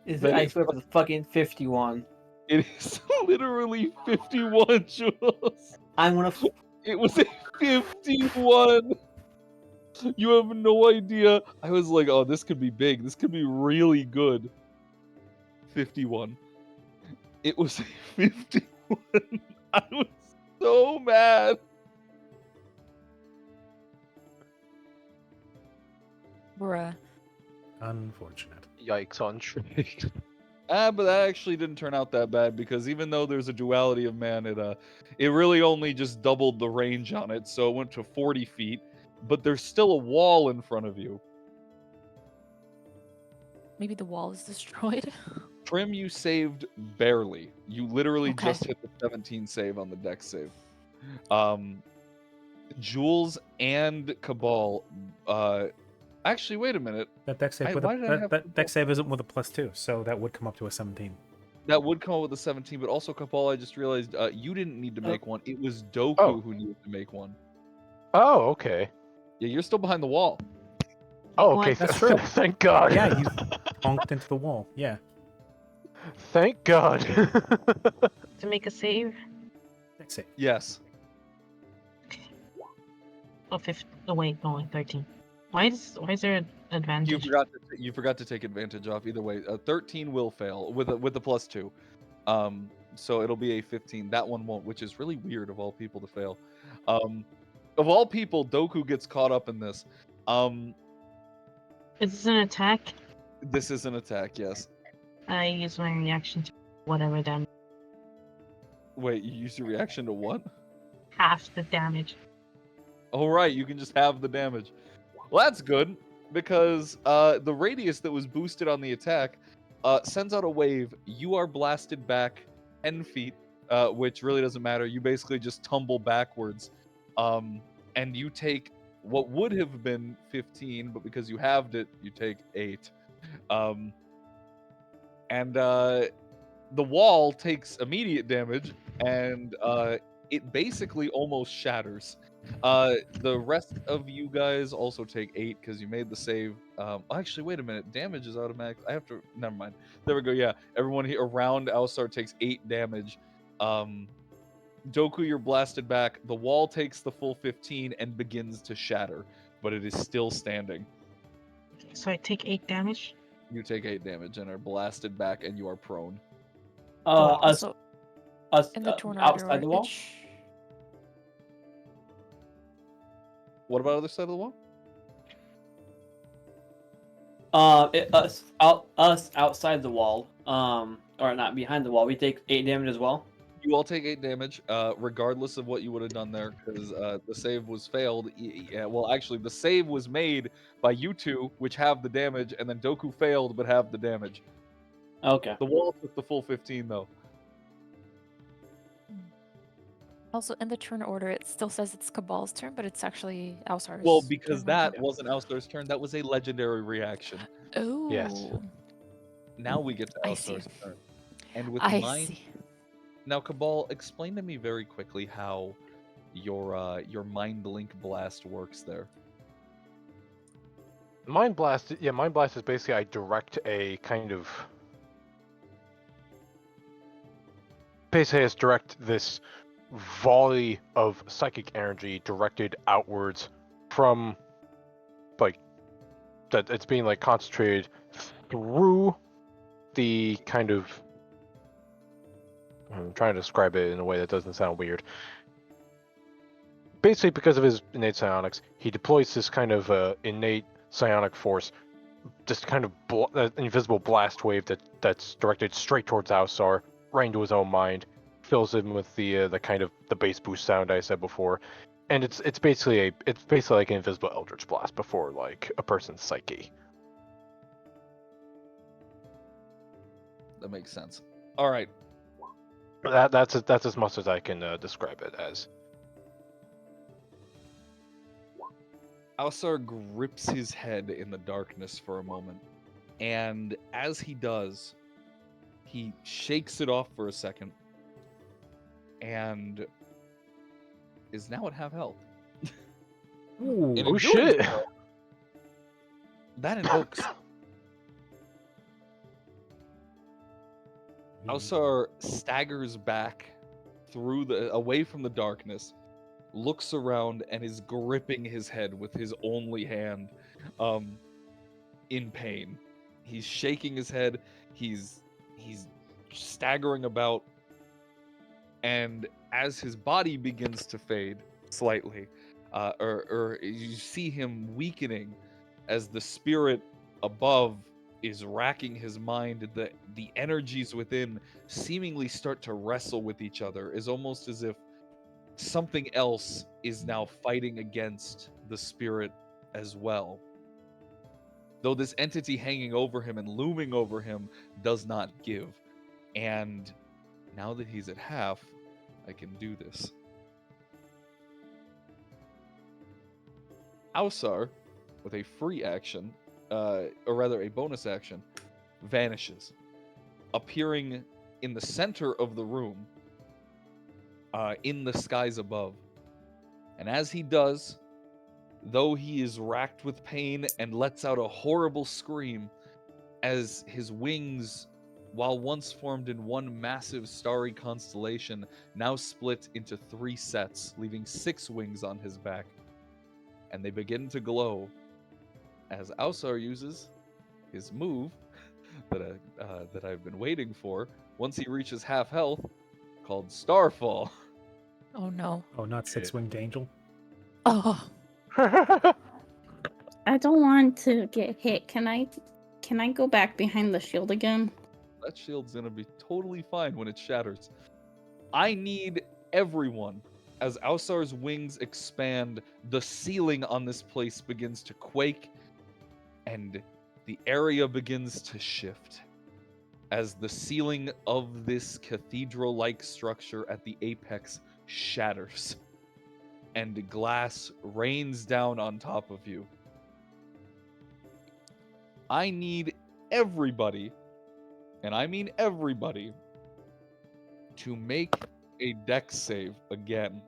I swear for the fucking 51. It is literally 51, Jules. I'm gonna. It was a 51. You have no idea. I was like, oh, this could be big. This could be really good. 51. It was a 51. I was so mad. Bruh. Unfortunate. Yikes on trade. But that actually didn't turn out that bad because even though there's a duality of man, it really only just doubled the range on it, so it went to 40 feet. But there's still a wall in front of you. Maybe the wall is destroyed. Trim, you saved barely. You literally Okay. just hit the 17 save on the dex save. Jules and Cabal. Actually, wait a minute. That deck save, Why did I have that deck save isn't with a +2, so that would come up to a 17. That would come up with a 17, but also Cabal. I just realized you didn't need to make one. It was Doku Oh. who needed to make one. Oh, okay. Yeah, you're still behind the wall. Oh, What? okay. That's true. Thank God. Yeah, you honked into the wall. Yeah. Thank God. To make a save. Deck save. Yes. Oh, 15. Oh, wait, no, 13. Why is there an advantage? You forgot to take advantage off. Either way, 13 will fail with a +2. So it'll be a 15. That one won't, which is really weird of all people to fail. Of all people, Doku gets caught up in this. Is this an attack? This is an attack, yes. I use my reaction to whatever damage. Wait, you use your reaction to what? Half the damage. Oh, right, you can just have the damage. Well, that's good, because the radius that was boosted on the attack sends out a wave. You are blasted back 10 feet, which really doesn't matter. You basically just tumble backwards, and you take what would have been 15, but because you halved it, you take 8. And the wall takes immediate damage, and it basically almost shatters. The rest of you guys also take 8 because you made the save. Actually, wait a minute. Damage is automatic. I have to. Never mind. There we go. Yeah, everyone here around Alistar takes 8 damage. Doku, you're blasted back. The wall takes the full 15 and begins to shatter, but it is still standing. So I take 8 damage. You take 8 damage and are blasted back, and you are prone. Us Also, us in the tornado, outside the wall. What about other side of the wall? Us outside the wall. Or not behind the wall. We take 8 damage as well. You all take 8 damage, regardless of what you would have done there, because the save was failed. Yeah, well, actually, the save was made by you two, which have the damage, and then Doku failed but have the damage. Okay. The wall took the full 15 though. Also, in the turn order, it still says it's Cabal's turn, but it's actually Alsar's. Well, because turn right that now. wasn't Alistar's turn, that was a legendary reaction. Oh. Yes. Now we get to I see. Alistar's turn. And with I mine, see. now Cabal, explain to me very quickly how your Mind Link Blast works there. Mind Blast, yeah, Mind Blast is basically I direct a kind of. Basically, I just direct this volley of psychic energy directed outwards from, like, that it's being like concentrated through the kind of. I'm trying to describe it in a way that doesn't sound weird. Basically, because of his innate psionics, he deploys this kind of innate psionic force, just kind of an invisible blast wave that's directed straight towards Alsar, right into his own mind, fills him with the kind of the bass boost sound I said before, and it's basically like an invisible eldritch blast before like a person's psyche. That makes sense. All right. That's as much as I can describe it as. Alsar grips his head in the darkness for a moment, and as he does, he shakes it off for a second, and is now at half health. Ooh. And in Oh doing shit! so, that invokes Alsar staggers back away from the darkness, looks around, and is gripping his head with his only hand, in pain. He's shaking his head. He's staggering about, and as his body begins to fade slightly, or you see him weakening as the spirit above is racking his mind. The energies within seemingly start to wrestle with each other. Is almost as if something else is now fighting against the spirit as well. Though this entity hanging over him and looming over him does not give. And now that he's at half, I can do this. Alsar, with a free action, or rather a bonus action, vanishes, appearing in the center of the room, in the skies above. And as he does, though he is racked with pain and lets out a horrible scream, as his wings, while once formed in one massive starry constellation, now split into 3 sets, leaving 6 wings on his back. And they begin to glow as Alsar uses his move that I've been waiting for once he reaches half health, called Starfall. Oh no. Oh, not Six-Winged Angel? Oh. I don't want to get hit. Can I go back behind the shield again? That shield's gonna be totally fine when it shatters. I need everyone. As Alsar's wings expand, the ceiling on this place begins to quake, and the area begins to shift. As the ceiling of this cathedral-like structure at the apex shatters, and glass rains down on top of you. I need everybody, and I mean everybody, to make a dex save again.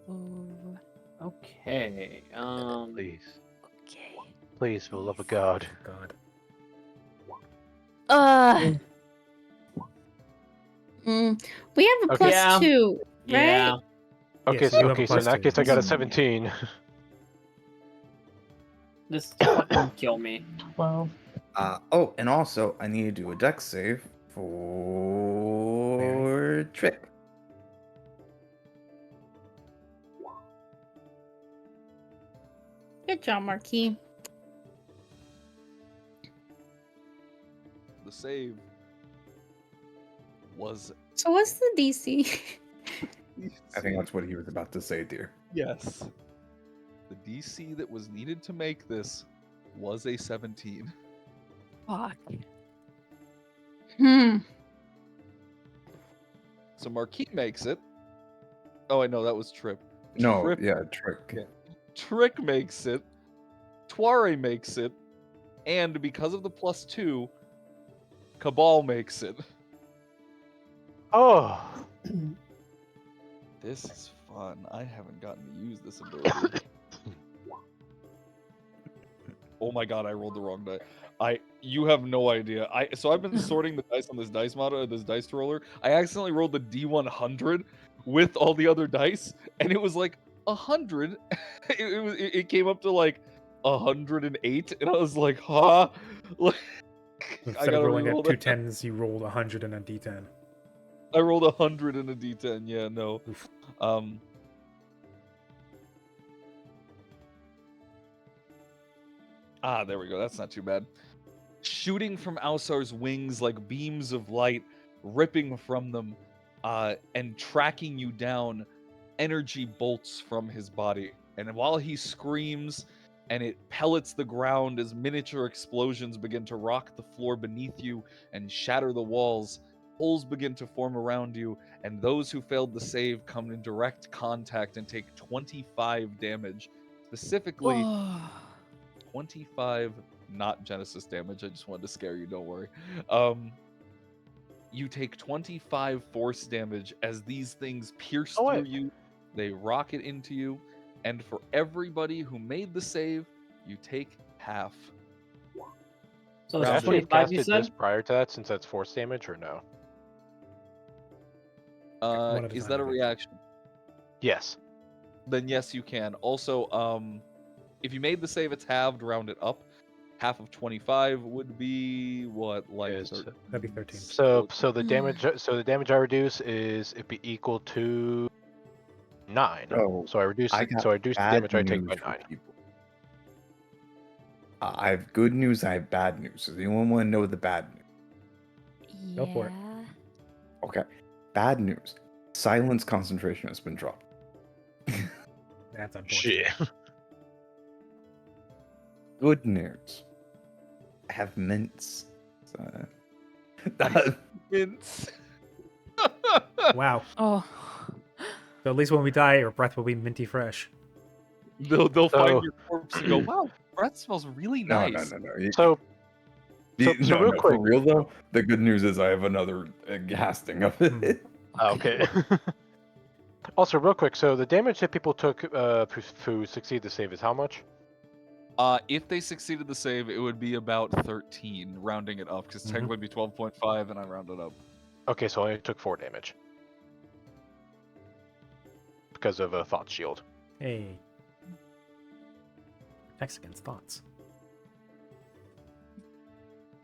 Ooh. Okay. Please, Okay. please, for the love of God. God. We have a Okay. plus 2, right? Yeah. Okay, Yes, so you have a in plus that 2. case, I got a 17. This fucking kill me. 12. Oh, and also I need to do a dex save for Trick. Good job, Marquis. The save was So what's the DC? I think that's what he was about to say, dear. yes. The DC that was needed to make this was a 17. Fuck. So Marquis makes it. Oh, I know that was Trip. No, Trip, yeah, trick. Yeah. Trick makes it. Tuare makes it. And because of the +2, Cabal makes it. Oh. This is fun. I haven't gotten to use this ability. Oh my god, I rolled the wrong die. You have no idea. So I've been sorting the dice on this dice model, this dice roller. I accidentally rolled the D100 with all the other dice, and it was like 100. It came up to like 108, and I was like, huh? Like, I Instead of gotta rolling at reroll two that. tens, you rolled 100 and a d10. I rolled 100 in a D10. Yeah, no. Oof. There we go. That's not too bad. Shooting from Alsar's wings like beams of light, ripping from them, and tracking you down, energy bolts from his body. And while he screams and it pellets the ground as miniature explosions begin to rock the floor beneath you and shatter the walls, holes begin to form around you, and those who failed the save come in direct contact and take 25 damage. Specifically, 25 not Genesis damage. I just wanted to scare you, don't worry. You take 25 force damage as these things pierce through you. They rocket into you, and for everybody who made the save, you take half. So Did I it's actually 25, you casted said? this prior to that since that's force damage or no? One at a Is time, that a I think. reaction? Yes. Then yes, you can. Also, if you made the save, it's halved, round it up. Half of 25 would be what, like Is- That'd be 13. So the damage I reduce is it be equal to 9. Oh, So I reduce I it. got So I reduce the bad damage I take news by for 9. people. I have good news. I have bad news. Does anyone want to know the bad news? Go for it. Okay. Bad news. Silence concentration has been dropped. That's unfortunate. Shit. Good news. I have mints. So, Mints. Wow. Oh. So at least when we die, our breath will be minty fresh. They'll So- find your corpse and go, wow, breath smells really no, nice. no. So The- so no, real no, quick- for real though, the good news is I have another casting of it. okay. Also, real quick. So the damage that people took who succeed the save is how much? If they succeeded the save, it would be about 13, rounding it up, because Mhm. technically it'd be 12.5, and I rounded up. Okay, so I only took 4 damage because of a thought shield. Hey. Protects against thoughts.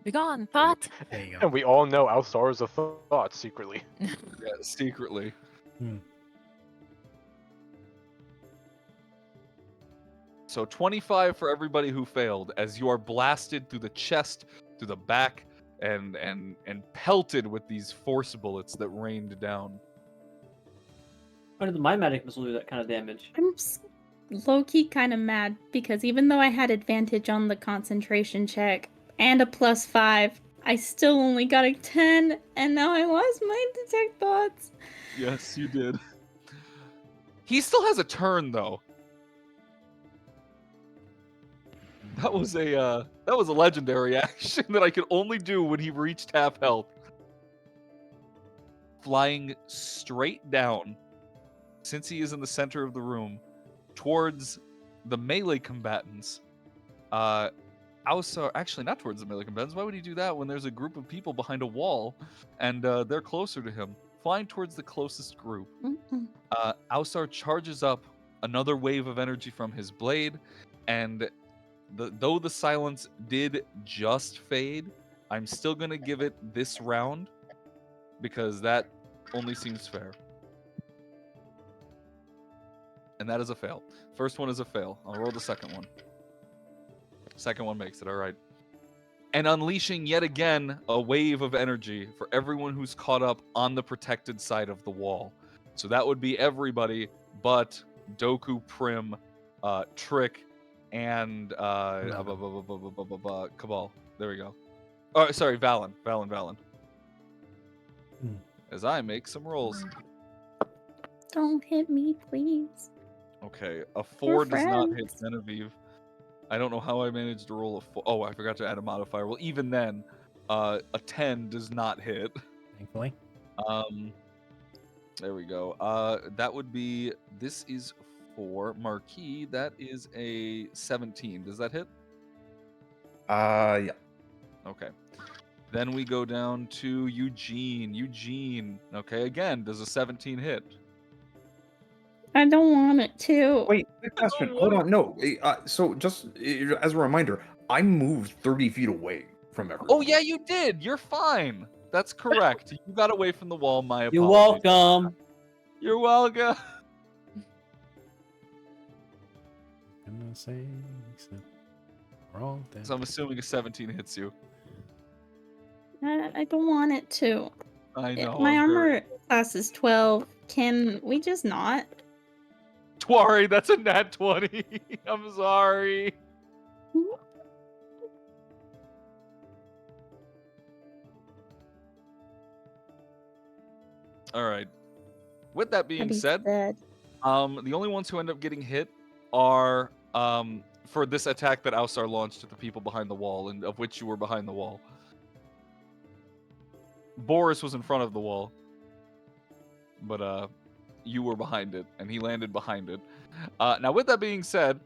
Be gone, thought. There you go. And we all know Alsar is a thought secretly. Yeah, secretly. So 25 for everybody who failed, as you are blasted through the chest, through the back, and pelted with these force bullets that rained down. Why did my magic missile do that kind of damage? I'm low-key kind of mad because even though I had advantage on the concentration check and a +5, I still only got a 10, and now I lost my detect thoughts. Yes, you did. He still has a turn though. That was a legendary action that I could only do when he reached half health. Flying straight down, since he is in the center of the room, towards the melee combatants. Also, actually, not towards the melee combatants. Why would he do that when there's a group of people behind a wall and they're closer to him? Flying towards the closest group. Alsar charges up another wave of energy from his blade, and though the silence did just fade, I'm still going to give it this round because that only seems fair. And that is a fail. First one is a fail. I'll roll the second one. Second one makes it, all right. And unleashing yet again a wave of energy for everyone who's caught up on the protected side of the wall. So that would be everybody but Doku, Prim, Trick, and Cabal. Cabal. There we go. Oh, sorry, Valen. as I make some rolls. Don't hit me, please. Okay, a 4 does not hit friends. Genevieve. I don't know how I managed to roll a 4. Oh, I forgot to add a modifier. Well, even then, a 10 does not hit. Thankfully. There we go. That would be. This is for Marquis. That is a 17. Does that hit? Yeah. Okay. Then we go down to Eugene. Eugene. Okay, again, does a 17 hit? I don't want it to. Wait, quick question. Hold on. No. So just as a reminder, I moved 30 feet away from everyone. Oh yeah, you did. You're fine. That's correct. You got away from the wall. My You're apologies. welcome. You're welcome. I'm gonna say so. We're all dead. So I'm assuming a 17 hits you. I don't want it to. I know. My I'm very- armor class is 12. Can we just not? Twari, that's a nat 20. I'm sorry. All right. With that being said, the only ones who end up getting hit are for this attack that Ausar launched at the people behind the wall, and of which you were behind the wall. Boris was in front of the wall, but you were behind it, and he landed behind it. Now, with that being said,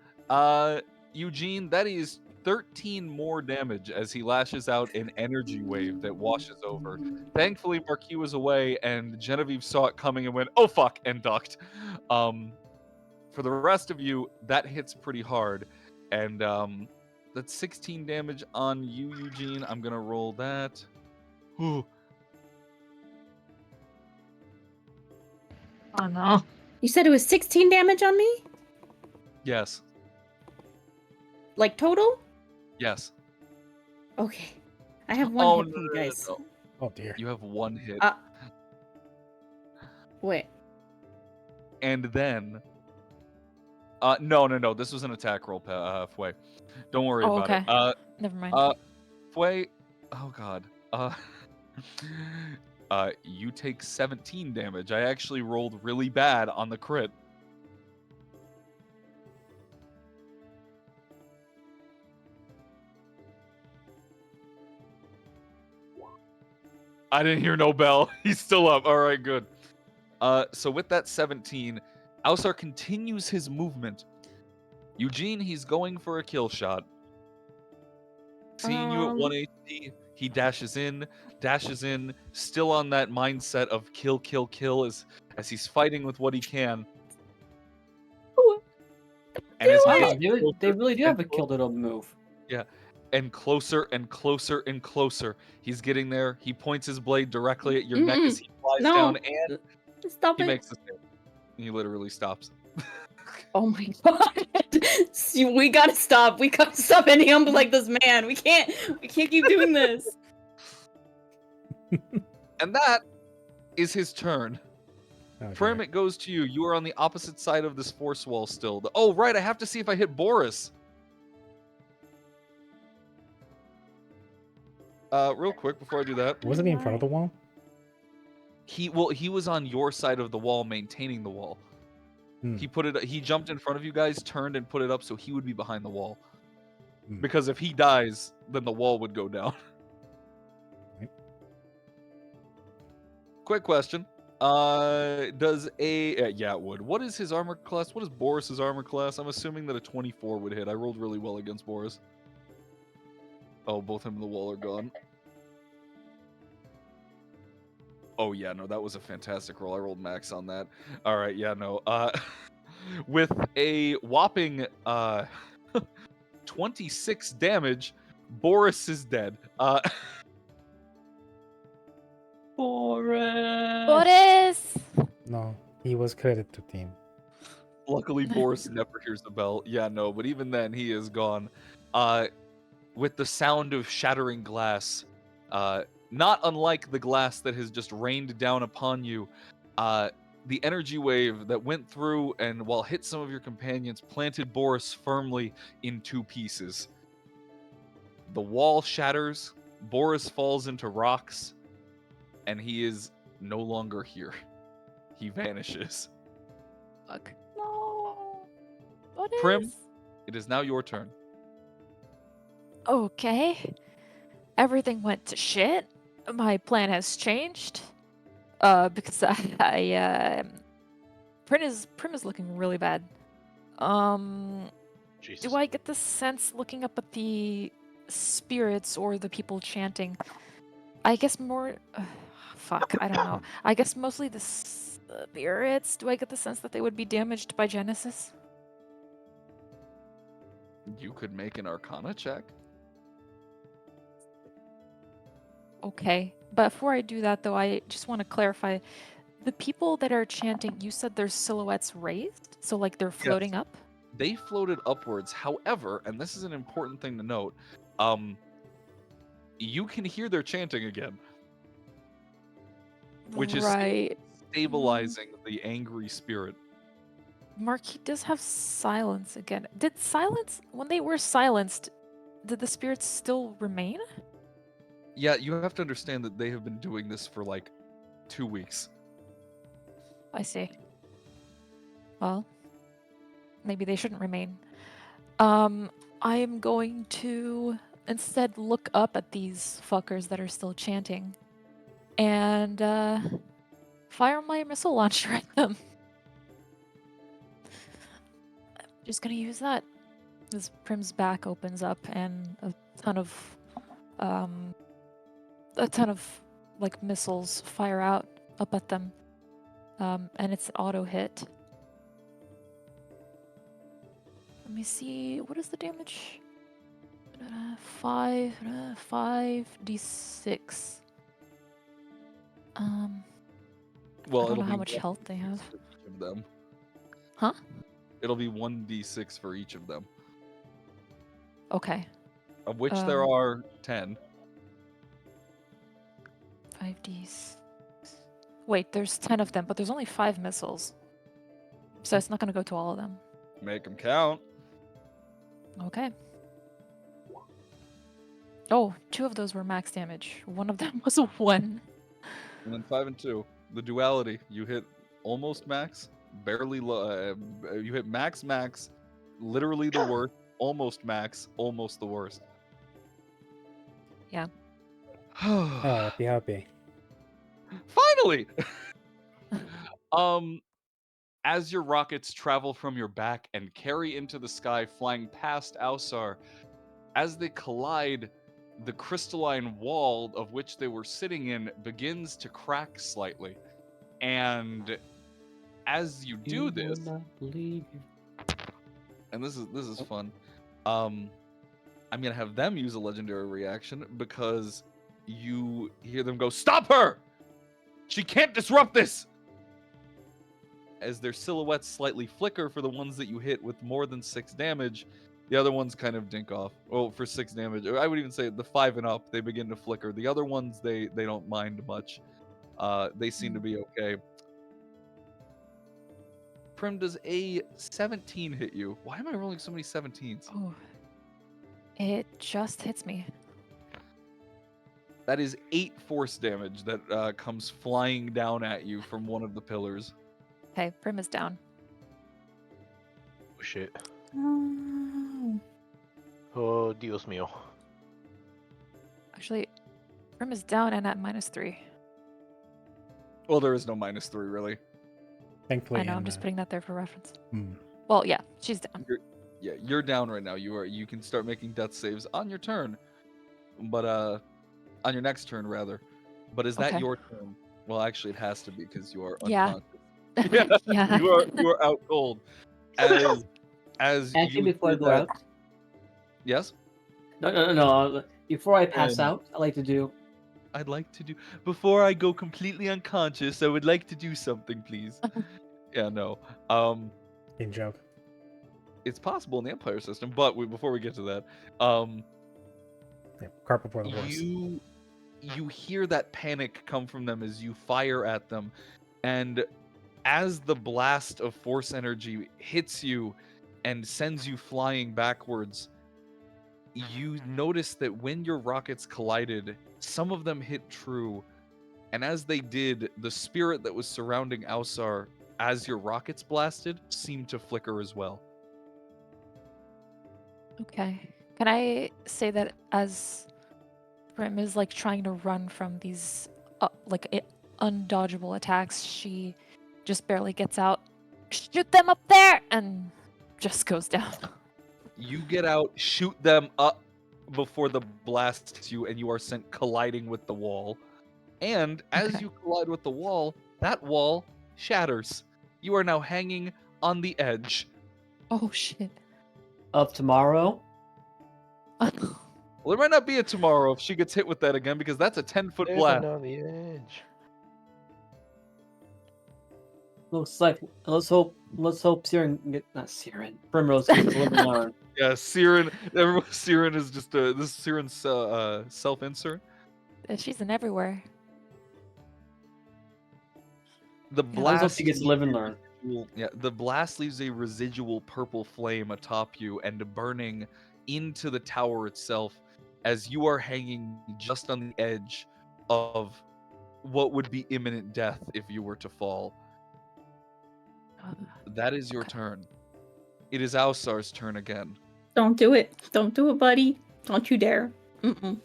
Eugene, that is 13 more damage as he lashes out an energy wave that washes over. Thankfully, Marquis was away, and Genevieve saw it coming and went, "Oh fuck," and ducked. For the rest of you, that hits pretty hard, and that's 16 damage on you, Eugene. I'm gonna roll that. Ooh. Oh no. You said it was 16 damage on me? Yes. Like total? Yes. Okay. I have one Oh, hit no, from you no, no, guys. no. Oh dear. You have one hit. Wait. And then no, this was an attack roll, Fway. Don't worry Oh, about okay. it. Never mind. Fway, oh god. You take 17 damage. I actually rolled really bad on the crit. I didn't hear no bell. He's still up. All right, good. So with that 17, Ausar continues his movement. Eugene, he's going for a kill shot. Seeing you at 1 HP, he dashes in, still on that mindset of kill as he's fighting with what he can. And as he Wow, gets they really do have a and kill little move. Yeah. And closer and closer and closer. He's getting there. He points his blade directly at your neck as he flies No. down, and Stop he it. makes the save. He literally stops. Oh my god. See, we gotta stop. We gotta stop ending up like this man. We can't keep doing this. And that is his turn. Oh, Prim, dear. it goes to you. You are on the opposite side of this force wall still. Oh, right. I have to see if I hit Boris. Real quick before I do that. Wasn't he in front of the wall? He was on your side of the wall maintaining the wall. Hmm. He jumped in front of you guys, turned and put it up so he would be behind the wall. Hmm. Because if he dies, then the wall would go down. Right. Quick question. Does yeah, it would. What is his armor class? What is Boris's armor class? I'm assuming that a 24 would hit. I rolled really well against Boris. Oh, both him and the wall are gone. Oh yeah, no, that was a fantastic roll. I rolled max on that. All right, yeah, no. With a whopping 26 damage, Boris is dead. Boris! No, he was credited to team. Luckily, Boris never hears the bell. Yeah, no, but even then, he is gone. With the sound of shattering glass, not unlike the glass that has just rained down upon you, the energy wave that went through and while hit some of your companions planted Boris firmly in two pieces. The wall shatters, Boris falls into rocks, and he is no longer here. He vanishes. Fuck. No. What Prim? is? It is now your turn. Okay. Everything went to shit. My plan has changed. Because Prim is looking really bad. Jesus. Do I get the sense looking up at the spirits or the people chanting? I guess more. Fuck, I don't know. I guess mostly the spirits. Do I get the sense that they would be damaged by Genesis? You could make an Arcana check. Okay. But before I do that, though, I just want to clarify. The people that are chanting, you said their silhouettes raised? So, like, they're floating up? They floated upwards. However, and this is an important thing to note, you can hear their chanting again, which is right. stabilizing the angry spirit. Marquis does have silence again. Did silence, when they were silenced, did the spirits still remain? Yeah, you have to understand that they have been doing this for like 2 weeks. I see. Well, maybe they shouldn't remain. I am going to instead look up at these fuckers that are still chanting and fire my missile launcher at them. Just gonna use that. As Prim's back opens up and a ton of like missiles fire out up at them. And it's auto hit. Let me see, what is the damage? 5d6. Well, I don't it'll know how be much 1d6 health they have. for each of them. Huh? It'll be 1d6 for each of them, Okay. of which there are 10. 5d6. Wait, there's 10 of them, but there's only 5 missiles. So it's not gonna go to all of them. Make them count. Okay. Oh, 2 of those were max damage. One of them was a 1. And then 5 and 2. The duality. You hit almost max, barely low. You hit max, literally the worst, almost max, almost the worst. Yeah. Happy. Finally! As your rockets travel from your back and carry into the sky, flying past Ausar, as they collide, the crystalline wall of which they were sitting in begins to crack slightly. And as you do this, and this is fun, I'm gonna have them use a legendary reaction because you hear them go, "Stop her! She can't disrupt this!" As their silhouettes slightly flicker for the ones that you hit with more than 6 damage, the other ones kind of dink off. Well, for 6 damage, I would even say the 5 and up, they begin to flicker. The other ones, they don't mind much. They seem to be okay. Prim, does a 17 hit you? Why am I rolling so many 17s? Oh. It just hits me. That is 8 force damage that comes flying down at you from one of the pillars. Okay, Prim is down. Oh shit. Oh. Oh, Dios mío. Actually, Prim is down and at -3. Well, there is no -3, really. Thankfully. I know, I'm just putting that there for reference. Hmm. Well, yeah, she's down. You're down right now. You can start making death saves on your turn. But on your next turn rather. But is that Okay. your turn? Well, actually it has to be because you are Yeah. unconscious. Yeah. You are out cold. As Actually, you before I hear go that- out, Yes? no. Before I pass Um, out, I like to do. I'd like to do before I go completely unconscious, I would like to do something, please. Yeah, no. In joke. It's possible in the Empire system, but before we get to that, Yeah, cart before the horse. you hear that panic come from them as you fire at them, and as the blast of force energy hits you and sends you flying backwards, you notice that when your rockets collided, some of them hit true, And as they did, the spirit that was surrounding Ausar as your rockets blasted seemed to flicker as well. Okay. Can I say that as Prim is like trying to run from these undodgeable attacks, she just barely gets out. Shoot them up there, and just goes down. You get out, shoot them up before the blast hits you, and you are sent colliding with the wall. And as Okay. you collide with the wall, that wall shatters. You are now hanging on the edge. Oh shit. Of tomorrow. Well, there might not be a tomorrow if she gets hit with that again, because that's a 10-foot Living blast. on the edge. Looks like let's hope Siren not Siren. Primrose gets a live and learn. Yeah, Siren. Siren is just this is Siren's self-insert. She's in everywhere. The Yeah, let's hope blast she gets to live and learn. Yeah, the blast leaves a residual purple flame atop you and burning into the tower itself as you are hanging just on the edge of what would be imminent death if you were to fall. That is your Okay. turn. It is Ausar's turn again. Don't do it. Don't do it, buddy. Don't you dare. Mm-mm.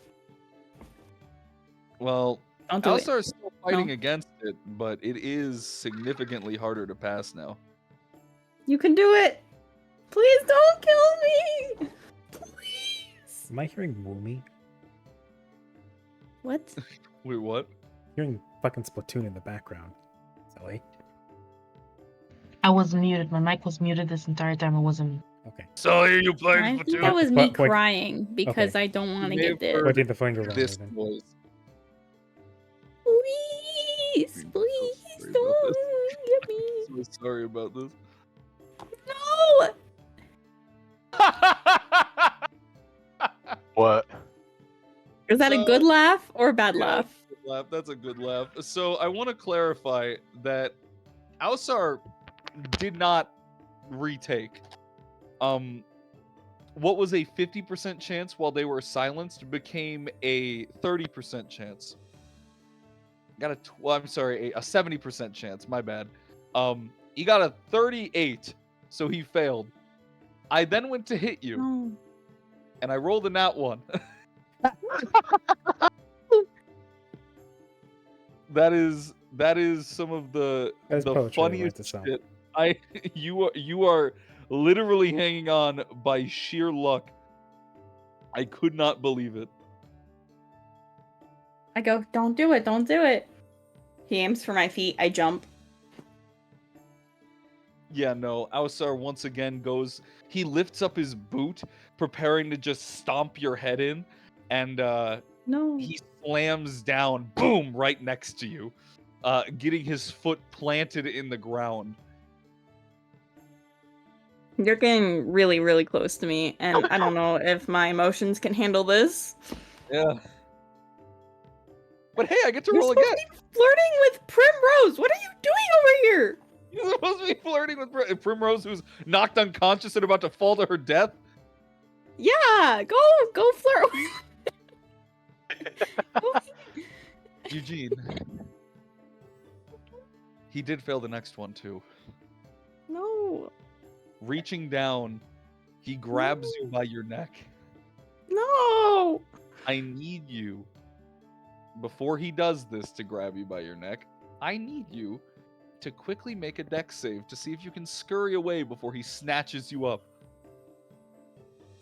Well, Don't do it. Ausar is still fighting No. against it, but it is significantly harder to pass now. You can do it. Please don't kill me. Please. Am I hearing Woomy? What? Wait, what? Hearing fucking Splatoon in the background. Silly. I was muted. My mic was muted this entire time. I wasn't. Okay. So here you playing I think that was me But- but- crying because okay. I don't want to may get have this. heard- What did the finger roller This then? noise. Please, I'm so please sorry about don't get me. So sorry about this. No. What? Is that a good laugh or a bad Yeah, laugh? that's a good laugh. That's a good laugh. So I want to clarify that Ausar did not retake. What was a 50% chance while they were silenced became a 30% chance. Got a 70% chance. My bad. He got a 38, so he failed. I then went to hit you, No. and I rolled a nat one. That is some of the That is poetry, I like funniest to sell. shit. You are literally hanging on by sheer luck. I could not believe it. I go, don't do it, don't do it. He aims for my feet. I jump. Yeah, no. Ausar once again goes. He lifts up his boot, preparing to just stomp your head in, and No. he slams down, boom, right next to you, getting his foot planted in the ground. You're getting really, really close to me, and I don't know if my emotions can handle this. Yeah. But hey, I get to You're roll supposed again. to be flirting with Primrose. What are you doing over here? You're supposed to be flirting with Primrose, who's knocked unconscious and about to fall to her death. Yeah, go flirt. Eugene. He did fail the next one too. No, Reaching down, he grabs you by your neck. no. I need you, before he does this to grab you by your neck, I need you to quickly make a dex save to see if you can scurry away before he snatches you up.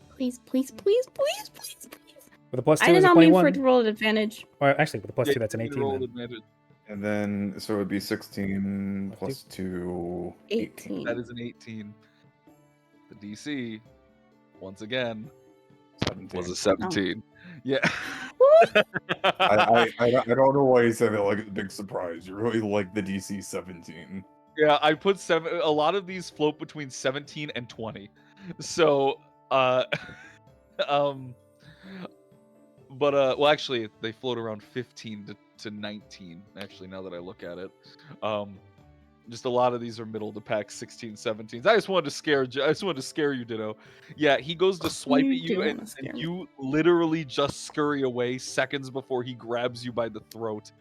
Please, please, please, please, please, please. With a plus I 2 did is a not mean for 21. it to roll at advantage. Or actually, with a plus Yeah, 2, that's an you 18 rolled then. advantage. And then, so it would be 16 plus 2, 18. That is an 18. The DC, once again, 17. was a 17. Yeah. I don't know why you said that like a big surprise. You really like the DC 17. Yeah, I put a lot of these float between 17 and 20. So, well, actually, they float around 15 to 19. Actually, now that I look at it, just a lot of these are middle of the pack 16, 17s. I just wanted to scare you, Ditto. Yeah, he goes to swipe You at you, do and wanna scare me. you literally just scurry away seconds before he grabs you by the throat.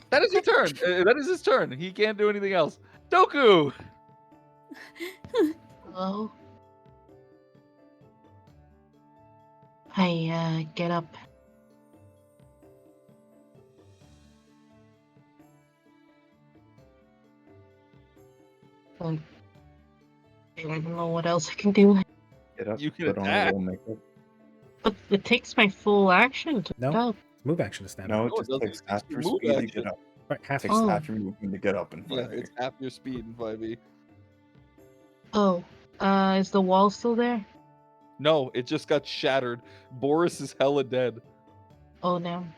That is your turn. That is his turn. He can't do anything else. Doku. Hello? I get up. I don't know what else I can do. Get up, You can put on a attack. little makeup. But it takes my full action to No. get up. Move action to stand No, up. it just doesn't. takes It's half your your move speed to action. get up. Right, half Takes Oh. half your movement to get up in Yeah, 5e. it's half your speed in 5e. Oh, is the wall still there? No, it just got shattered. Boris is hella dead. Oh damn.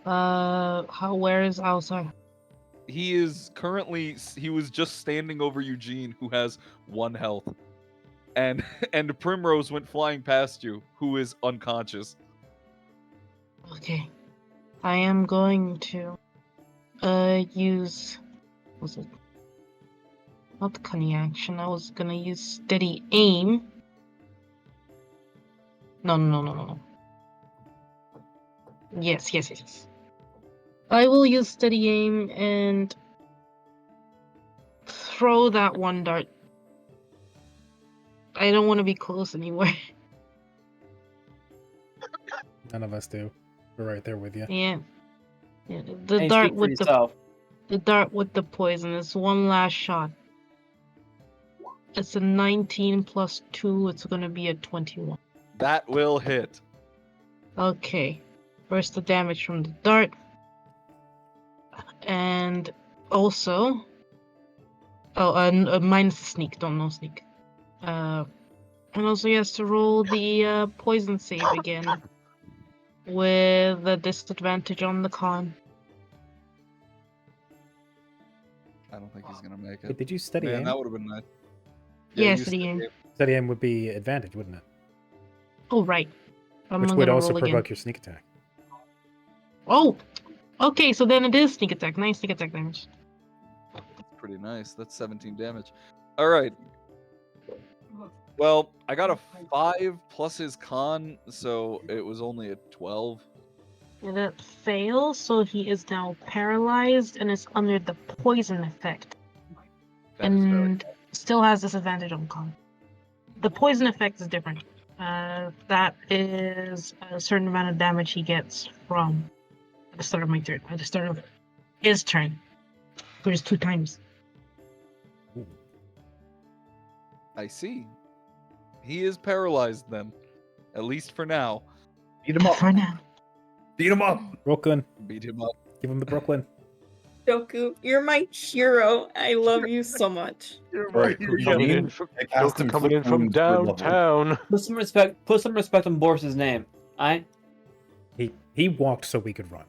Where is Alzar? He is currently. He was just standing over Eugene, who has 1 health, and and Primrose went flying past you, who is unconscious. Okay. I am going to use was it not cunning action, I was gonna use steady aim. No. Yes. I will use steady aim and throw that one dart. I don't want to be close anymore. None of us do. We're right there with you. Yeah. The Hey, dart speak for with yourself. the dart with the poison is one last shot. It's a 19 plus 2, it's gonna be a 21. That will hit. Okay. First the damage from the dart. And also minus the sneak, don't know sneak. And also he has to roll the poison save again. With a disadvantage on the con. I don't think he's gonna make Wait, it. did you steady Man, aim? that would have been nice. Yeah, you steady aim. Steady aim would be advantage, wouldn't it? Oh right. I'm Which gonna would also roll again. provoke your sneak attack. Oh! Okay, so then it is sneak attack. Nice sneak attack damage. Pretty nice. That's 17 damage. All right. Well, I got a 5 plus his con, so it was only a 12. And that fails, so he is now paralyzed and is under the poison effect. That is very And still has disadvantage on con. The poison effect is different. That is a certain amount of damage he gets from at the start of my turn. At the start of his turn. Which is 2 times. I see. He is paralyzed then, at least for now. Beat him up. For now. Beat him up. Brooklyn, Beat him up. give him the Brooklyn. Doku, you're my hero. I love you so much. Alright, Coming in Eugene, from, I cast Doku coming in Inflict from Wounds third level. downtown. Put some respect on Boris's name. Alright? He walked so we could run.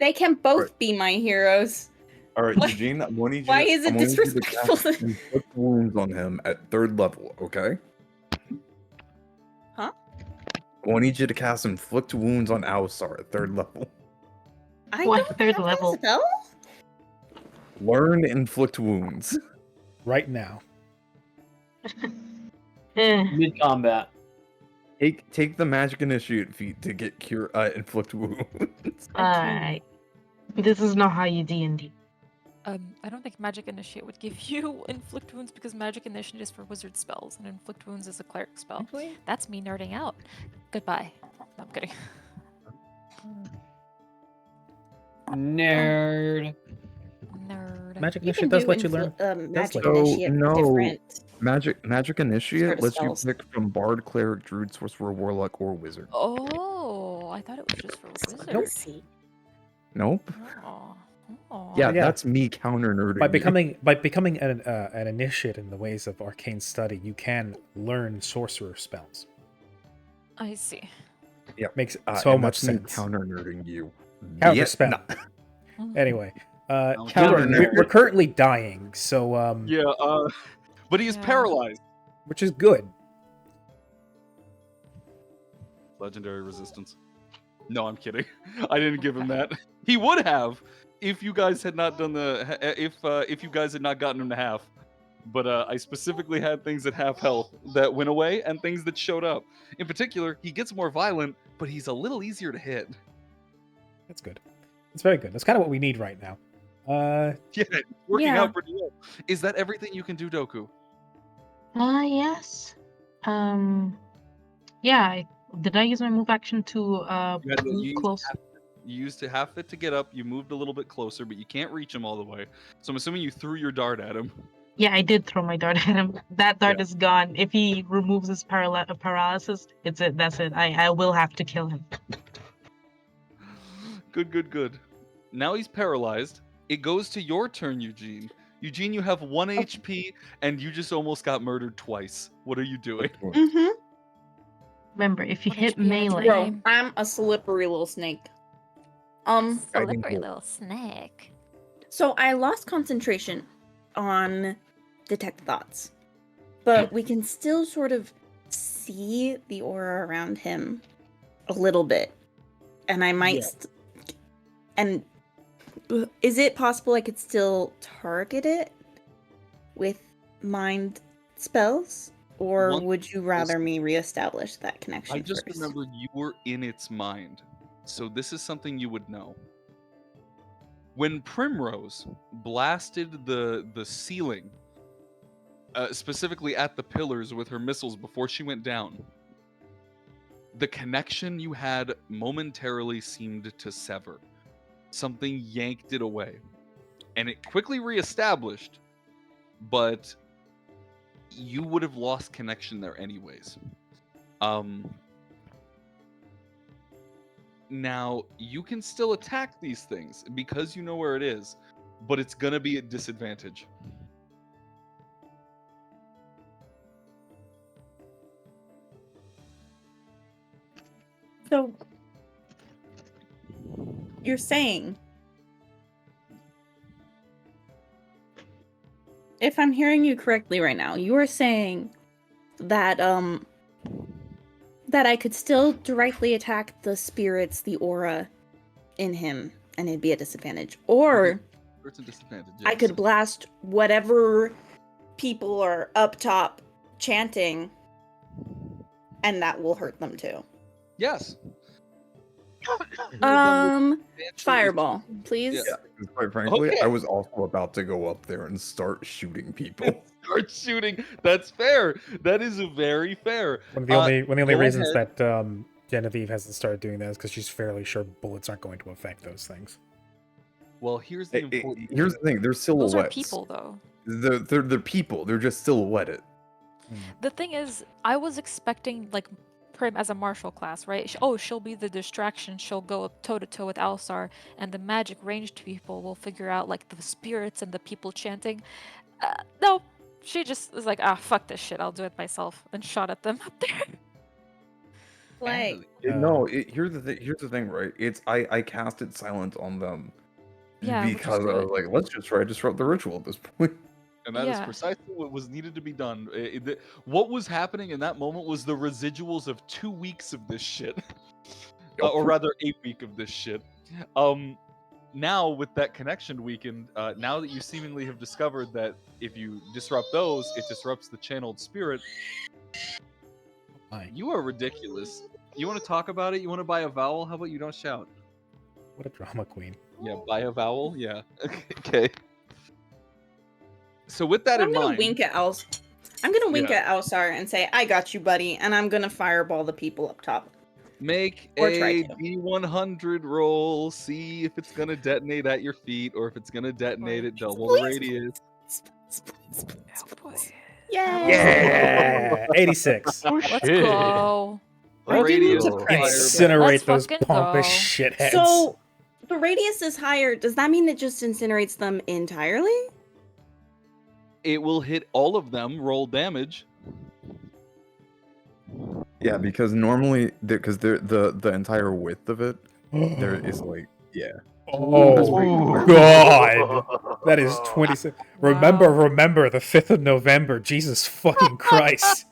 They can both Right. be my heroes. All right, Why- Eugene, I'm going to need you. why is it I'm gonna need you to disrespectful cast to- Inflict Wounds on him at 3rd level, okay? Huh? I want to need you to cast Inflict Wounds on Alsar at 3rd level. I What, don't 3rd have level? that spell? Learn Inflict Wounds. Right now. Mid combat. Take the Magic Initiate feat to get Inflict Wounds. Alright. This is not how you D&D. I don't think Magic Initiate would give you Inflict Wounds because Magic Initiate is for wizard spells and Inflict Wounds is a cleric spell. Actually, That's me nerding out. Goodbye. No, I'm kidding. Nerd. Nerd. Magic you Initiate can does do let you learn. Magic let you- Initiate So, no. different. Magic Initiate Sort of lets spells. you pick from Bard, Cleric, Druid, Sorcerer, Warlock, or Wizard. Oh, I thought it was just for wizards. Let's see. Nope. Oh. Oh. Yeah, Yeah. that's me counter nerding. By becoming an initiate in the ways of arcane study, you can learn sorcerer spells. I see. Makes and so much that's me sense. counter nerding you. Counter Yeah, spell. no. Anyway, Counter nerd. we're currently dying, so Yeah, but he is Yeah. paralyzed. which is good. Legendary resistance. No, I'm kidding. I didn't give him that. He would have if you guys had not done if you guys had not gotten him to half. But I specifically had things at half health that went away and things that showed up. In particular, he gets more violent, but he's a little easier to hit. That's good. It's very good. That's kind of what we need right now. Yeah, it's working Yeah. out pretty well. Is that everything you can do, Doku? Yes. Yeah. Did I use my move action to You had to- move you used close? You used to half it to get up. You moved a little bit closer, but you can't reach him all the way. So I'm assuming you threw your dart at him. Yeah, I did throw my dart at him. That dart is gone. If he removes his paralysis, it's it. That's it. I will have to kill him. Good. Now he's paralyzed. It goes to your turn, Eugene. Eugene, you have 1 HP, and you just almost got murdered twice. What are you doing? Mm-hmm. Remember, if you 1 hit HP and a melee, drain. Bro, I'm a slippery little snake. Slippery little snake. So I lost concentration on detect thoughts, but we can still sort of see the aura around him a little bit, and I might. And is it possible I could still target it with mind spells, or would you rather me reestablish that connection? I just first? remembered you were in its mind. So this is something you would know. When Primrose blasted the ceiling, specifically at the pillars with her missiles before she went down, the connection you had momentarily seemed to sever. Something yanked it away. And it quickly reestablished, but you would have lost connection there anyways. Now, you can still attack these things because you know where it is, but it's gonna be at disadvantage. So you're saying, if I'm hearing you correctly right now, you are saying that that I could still directly attack the spirits, the aura in him, and it'd be a disadvantage. Or It's a disadvantage. I yes. could blast whatever people are up top chanting, and that will hurt them too. Yes. Fireball, please. Yeah. Yeah, 'cause quite frankly, Okay. I was also about to go up there and start shooting people. Start shooting. That's fair. That is very fair. One of the only go reasons ahead. that Genevieve hasn't started doing that is because she's fairly sure bullets aren't going to affect those things. Well, here's the important. Here's the thing: they're silhouettes. Those are people, though. They're people. They're just silhouetted. The thing is, I was expecting like Prim as a martial class, right? She'll be the distraction. She'll go up toe to toe with Alsar, and the magic ranged people will figure out like the spirits and the people chanting. No, she just was like, fuck this shit. I'll do it myself, and shot at them up there. Like, Here's the thing, right? It's I casted silence on them Yeah, which is because I was good. like, let's just try to disrupt the ritual at this point. And that is Yeah. precisely what was needed to be done. What was happening in that moment was the residuals of 2 weeks of this shit. Or rather, 8 week of this shit. Now, with that connection weakened, now that you seemingly have discovered that if you disrupt those, it disrupts the channeled spirit, My, you are ridiculous. You want to talk about it? You want to buy a vowel? How about you don't shout? what a drama queen. Yeah, buy a vowel? Yeah. Okay. So with that I'm in gonna mind... wink at I'm gonna wink Yeah. at Alsar and say, "I got you, buddy," and I'm gonna fireball the people up top. Make Or try a to. D100 roll. See if it's gonna detonate at your feet or if it's gonna detonate at double the radius. Oh boy. Yay! Yeah, 86. Oh Let's shit! go. Let's Radius go. fire. Incinerate Let's those fucking pompous go. shitheads. So the radius is higher. Does that mean it just incinerates them entirely? It will hit all of them. Roll damage. Yeah, because normally, because the entire width of it, there is like, yeah. Oh God, that is 26. Remember the 5th of November. Jesus fucking Christ.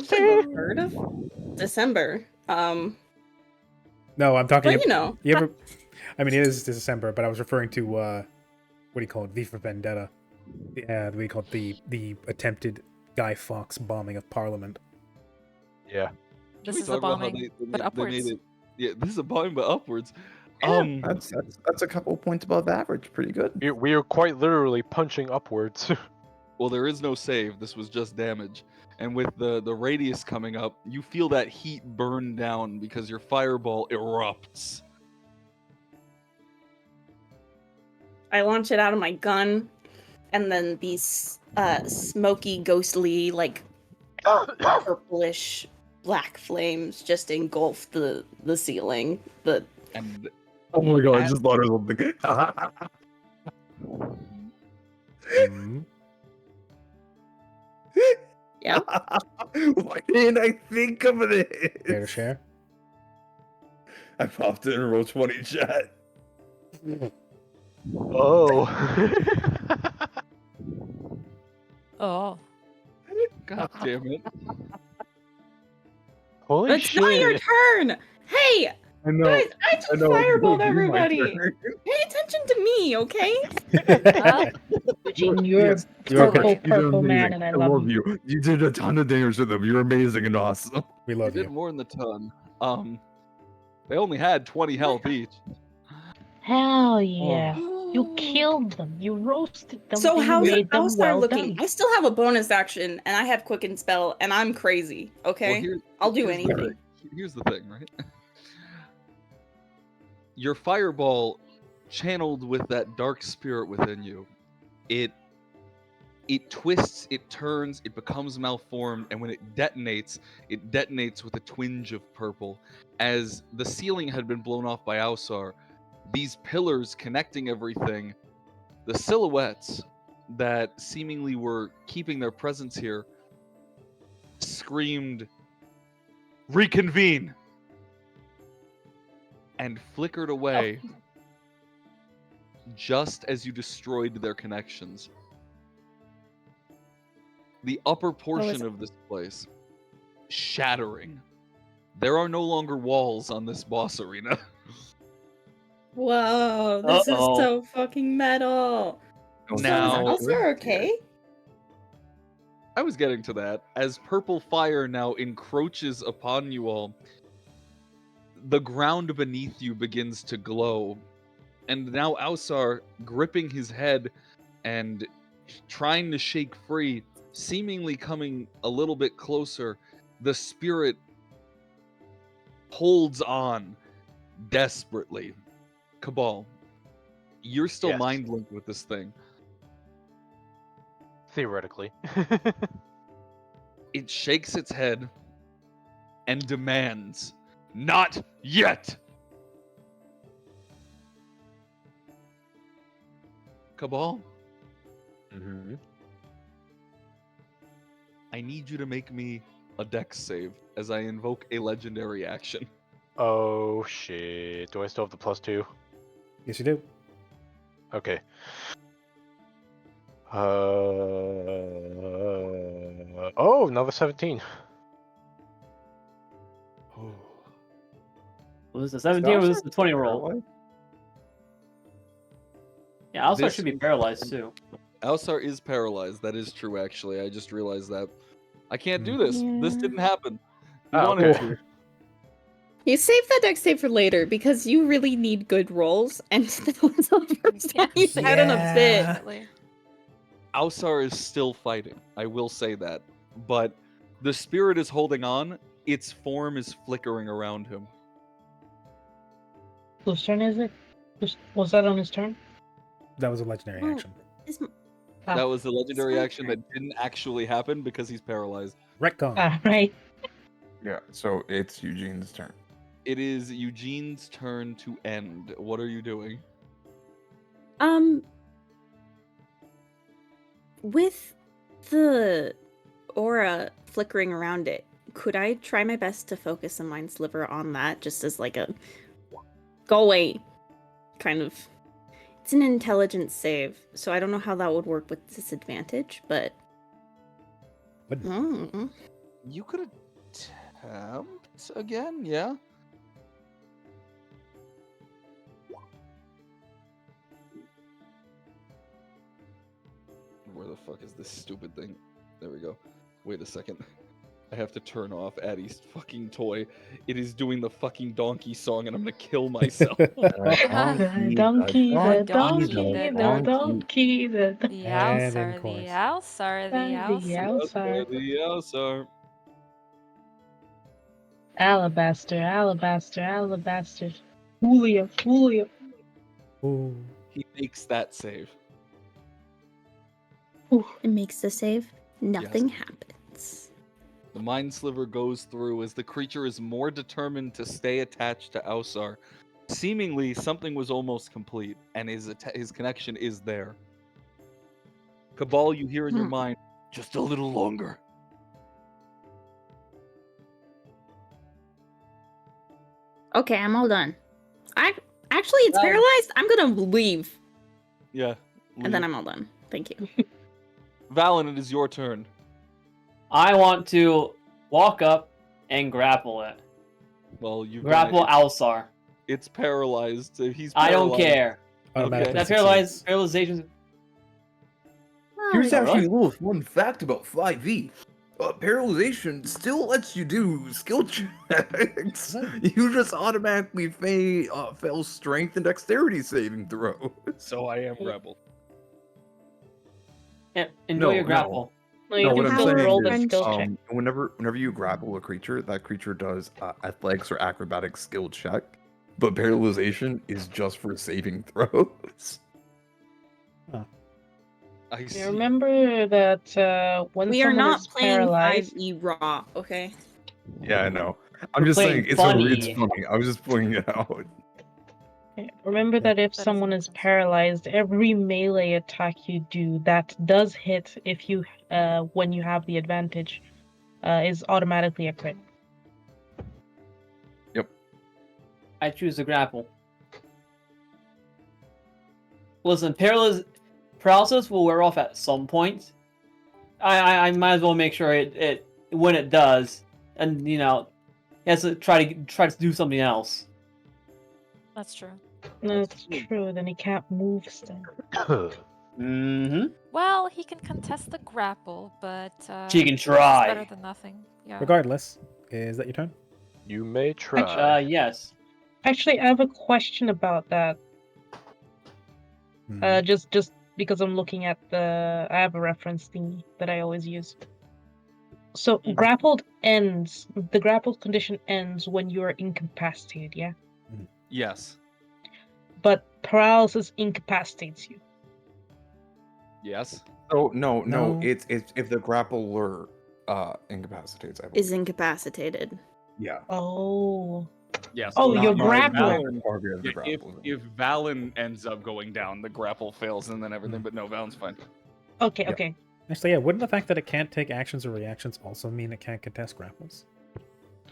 Third of December. No, I'm talking. But you know, You ever? I mean, it is December, but I was referring to what do you call it? V for Vendetta. Yeah, we call it the attempted Guy Fawkes bombing of Parliament. Yeah. Can This we is a talk about how bombing, they but made upwards. it? Yeah, this is a bombing, but upwards. That's a couple points above average. Pretty good. We are quite literally punching upwards. Well, there is no save. This was just damage. And with the radius coming up, you feel that heat burn down because your fireball erupts. I launch it out of my gun, and then these smoky, ghostly, like purplish black flames just engulf the ceiling. And Oh my god! I just thought of something. Mhm. Yeah. Why didn't I think of this? Care to share? I popped it in roll 20 chat. Oh. Oh. God damn it. Holy It's shit. not your turn. Hey, I know. guys, I just fireballed everybody. turn. Pay attention to me, okay? Eugene, you're Yes, a you're purple, okay. You did purple man, amazing. and I I love you. you. You did a ton of damage to them. You're amazing and awesome. We You love did you. more than the ton. They only had 20 health each. Hell yeah. You Oh. killed them. You roasted them. So and how's you made them how's well looking? done. I still have a bonus action, and I have quicken spell, and I'm crazy. Okay, Well, I'll do here's the anything. thing. Here's the thing, right? Your fireball, channeled with that dark spirit within you, it twists, it turns, it becomes malformed, and when it detonates with a twinge of purple. As the ceiling had been blown off by Ausar, these pillars connecting everything, the silhouettes that seemingly were keeping their presence here, screamed, "Reconvene!" and flickered away just as you destroyed their connections. The upper portion of this place shattering. There are no longer walls on this boss arena. Whoa, this is Uh-oh. so fucking metal. Now- So is Elsa okay? I was getting to that. As purple fire now encroaches upon you all, the ground beneath you begins to glow. And now Ausar, gripping his head and trying to shake free, seemingly coming a little bit closer, the spirit holds on desperately. Cabal, you're still Yes. mind linked with this thing. Theoretically. It shakes its head and demands, "Not yet!" Cabal, Mm-hmm. I need you to make me a dex save as I invoke a legendary action. Oh shit. Do I still have the +2? Yes, you do. Okay. Oh, another 17. Was this the 17 or was this the 20 roll? Yeah, Alsar This should be was- paralyzed too. Alsar is paralyzed. That is true, actually. I just realized that. I can't do this. This didn't happen. You Oh, wanted okay. to. You save that deck save for later because you really need good rolls, and that was the first time you've had in a bit. Definitely. Ausar is still fighting. I will say that. But the spirit is holding on. Its form is flickering around him. Whose turn is it? Was that on his turn? That was a legendary Oh. action. Ah, That was the legendary my action that didn't actually happen because he's paralyzed. Retcon. right. Yeah, so it's Eugene's turn. It is Eugene's turn to end. What are you doing? With the aura flickering around it, could I try my best to focus a mind sliver on that, just as like a go away kind of? It's an intelligence save, so I don't know how that would work with disadvantage, but What? You could attempt again, yeah? Where the fuck is this stupid thing? There we go. Wait a second. I have to turn off Addie's fucking toy. It is doing the fucking donkey song, and I'm gonna kill myself. The donkey, the donkey, the donkey, the The And in Alsar, the chorus. Alsar, the Alsar. Alsar. The Alsar. Alabaster, alabaster, alabaster. Julio, Julio. Ooh. He makes that save. It makes the save. Nothing happens. The Mind Sliver goes through as the creature is more determined to stay attached to Alsar. Seemingly, something was almost complete, and his connection is there. Cabal, you hear in your mind, just a little longer. Okay, I'm all done. Actually, it's paralyzed. I'm gonna leave, Yeah. and then I'm all done. Thank you. Valen, it is your turn. I want to walk up and grapple it. Well, you Grapple Alsar. It's paralyzed. So he's I paralyzed. don't care. Automatically That succeeds. paralyzation. Here's Oh, actually really? a little fun fact about 5e. Paralyzation still lets you do skill checks. You just automatically fail strength and dexterity saving throws. So I am grappled. Yeah, enjoy your grapple. No, you No, can what I'm still saying roll the is, skill check. whenever you grapple a creature, that creature does athletics or acrobatic skill check, but paralyzation is just for saving throws. I see. You remember that when We are someone not is playing paralyzed, 5e raw, okay? Yeah, I know. I'm We're just saying playing it's funny. funny. I was just pointing it out. remember that if That someone doesn't is make sense. paralyzed, every melee attack you do that does hit if you when you have the advantage is automatically a crit. I choose the grapple. Listen, paralysis will wear off at some point. I might as well make sure it when it does, and he has to try to do something else. That's true. That's true. Then he can't move still. Mm-hmm. Well, he can contest the grapple, but She can it's try. better than nothing. Yeah. Regardless, is that your turn? You may try. Yes. Actually, I have a question about that. Just because I'm looking at I have a reference thingy that I always use. So grappled ends. The grappled condition ends when you are incapacitated. Yeah. Yes. But paralysis incapacitates you. Yes. Oh no, No. it's if the grappler incapacitates. I believe. Is incapacitated. Yeah. Oh. Yes. Oh, Well, you're if grappling. Valen- Target of the yeah, grapple. if Valen ends up going down, the grapple fails and then everything. But no, Valen's fine. Okay. Yeah. Okay. Actually, yeah, wouldn't the fact that it can't take actions or reactions also mean it can't contest grapples?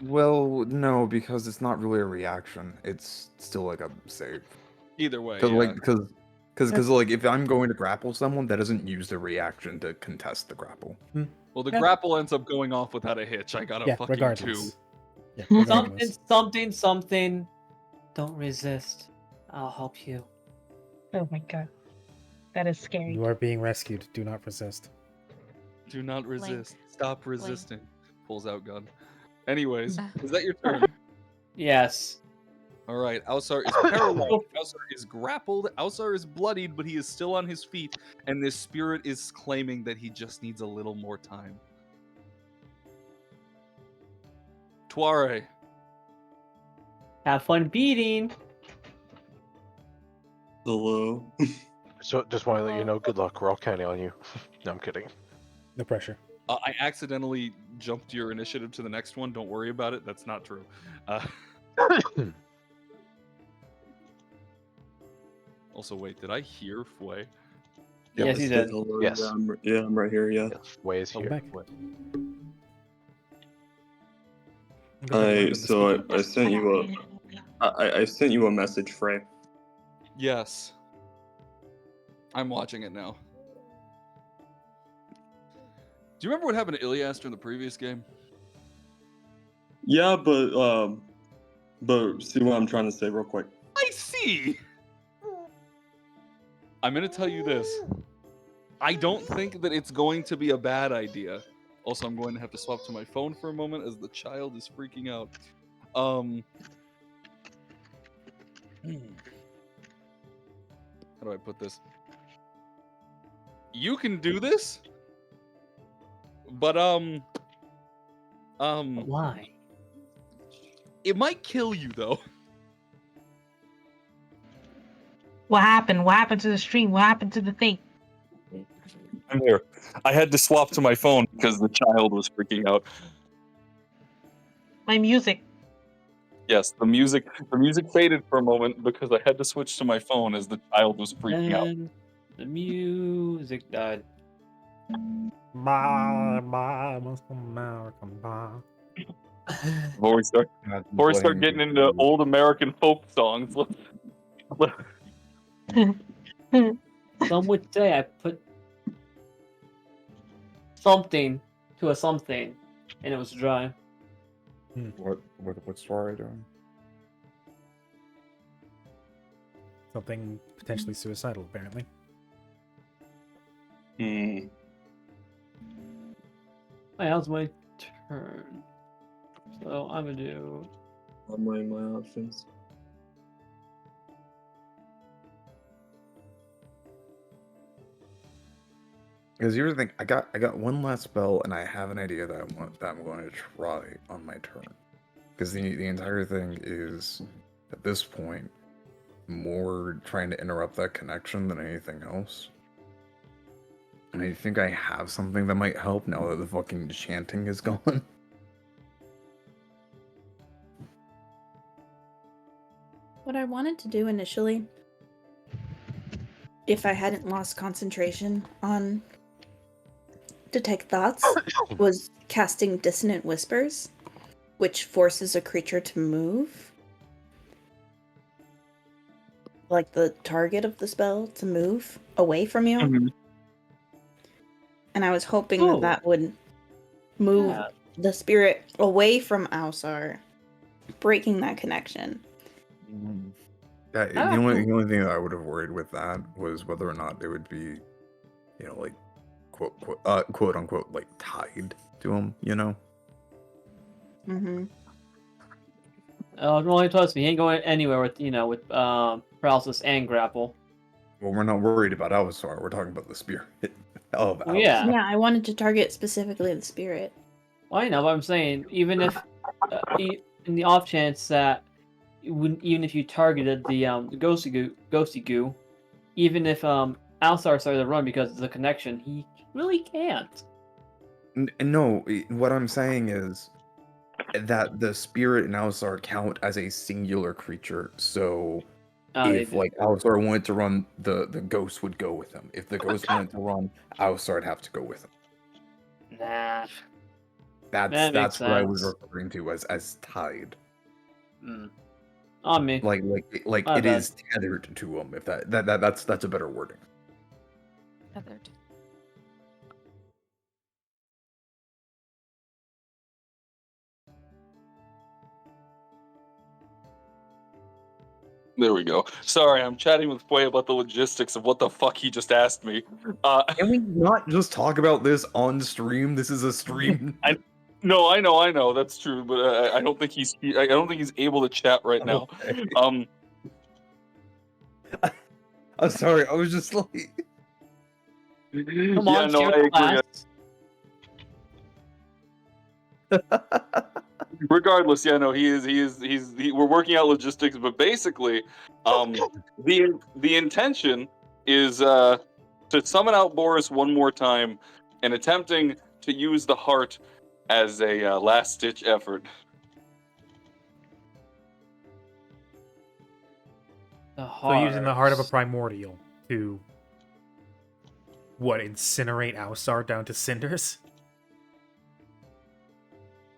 Well, no, because it's not really a reaction. It's still like a save. Either way, Because yeah. like because like if I'm going to grapple someone, that doesn't use the reaction to contest the grapple. Well, the Yeah. grapple ends up going off without a hitch. I got a Yeah, fucking regardless. 2. Yeah, Something, regardless. something. Don't resist. I'll help you. Oh my god. That is scary. You are being rescued. Do not resist. Do not Link. resist. Stop Link. resisting. Pulls out gun. Anyways, is that your turn? Yes. All right. Alsar is paralyzed. Alsar is grappled. Alsar is bloodied, but he is still on his feet. And this spirit is claiming that he just needs a little more time. Tuare. Have fun beating. Hello. So just want to let you know, good luck. We're all counting on you. No, I'm kidding. No pressure. I accidentally jumped your initiative to the next one. Don't worry about it. That's not true. Also, wait, did I hear Fway? Yes, he did. Hello. Yes. Yeah, I'm right here. Yeah. Yes, Way is Oh, here. back. Fway. I sent you I sent you a message, Frey. Yes. I'm watching it now. Do you remember what happened to Iliaster in the previous game? Yeah, but see what I'm trying to say real quick. I see! I'm gonna tell you this. I don't think that it's going to be a bad idea Also, I'm going to have to swap to my phone for a moment as the child is freaking out. How do I put this? You can do this, but Why? it might kill you though. What happened? What happened to the stream? What happened to the thing? I'm here. I had to swap to my phone because the child was freaking out. My music. Yes, the music faded for a moment because I had to switch to my phone as the child was freaking out. And the music died. Bye, bye, Mr. American, bye. Before we start getting into old American folk songs, Some would say I put something to a something, and it was dry. What's Story doing? Something potentially suicidal, apparently. Hmm. Alright, now's my turn. So I'm gonna do. I'm weighing my options. Because here's the thing, I got one last spell, and I have an idea that I'm going to try on my turn. Because the entire thing is, at this point, more trying to interrupt that connection than anything else. And I think I have something that might help now that the fucking chanting is gone. What I wanted to do initially, if I hadn't lost concentration on Detect Thoughts, was casting Dissonant Whispers, which forces a creature to move. Like the target of the spell to move away from you. Mm-hmm. And I was hoping that that would move the spirit away from Alsar, breaking that connection. The only thing that I would have worried with that was whether or not they would be, like quote unquote, like tied to him, Mm-hmm. Oh, no, trust me, he ain't going anywhere with with paralysis and grapple. Well, we're not worried about Alsar. We're talking about the spirit of Alsar. Yeah, I wanted to target specifically the spirit. Well, I know, but I'm saying even if in the off chance that even if you targeted the ghosty goo, even if Alsar started to run because of the connection, he really can't. No, what I'm saying is that the spirit and Alsar count as a singular creature, so if like Alsar wanted to run, the ghost would go with him. If the ghost wanted to run, Alsar would have to go with him. Nah. That's what I was referring to as tied. On me. Like it is tethered to him. If that's a better wording. Tethered. There we go. Sorry, I'm chatting with Boy about the logistics of what the fuck he just asked me. Can we not just talk about this on stream? This is a stream. No, I know, that's true, but I don't think he's able to chat right now. Okay. I'm sorry, I was just like. Come on, no, I agree. Regardless, we're working out logistics, but basically, the intention is to summon out Boris one more time and attempting to use the heart as a last-ditch effort. So using the heart of a primordial to incinerate Alsar down to cinders?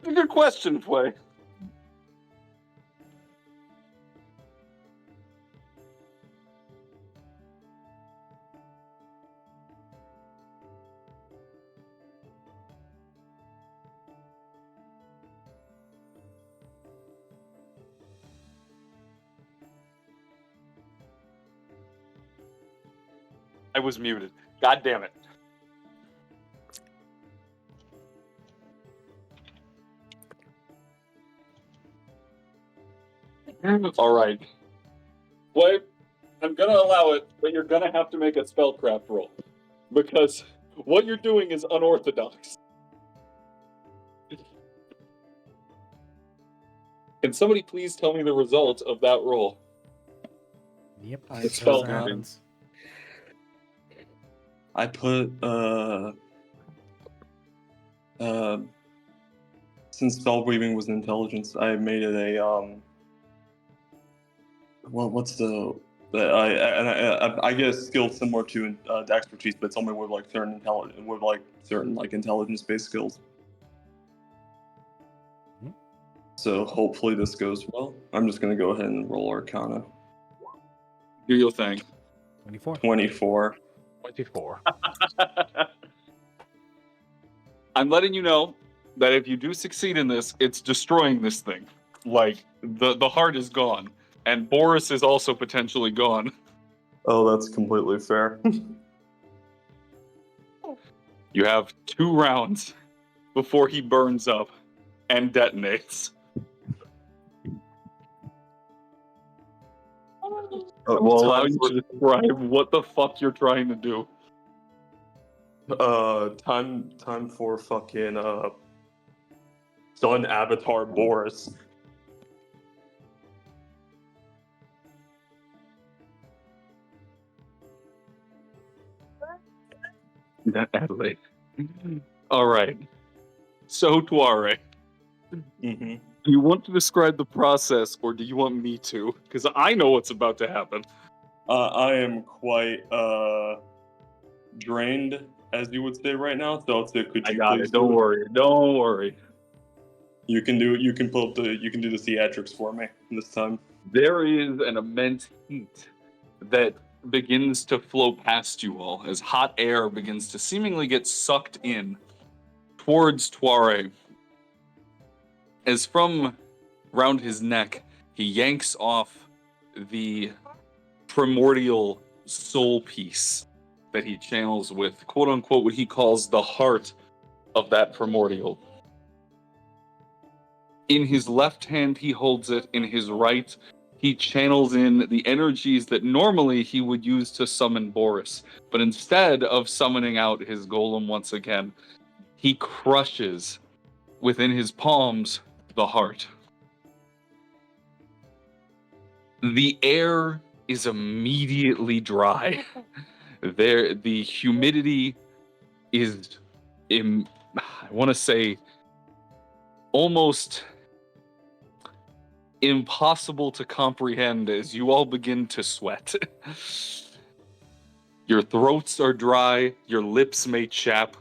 Good question, Play. I was muted. God damn it. All right. Wait, I'm gonna allow it, but you're gonna have to make a spellcraft roll because what you're doing is unorthodox. Can somebody please tell me the result of that roll? Yep. I spell That happens. I put since spell weaving was an intelligence, I made it a what's the I get a skill similar to expertise, but it's only with like certain intelligence based skills. Mhm. So hopefully this goes well. I'm just gonna go ahead and roll Arcana. Do your thing. 24. 24. 24. I'm letting you know that if you do succeed in this, it's destroying this thing. Like the heart is gone, and Boris is also potentially gone. Oh, that's completely fair. You have 2 rounds before he burns up and detonates. I will allow you to describe what the fuck you're trying to do. Time for fucking Sun Avatar Boris. Adelaide. All right. So, Tuare, Mm-hmm. do you want to describe the process, or do you want me to? Because I know what's about to happen. I am quite drained, as you would say right now. So I'll say, could I you got please it. Don't worry. Don't worry. You can do you can pull up the you can do the theatrics for me this time. There is an immense heat that begins to flow past you all as hot air begins to seemingly get sucked in towards Tuare. As from round his neck, he yanks off the primordial soul piece that he channels with, quote unquote, what he calls the heart of that primordial. In his left hand, he holds it. In his right, he channels in the energies that normally he would use to summon Boris. But instead of summoning out his golem once again, he crushes within his palms the heart. The air is immediately dry. The humidity is, I want to say, almost impossible to comprehend as you all begin to sweat. Your throats are dry, your lips may chap,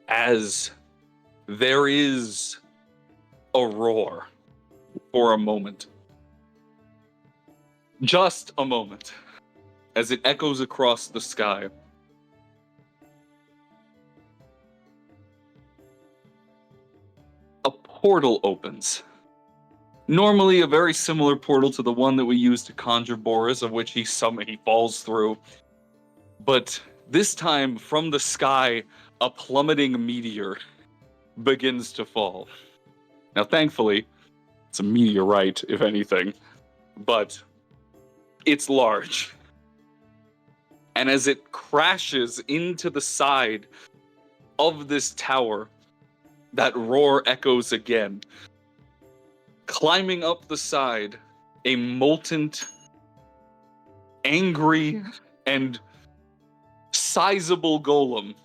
as there is a roar for a moment. Just a moment, as it echoes across the sky. A portal opens. Normally a very similar portal to the one that we used to conjure Boris, of which he falls through. But this time, from the sky, a plummeting meteor begins to fall. Now, thankfully, it's a meteorite, if anything, but it's large. And as it crashes into the side of this tower, that roar echoes again. Climbing up the side, a molten, angry, and sizable golem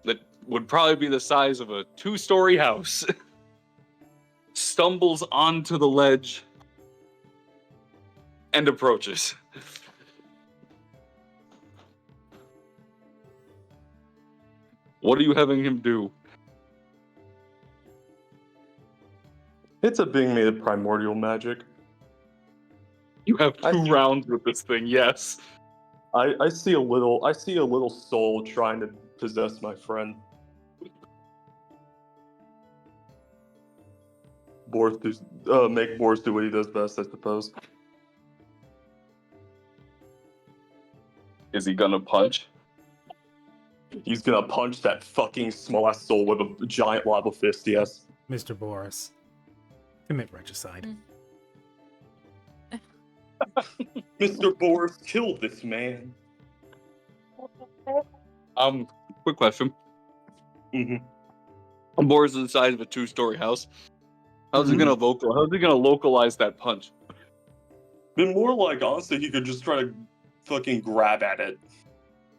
that would probably be the size of a 2-story house stumbles onto the ledge and approaches. What are you having him do? It's a being made of primordial magic. You have 2 rounds with this thing, yes. I see a little soul trying to possess my friend. Make Boris do what he does best, I suppose. Is he gonna punch? He's gonna punch that fucking small ass soul with a giant lava fist, yes. Mr. Boris, commit regicide. Mr. Boris killed this man. Quick question. Mm-hmm. Boris is the size of a 2-story house. How's he gonna localize that punch? Been more like, honestly, he could just try to fucking grab at it.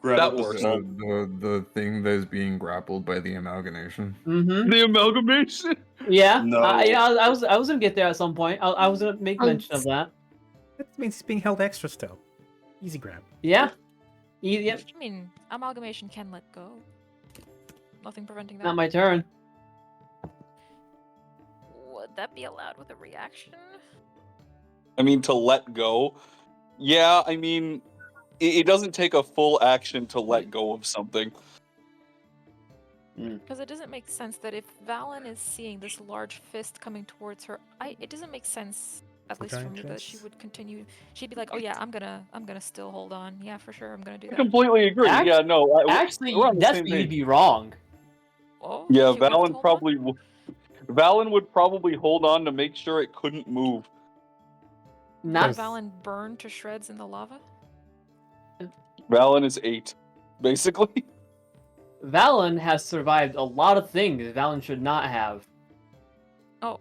Grab That at the works. skull. The thing that is being grappled by the amalgamation. Mm-hmm. The amalgamation. Yeah. No. I was gonna get there at some point. I was gonna make mention of that. That means he's being held extra still. Easy grab. Yeah. Yeah. I mean, amalgamation can let go. Nothing preventing that. Not my turn. Would that be allowed with a reaction? I mean, to let go. Yeah, I mean, it doesn't take a full action to let go of something. Because it doesn't make sense that if Valen is seeing this large fist coming towards her, it doesn't make sense, at For least for giant me, that she fists? would continue. She'd be like, "Oh yeah, I'm gonna still hold on. Yeah, for sure, I'm gonna do I that." completely agree. Yeah, no. Actually, we're on the that's same where you'd page. be wrong. Oh, Yeah, she would've Valen told on? probably. Valen would probably hold on to make sure it couldn't move. Not Did Valen burn to shreds in the lava? Valen is 8, basically. Valen has survived a lot of things Valen should not have. Oh,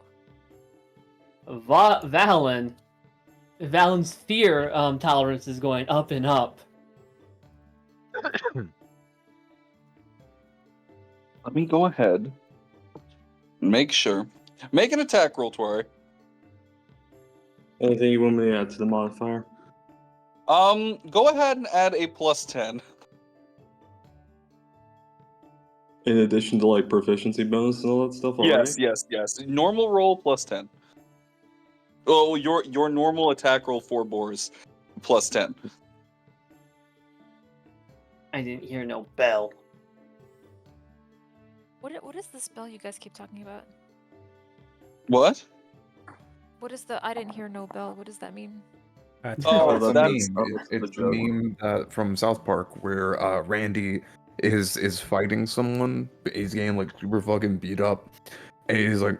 Valen's fear tolerance is going up and up. Let me go ahead. Make sure. Make an attack roll, Twari. Anything you want me to add to the modifier? Go ahead and add a +10. In addition to like proficiency bonus and all that stuff already? Yes. Normal roll +10. Oh, your normal attack roll for Boris +10. I didn't hear no bell. what is the spell you guys keep talking about? What? What is the I didn't hear no bell? What does that mean? Oh, it's a that's- meme. It's a meme from South Park where Randy is fighting someone. But he's getting like super fucking beat up, and he's like,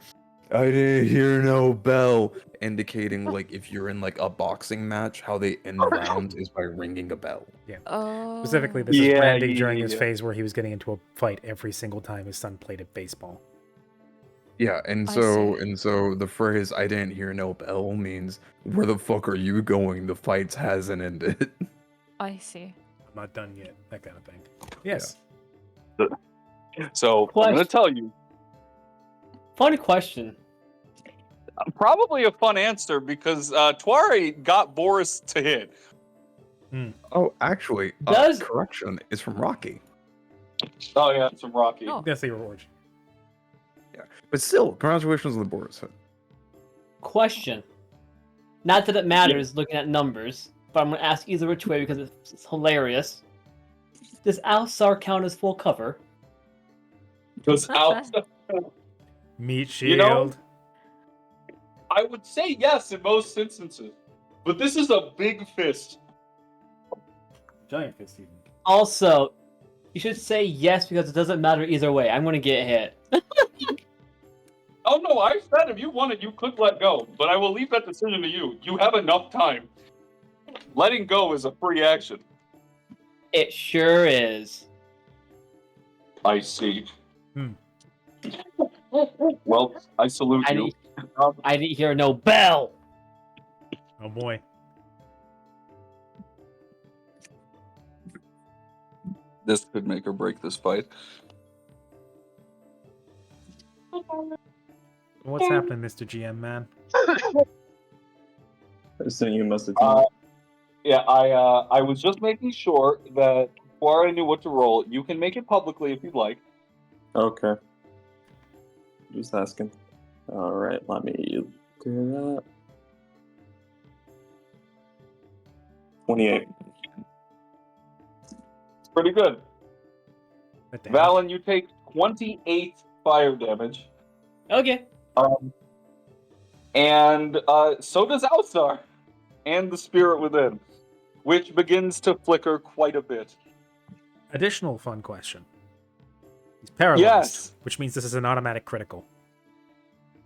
"I didn't hear no bell," indicating like if you're in like a boxing match, how they end rounds is by ringing a bell. Oh. Specifically, this is Randy during his phase where he was getting into a fight every single time his son played at baseball. Yeah, and I so the phrase "I didn't hear no bell" means where the fuck are you going? The fight hasn't ended. I see. I'm not done yet. That kind of thing. Yes. So I'm gonna tell you. Funny question. Probably a fun answer because Twari got Boris to hit. Oh, actually, Does- correction is from Rocky. Oh yeah, it's from Rocky. Oh. That's the origin. But still, congratulations on the Boris hit. Question. Not that it matters looking at numbers, but I'm gonna ask either which way because it's hilarious. Does Alsar count as full cover? Goes out. Meat shield. You know- I would say yes in most instances, but this is a big fist. Giant fist even. Also, you should say yes because it doesn't matter either way. I'm gonna get hit. Oh no, I said if you wanted, you could let go, but I will leave that decision to you. You have enough time. Letting go is a free action. It sure is. I see. Well, I salute I you. didn't hear no bell. Oh boy. This could make or break this fight. What's happening, Mr. GM man? I sent you a message. Yeah, I was just making sure that before I knew what to roll, you can make it publicly if you'd like. Okay. Just asking. Alright, let me do that. 28. It's pretty good. What the hell? Valen, you take 28 fire damage. Okay. And so does Alsar and the spirit within, which begins to flicker quite a bit. Additional fun question. He's paralyzed, Yes. which means this is an automatic critical.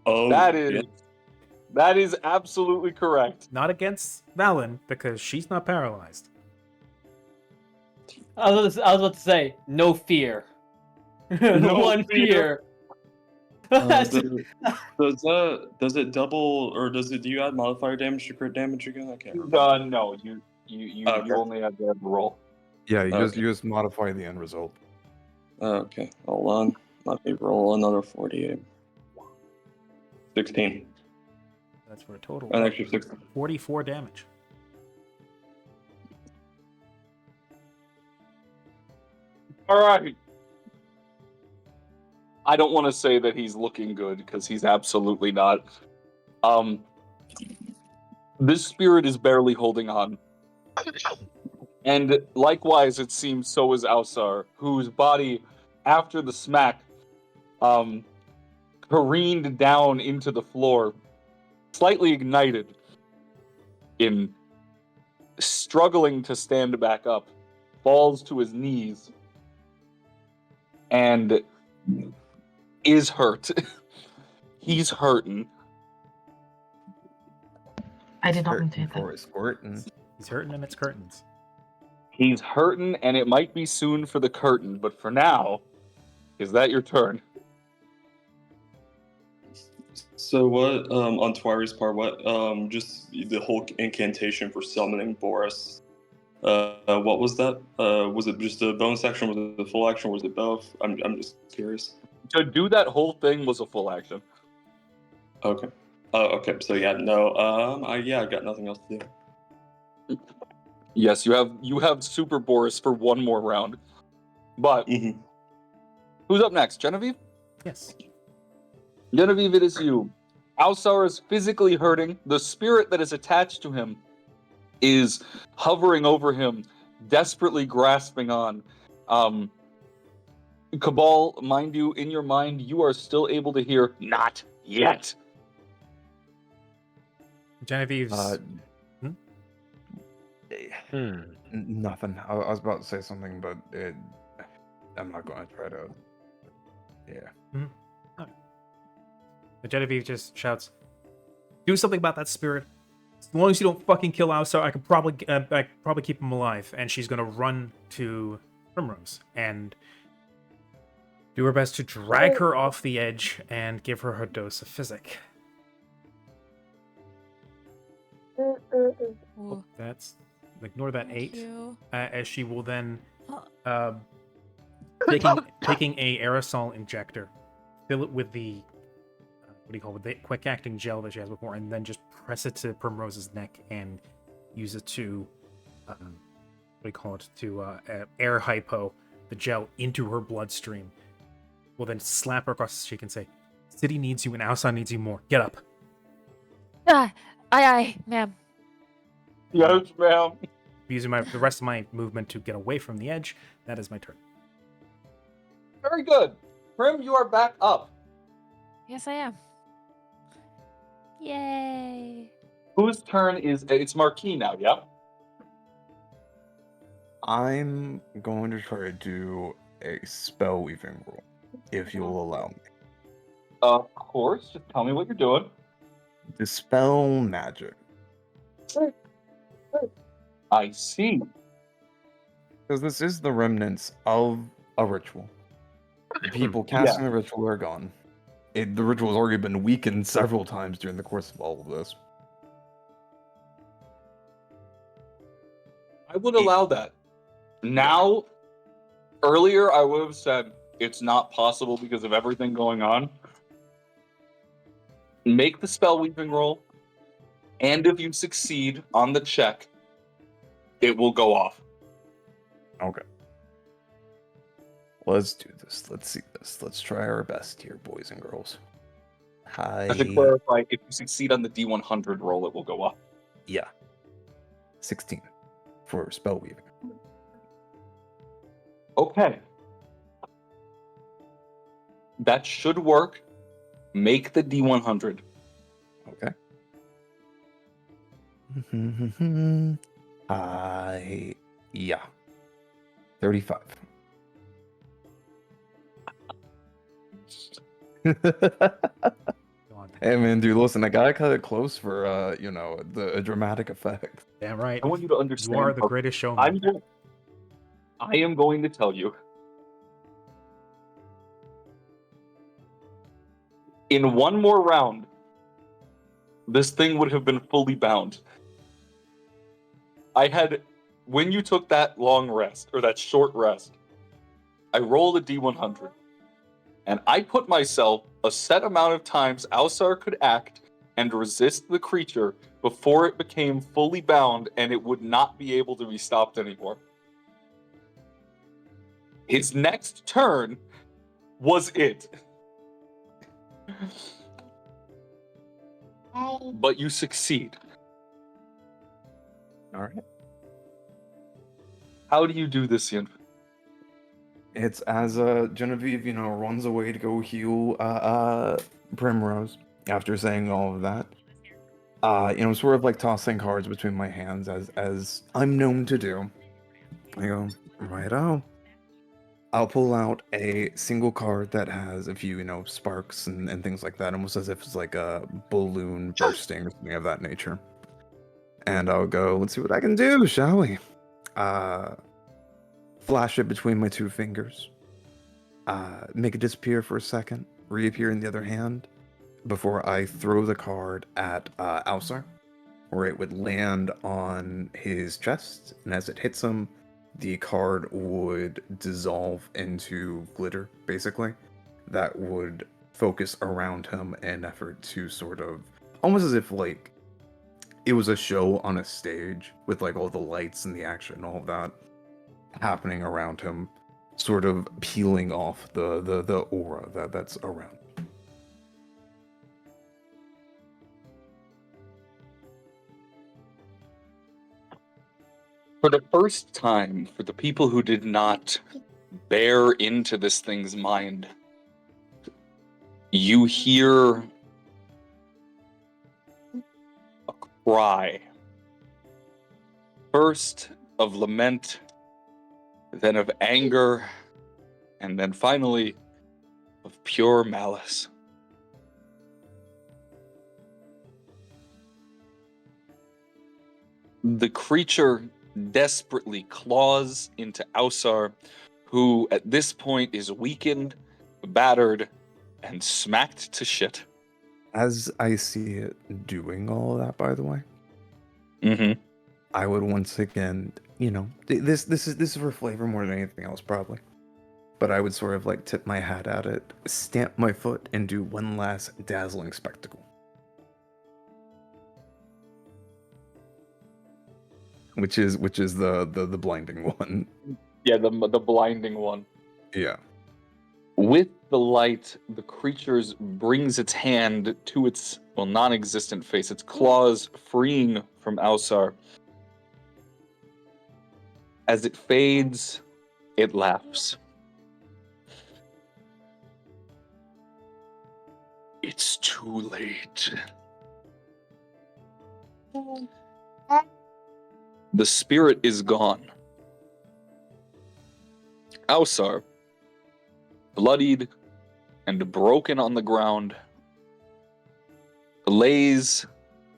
Oh, That is yeah. That is absolutely correct. Not against Valen, because she's not paralyzed. I was about to say, no fear. No One fear. Does it double or do you add modifier damage to crit damage again? I can't remember. No, you Okay. only have to roll. Yeah, you Okay. just modify the end result. Okay, hold on. Let me roll another 48. 16. That's for a total An of extra 16. 44 damage. All right. I don't want to say that he's looking good because he's absolutely not. This spirit is barely holding on. And likewise, it seems so is Alsar, whose body, after the smack, careened down into the floor, slightly ignited, in struggling to stand back up, falls to his knees, and is hurt. He's hurting. I did not Hurting mutate that. for his squirting. He's hurting and it's curtains. He's hurting, and it might be soon for the curtain, but for now, is that your turn? So what, on Twiri's part, what, just the whole incantation for summoning Boris, what was that? Was it just a bonus action? Was it a full action? Was it both? I'm just curious. To do that whole thing was a full action. Okay. Okay, so yeah, no, I got nothing else to do. Yes, you have Super Boris for one more round. But Mm-hmm. who's up next? Genevieve? Yes. Genevieve, it is you. Alsar is physically hurting. The spirit that is attached to him is hovering over him, desperately grasping on. Cabal, mind you, in your mind, you are still able to hear, not yet. Genevieve's. Nothing. I was about to say something, but I'm not going to try to. Yeah. The Genevieve just shouts, "Do something about that spirit. As long as you don't fucking kill Alsar, I could probably keep him alive." And she's gonna run to Primrose and do her best to drag her off the edge and give her her dose of physic. Ooh, That's ignore that thank 8. you. As she will then Uh, taking a aerosol injector, fill it with the what do you call it, the quick acting gel that she has before, and then just press it to Primrose's neck and use it to what do you call it, to air hypo the gel into her bloodstream. Will then slap her across the cheek and say, "City needs you and Alsar needs you more. Get up." Aye, ma'am. Yes, ma'am. Using the rest of my movement to get away from the edge. That is my turn. Very good. Prim, you are back up. Yes, I am. Yay. Whose turn is it's Marquis now, yeah? I'm going to try to do a spell weaving roll, if you'll allow me. Of course. Just tell me what you're doing. Dispel magic. I see. Because this is the remnants of a ritual. The people casting the ritual are gone. The ritual has already been weakened several times during the course of all of this. I would allow that. Now, earlier I would have said it's not possible because of everything going on. Make the spell weaving roll, and if you succeed on the check, it will go off. Okay. Let's do this. Let's see this. Let's try our best here, boys and girls. Hi. I should clarify, if you succeed on the D100 roll, it will go up. Yeah. 16 for spell weaving. Okay. That should work. Make the D100. Okay. Yeah. 35. Go on. Hey man, dude, listen, I gotta cut it close for you know, the dramatic effect. Damn right. I want you to You understand. are the how- greatest showman. I am going to tell you. In one more round, this thing would have been fully bound. When you took that long rest, or that short rest, I rolled a D100. And I put myself a set amount of times Alsar could act and resist the creature before it became fully bound and it would not be able to be stopped anymore. His next turn was it. But you succeed. Alright. How do you do this, Yin? It's as Genevieve, you know, runs away to go heal Primrose after saying all of that. You know, sort of like tossing cards between my hands as I'm known to do. I go, righto. I'll pull out a single card that has a few, you know, sparks and things like that, almost as if it's like a balloon bursting or something of that nature. And I'll go, let's see what I can do, shall we? Flash it between my two fingers. Make it disappear for a second, reappear in the other hand, before I throw the card at Alsar, where it would land on his chest, and as it hits him, the card would dissolve into glitter, basically, that would focus around him in an effort to sort of, almost as if like it was a show on a stage with like all the lights and the action and all of that happening around him, sort of peeling off the aura that's around. For the first time, for the people who did not bear into this thing's mind, you hear a cry. First of lament, then of anger, and then finally of pure malice. The creature desperately claws into Ausar, who at this point is weakened, battered, and smacked to shit. As I see it doing all of that, by the way, I would once again, you know, this is for flavor more than anything else, probably. But I would sort of like tip my hat at it, stamp my foot, and do one last dazzling spectacle. Which is the blinding one. Yeah, the blinding one. Yeah. With the light, the creature brings its hand to its, well, non-existent face, its claws freeing from Ausar. As it fades, it laughs. It's too late. The spirit is gone. Ausar, bloodied and broken on the ground, lays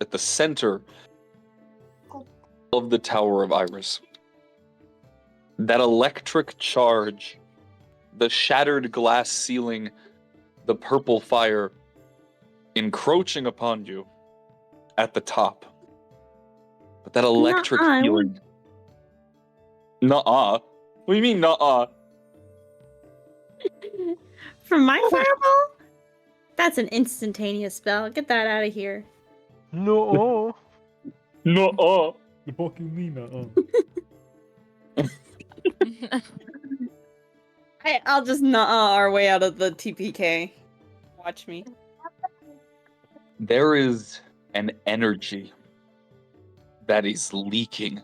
at the center of the Tower of Iris. That electric charge, the shattered glass ceiling, the purple fire encroaching upon you at the top. But that electric feeling. Nuh-uh. What do you mean, nuh-uh? From my fireball? That's an instantaneous spell. Get that out of here. No. Nuh-uh. The fuck you mean, I'll just our way out of the TPK. Watch me. There is an energy that is leaking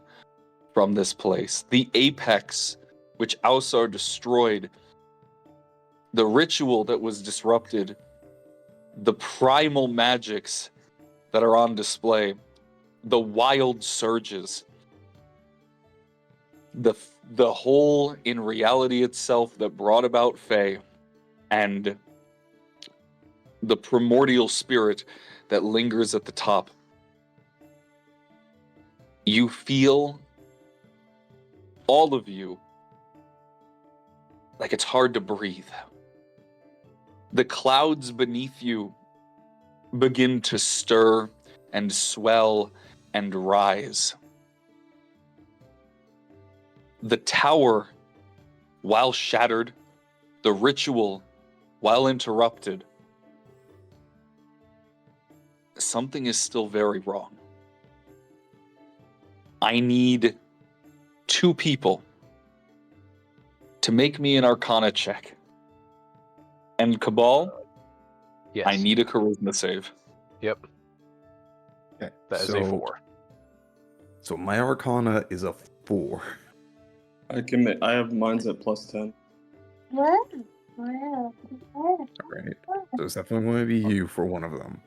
from this place. The apex, which Ausar destroyed, the ritual that was disrupted, the primal magics that are on display, the wild surges, the whole in reality itself that brought about Fae, and the primordial spirit that lingers at the top. You feel, all of you, like it's hard to breathe. The clouds beneath you begin to stir and swell and rise. The tower, while shattered, the ritual, while interrupted, something is still very wrong. I need 2 people to make me an Arcana check. And Cabal, Yes. I need a Charisma save. Yep. Okay, That is a 4. So my Arcana is a 4. I have mine's at +10. All right. So it's definitely going to be you for one of them.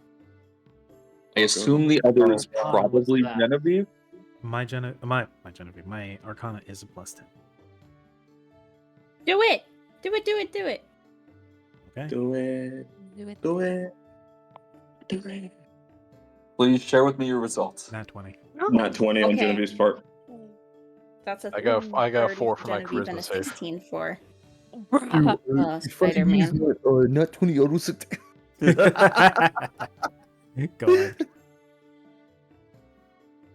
I assume the other is Oh, probably what's that? Genevieve. My Genevieve, my Arcana is a +10. Do it! Do it, do it, do it! Okay. Do it. Do it. Do it. Do it. Please share with me your results. Nat 20. Not 20 on Okay. Genevieve's part. That's a I got a 30 4 for my Genevieve and charisma a save. 16 for Bruh. Spider-Man. Not 20 auto success. God.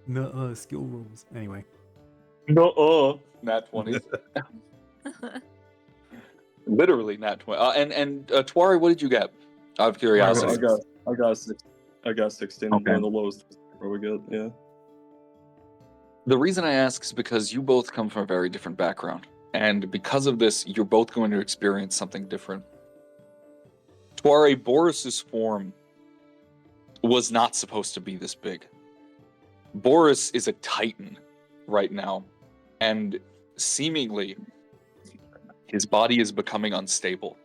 No, skill rolls. Anyway. No, Nat 20. Literally Nat 20. And Twari, what did you get? Out of curiosity. I got 16. Okay. One of the lowest we get. Yeah. The reason I ask is because you both come from a very different background. And because of this, you're both going to experience something different. Twari, Boris's form was not supposed to be this big. Boris is a titan right now. And seemingly, his body is becoming unstable.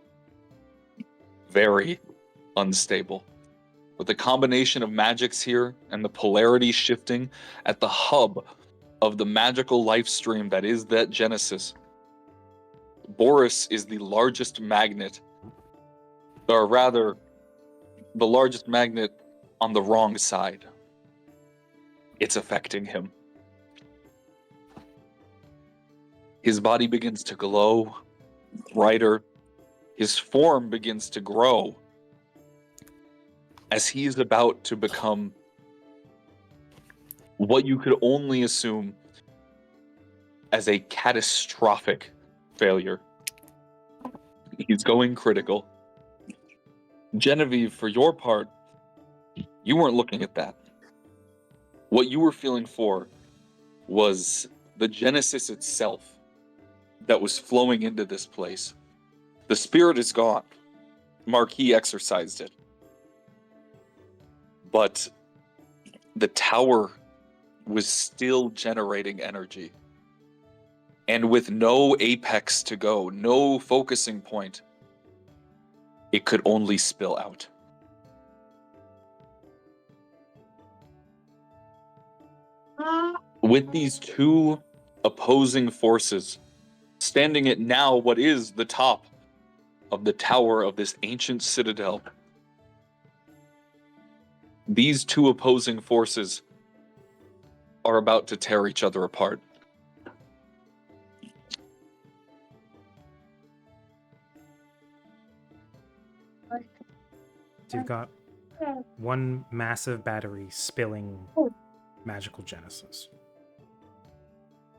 Very unstable. With the combination of magics here and the polarity shifting at the hub of the magical life stream that is that Genesis, Boris is the largest magnet, or rather, the largest magnet on the wrong side. It's affecting him. His body begins to glow brighter. His form begins to grow as he is about to become what you could only assume as a catastrophic failure. He's going critical. Genevieve, for your part, you weren't looking at that. What you were feeling for was the Genesis itself that was flowing into this place. The spirit is gone. Marquis exorcised it. But the tower was still generating energy. And with no apex to go, no focusing point, it could only spill out. With these 2 opposing forces standing at now what is the top of the tower of this ancient citadel, these 2 opposing forces are about to tear each other apart. So you've got one massive battery spilling magical Genesis.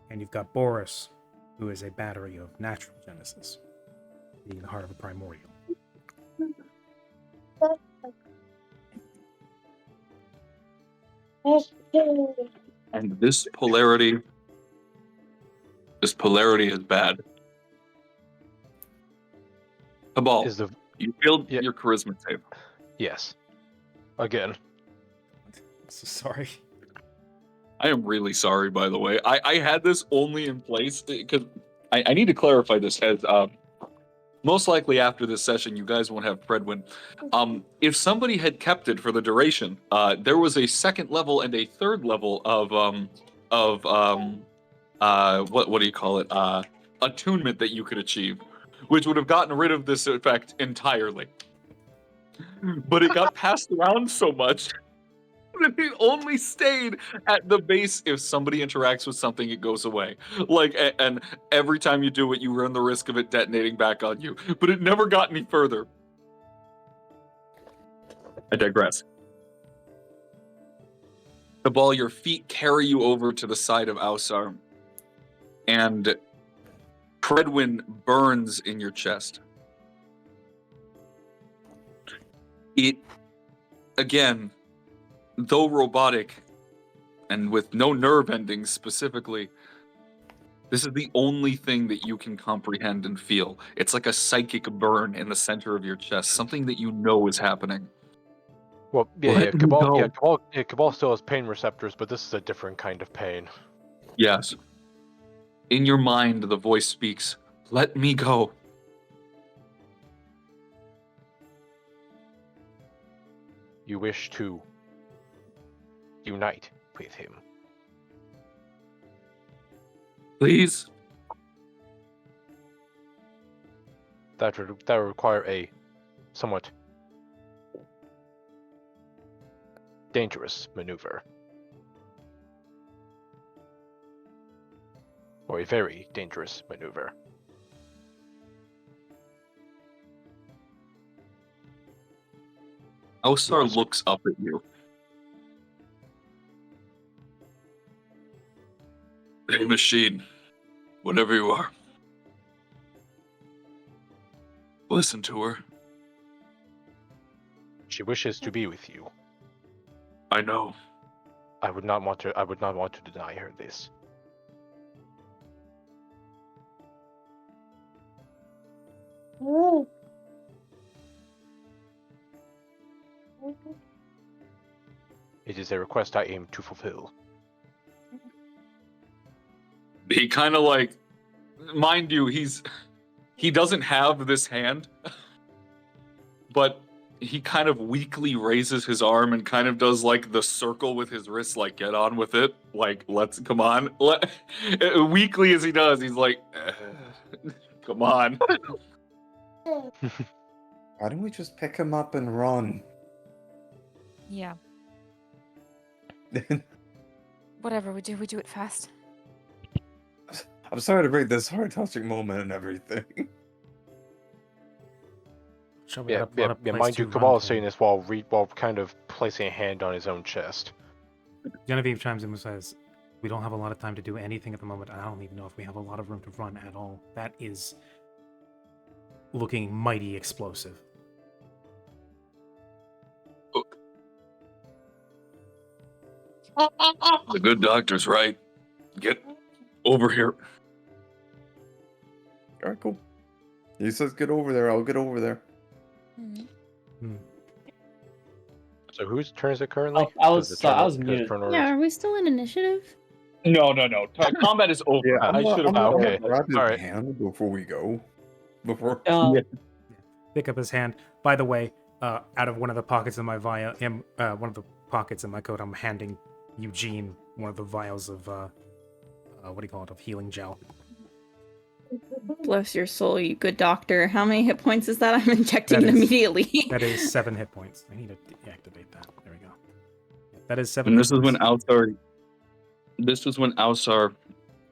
And you've got Boris, who is a battery of natural Genesis, being the heart of a primordial. And this polarity is bad. Cabal, Is the you failed Yeah. your charisma save. yes. Again. So sorry. I am really sorry, by the way. I had this only in place because I need to clarify this as most likely after this session, you guys won't have Fredwin. If somebody had kept it for the duration, there was a second level and a third level of what do you call it? Attunement that you could achieve, which would have gotten rid of this effect entirely. but it got passed around so much that it only stayed at the base. If somebody interacts with something, it goes away. And every time you do it, you run the risk of it detonating back on you. But it never got any further. I digress. Cabal, your feet carry you over to the side of Ausar, and Predwin burns in your chest. It, again, though robotic, and with no nerve endings specifically, this is the only thing that you can comprehend and feel. It's like a psychic burn in the center of your chest, something that you know is happening. Well, Let me go. Cabal still has pain receptors, but this is a different kind of pain. Yes. In your mind, the voice speaks, "Let me go." You wish to unite with him. Please. That would require a somewhat dangerous maneuver. Or a very dangerous maneuver. Ausar looks up at you. Hey, machine. Whatever you are. Listen to her. She wishes to be with you. I know. I would not want to deny her this. It is a request I aim to fulfill. He kind of like, mind you, he doesn't have this hand, but he kind of weakly raises his arm and kind of does like the circle with his wrist, like, get on with it. Like, come on. Weakly as he does, he's like, come on. Why don't we just pick him up and run? Yeah. Whatever we do it fast. I'm sorry to break this heart-touching moment and everything. Shall we Yeah, have a place mind to you, run Cabal is to? saying this while kind of placing a hand on his own chest. Genevieve chimes in and says, "We don't have a lot of time to do anything at the moment. I don't even know if we have a lot of room to run at all. That is looking mighty explosive." The good doctor's right. Get over here. Alright, cool. He says get over there, I'll get over there. So whose turn is it currently? I was Does the turn- does muted. turn order- Yeah, are we still in initiative? No. Combat is over. Yeah, I should have. okay. grab his Alright. hand before we go. Before. Pick up his hand. By the way, out of one of the pockets in my one of the pockets in my coat, I'm handing Eugene one of the vials of what do you call it? Of healing gel. Bless your soul, you good doctor. How many hit points is that? I'm injecting That it is- immediately. That is 7 hit points. I need to deactivate that. There we go. That is 7. And this hit is when points. Ausar,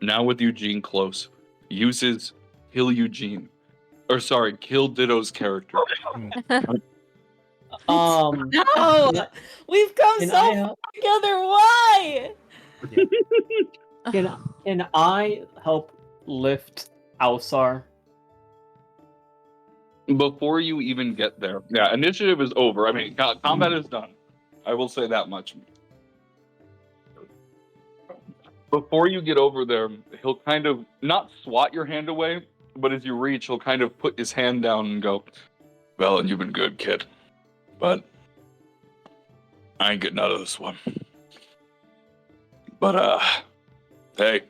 now with Eugene close, uses kill Ditto's character. No! We've come Can so I far help? together. Why? Can I help lift Ausar? Before you even get there, yeah, initiative is over. I mean, combat is done. I will say that much. Before you get over there, he'll kind of not swat your hand away, but as you reach, he'll kind of put his hand down and go, "Well, and you've been good, kid, but I ain't getting out of this one. But hey."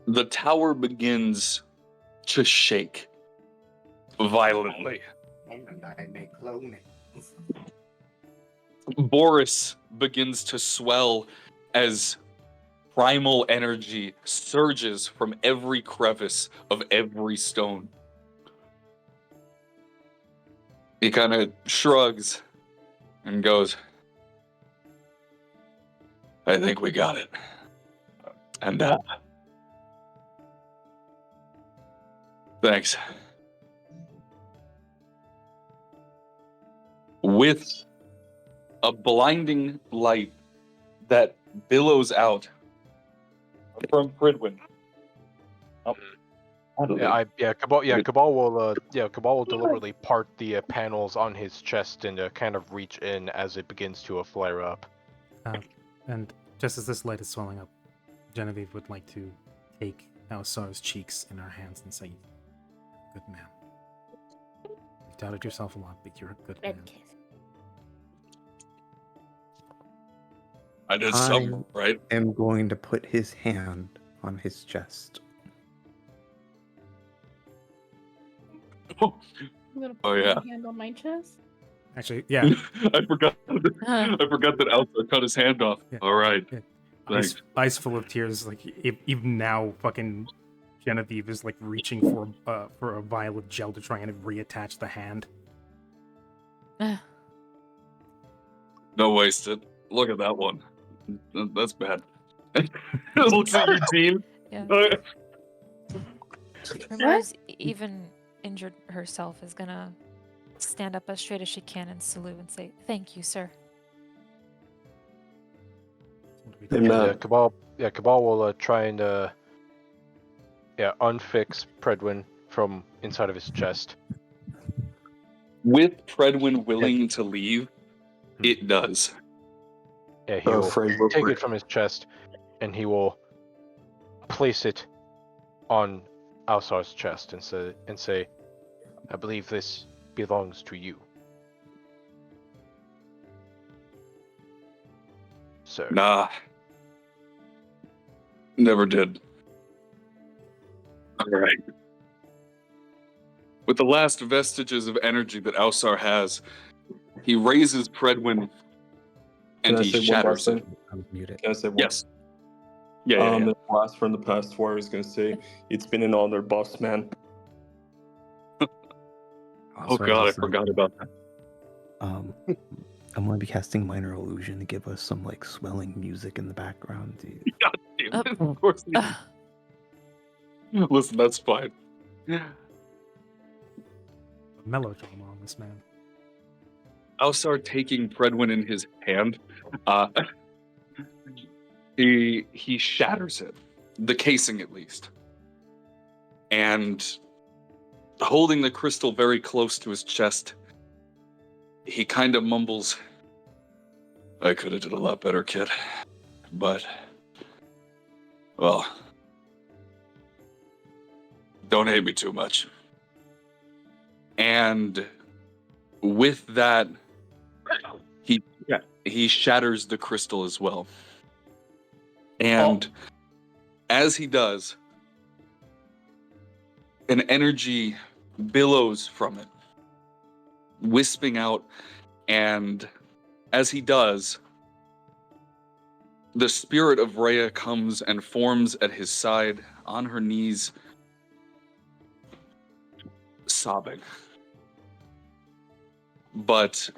The tower begins to shake violently. Boris begins to swell as primal energy surges from every crevice of every stone. He kind of shrugs and goes, I think we got it. And, thanks. With a blinding light that billows out from Pridwin. Cabal will deliberately part the panels on his chest and kind of reach in as it begins to flare up. And just as this light is swelling up, Genevieve would like to take Alsar's cheeks in her hands and say, "Good man. You've doubted yourself a lot, but you're a good man." Red kiss. I did some, right? I'm going to put his hand on his chest. I'm gonna Oh, put yeah. my hand on my chest. Actually, yeah. I forgot that Alsar cut his hand off. Yeah. All right. Yeah. Thanks. Eyes full of tears. Like even now, fucking Genevieve is like reaching for a vial of gel to try and reattach the hand. No wasted. Look at that one. That's bad. Looks at your team. Yeah. Uh, Primrose, even injured herself, is gonna stand up as straight as she can and salute and say, "Thank you, sir." And Cabal will try and unfix Predwin from inside of his chest. With Predwin willing to leave, it does. Yeah, he will take it from his chest, and he will place it on Alsar's chest and say, "I believe this belongs to you, sir." Nah. Never did. Alright. With the last vestiges of energy that Alsar has, he raises Predwin and he shatters it. I'm muted. Can I say one? Yes. Yeah. The blast from the past warrior is gonna say, "It's been an honor, boss man." Oh god, I forgot about that. I'm going to be casting Minor Illusion to give us some like swelling music in the background. Dude. God damn it, of course. Listen, that's fine. Melodrama on this man. Alsar taking Predwin in his hand, he shatters it, the casing at least, and holding the crystal very close to his chest, he kind of mumbles, "I could have did a lot better, kid, but, well, don't hate me too much." And with that, he shatters the crystal as well. And as he does, an energy billows from it, wisping out, and as he does, the spirit of Rhea comes and forms at his side, on her knees, sobbing. But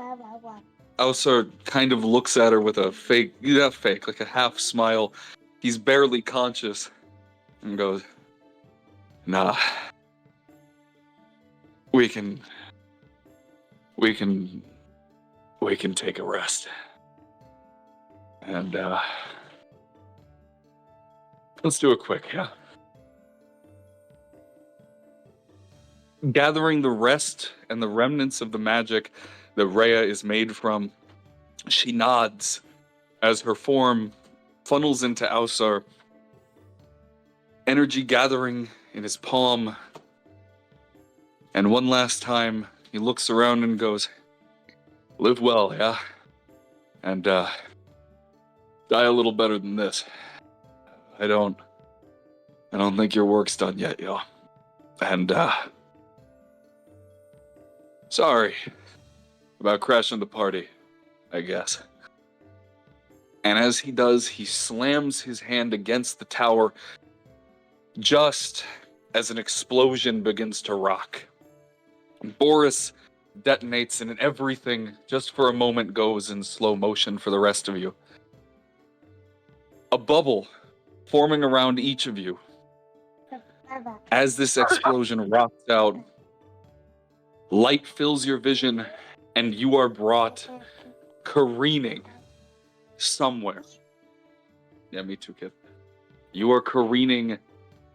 Alsar kind of looks at her with a like a half smile. He's barely conscious and goes, "Nah, we can take a rest." And let's do it quick, yeah. Gathering the rest and the remnants of the magic that Rhea is made from, she nods as her form funnels into Alsar, energy gathering in his palm. And one last time, he looks around and goes, "Live well, yeah? And die a little better than this. I don't think your work's done yet, yo. And sorry about crashing the party, I guess." And as he does, he slams his hand against the tower just as an explosion begins to rock. Boris detonates, and everything, just for a moment, goes in slow motion for the rest of you. A bubble forming around each of you. As this explosion rocks out, light fills your vision, and you are brought careening somewhere. Yeah, me too, kid. You are careening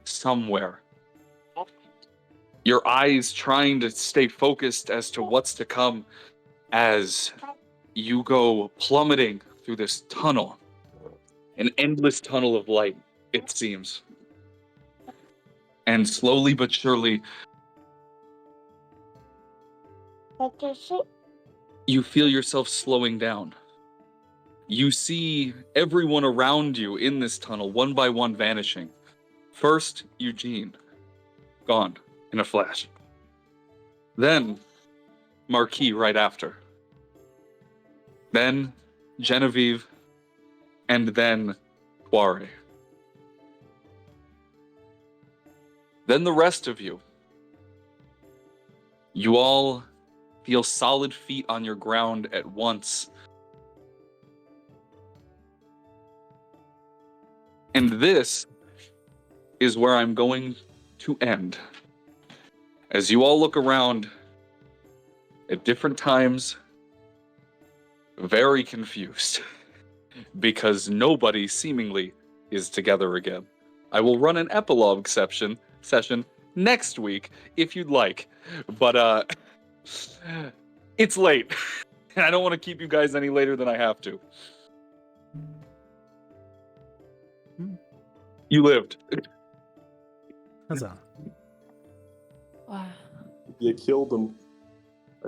somewhere. Your eyes trying to stay focused as to what's to come as you go plummeting through this tunnel. An endless tunnel of light, it seems. And slowly but surely, you feel yourself slowing down. You see everyone around you in this tunnel, one by one, vanishing. First, Eugene, gone in a flash. Then, Marquis right after. Then, Genevieve, and then, Poire. Then the rest of you. You all feel solid feet on your ground at once. And this is where I'm going to end. As you all look around at different times, very confused, because nobody seemingly is together again. I will run an epilogue session next week if you'd like, but it's late, and I don't want to keep you guys any later than I have to. You lived. Huzzah. Wow. You killed him.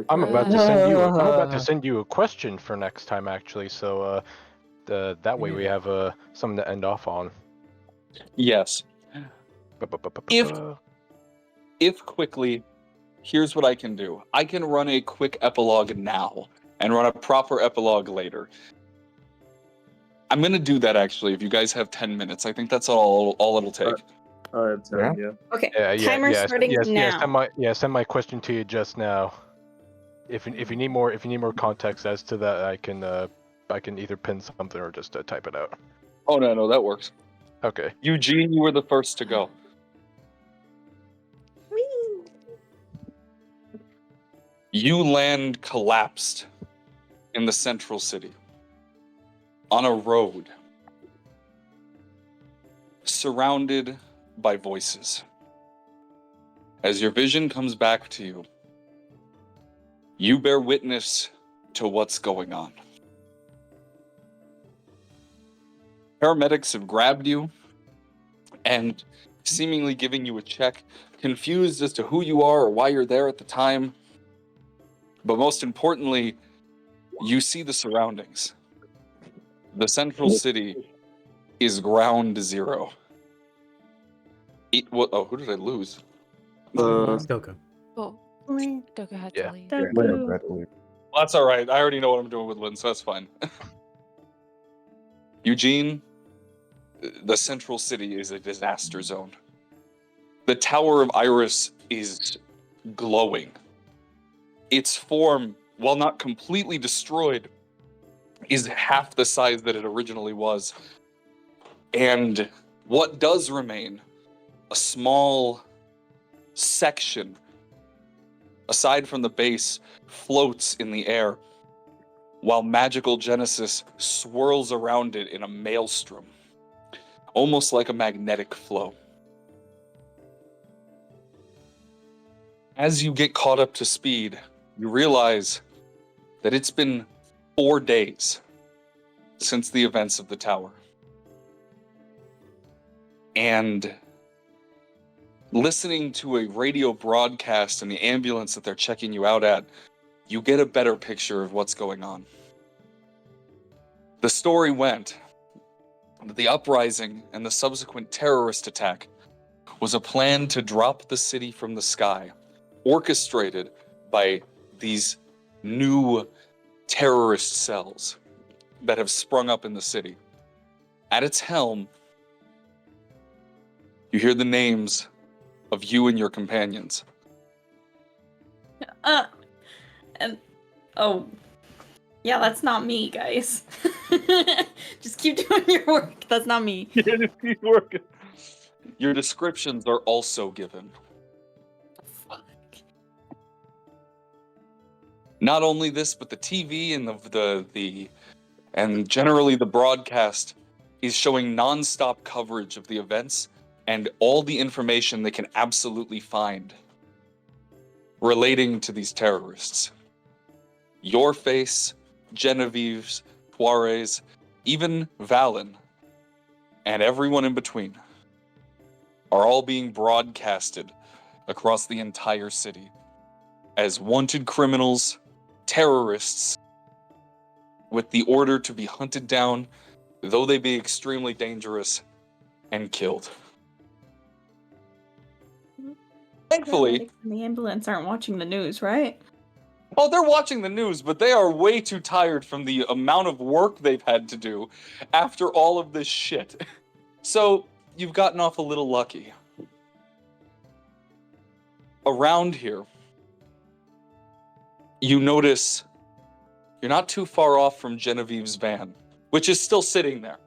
I'm about to send you a question for next time, actually. So that way we have something to end off on. Yes. If quickly, here's what I can do. I can run a quick epilogue now and run a proper epilogue later. I'm going to do that, actually, if you guys have 10 minutes. I think that's all it'll take. I have 10, yeah. Okay, Yeah, timer starting now. Send my question to you just now. If you need more context as to that, I can either pin something or just type it out. Oh no, that works. Okay. Eugene, you were the first to go. You land collapsed in the central city, on a road, surrounded by voices. As your vision comes back to you, you bear witness to what's going on. Paramedics have grabbed you and seemingly giving you a check, confused as to who you are or why you're there at the time. But most importantly, you see the surroundings. The central city is ground zero. Who did I lose? Stoko. Oh, Doka had to leave. Well, that's all right. I already know what I'm doing with Lynn, so that's fine. Eugene, the central city is a disaster zone. The Tower of Iris is glowing. Its form, while not completely destroyed, is half the size that it originally was. And what does remain, a small section, aside from the base, floats in the air, while magical Genesis swirls around it in a maelstrom, almost like a magnetic flow. As you get caught up to speed, you realize that it's been 4 days since the events of the tower. And listening to a radio broadcast in the ambulance that they're checking you out at, you get a better picture of what's going on. The story went that the uprising and the subsequent terrorist attack was a plan to drop the city from the sky, orchestrated by these new terrorist cells that have sprung up in the city. At its helm, you hear the names of you and your companions. And oh, yeah, that's not me, guys. Just keep doing your work. That's not me. Yeah, just keep working. Your descriptions are also given. Not only this, but the TV and and generally the broadcast is showing non-stop coverage of the events and all the information they can absolutely find relating to these terrorists. Your face, Genevieve's, Tuare's, even Valen, and everyone in between are all being broadcasted across the entire city as wanted criminals, terrorists, with the order to be hunted down, though they be extremely dangerous, and killed. Thankfully, The ambulance aren't watching the news, right? oh, they're watching the news, but they are way too tired from the amount of work they've had to do after all of this shit. So, you've gotten off a little lucky. Around here, you notice you're not too far off from Genevieve's van, which is still sitting there.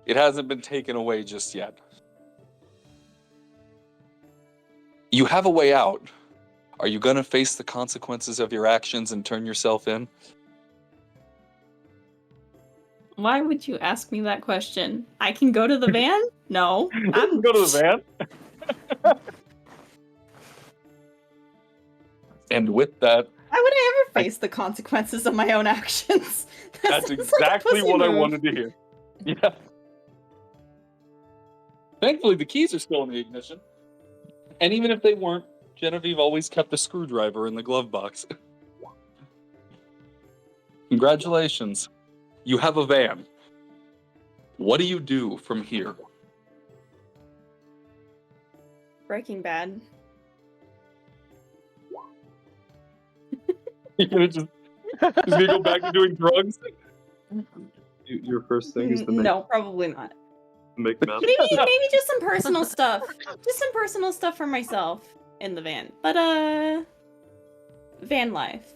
It hasn't been taken away just yet. You have a way out. Are you gonna face the consequences of your actions and turn yourself in? Why would you ask me that question? I can go to the van? No. I'm Go to the van. And with that, Why would I ever face the consequences of my own actions? that's Sounds like a exactly pussy what I move. wanted to hear. Yeah. Thankfully, the keys are still in the ignition. And even if they weren't, Genevieve always kept a screwdriver in the glove box. Congratulations. You have a van. What do you do from here? Breaking Bad. You're gonna just gonna go back to doing drugs? Your first thing is to make, No, probably not. make meth. Maybe just some personal stuff. Just some personal stuff for myself in the van. But van life.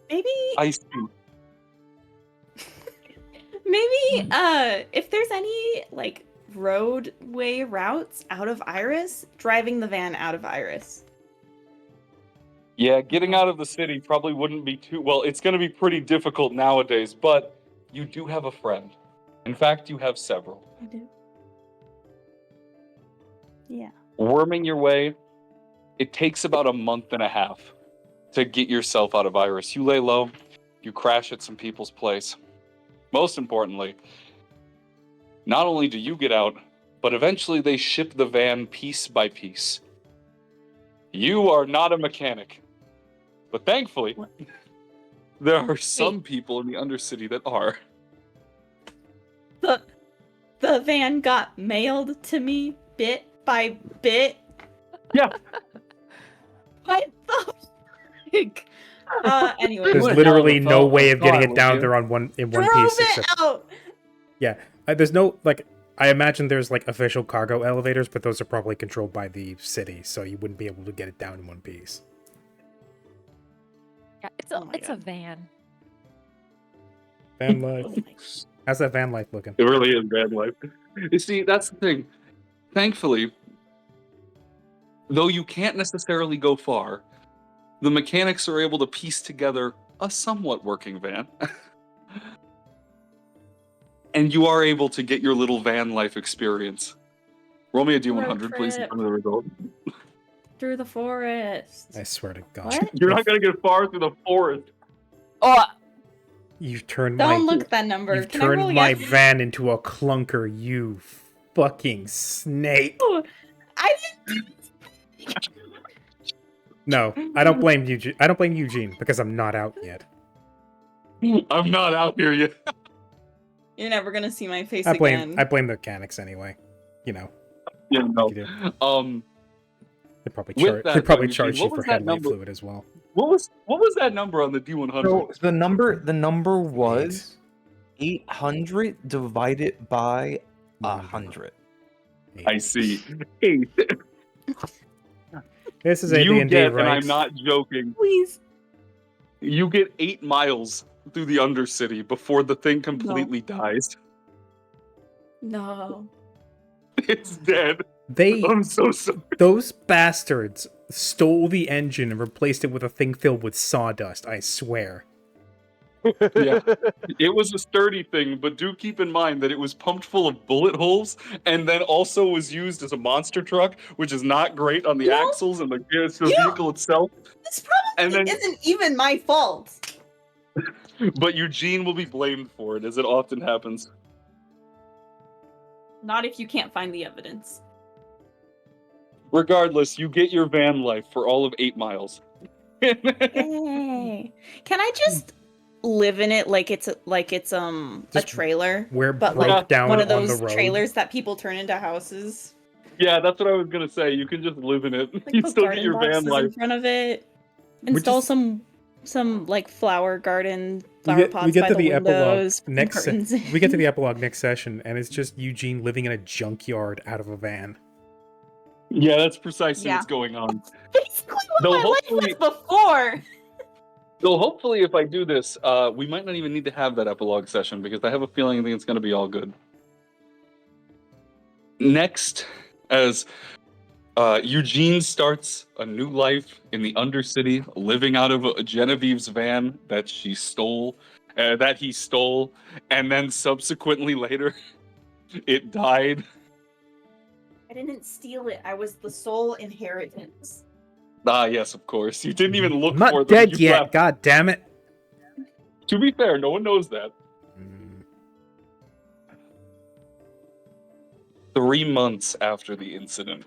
Maybe I see. maybe if there's any like roadway routes out of Iris, driving the van out of Iris. Yeah, getting out of the city probably wouldn't be too well. It's going to be pretty difficult nowadays, but you do have a friend. In fact, you have several. I do. Yeah. Worming your way, it takes about a month and a half to get yourself out of Iris. You lay low, you crash at some people's place. Most importantly, not only do you get out, but eventually they ship the van piece by piece. You are not a mechanic, but thankfully, there are some people in the Undercity that are. The van got mailed to me bit by bit. Yeah. What the heck? Anyway, There's What? literally How the no fuck? way of getting God, it down would there in one drove piece. it Except, out. yeah, there's no like. I imagine there's like official cargo elevators, but those are probably controlled by the city, so you wouldn't be able to get it down in one piece. Yeah, it's Oh my a God. van. Van life. How's that van life looking? It really is bad life. You see, that's the thing. Thankfully, though you can't necessarily go far, the mechanics are able to piece together a somewhat working van. And you are able to get your little van life experience. Roll me a D100, Road please, trip. in front of the result. Through the forest. I swear to God. What? You're not going to get far through the forest. Oh, You've turned Don't my look at that number. you've Can I roll turned my again? van into a clunker, you fucking snake. I didn't. No, I don't blame Eugene. I don't blame Eugene because I'm not out yet. I'm not out here yet. You're never gonna see my face I blame again. I blame the mechanics anyway. You know, Yeah, no. you do. They probably With that, they probably though, charge Eugene, you what for was that headlight number? fluid as well. What was that number on the D100? So the number was 800 divided by 100. I see. 8. This is a You D&D, get, right? and I'm not joking, Please. you get 8 miles through the Undercity before the thing completely dies. No. It's dead. They, I'm so sorry. those bastards stole the engine and replaced it with a thing filled with sawdust, I swear. Yeah. It was a sturdy thing, but do keep in mind that it was pumped full of bullet holes and then also was used as a monster truck, which is not great on the You know- axles and the you know- vehicle itself. This probably And then- isn't even my fault. But Eugene will be blamed for it, as it often happens. Not if you can't find the evidence. Regardless, you get your van life for all of 8 miles. Yay. Can I just live in it like it's a Just trailer? We're But broke like down one of on the those road. trailers that people turn into houses. Yeah, that's what I was gonna say. You can just live in it. Like You put still get garden your van boxes in life. front of it. We're Install just- some like flower garden We flower get, pots we get by to the the epilogue windows. put some next. curtains in. We get to the epilogue next session, and it's just Eugene living in a junkyard out of a van. Yeah, that's precisely Yeah. what's going on. Basically what Though my life hopefully- was before. Though hopefully, if I do this, we might not even need to have that epilogue session because I have a feeling I think it's going to be all good. Next, as Eugene starts a new life in the Undercity, living out of Genevieve's van that he stole, and then subsequently later, it died. I didn't steal it. I was the sole inheritance. Ah, yes, of course. You didn't even look I'm for not them. dead You yet. left. God damn it. To be fair, no one knows that. 3 months after the incident,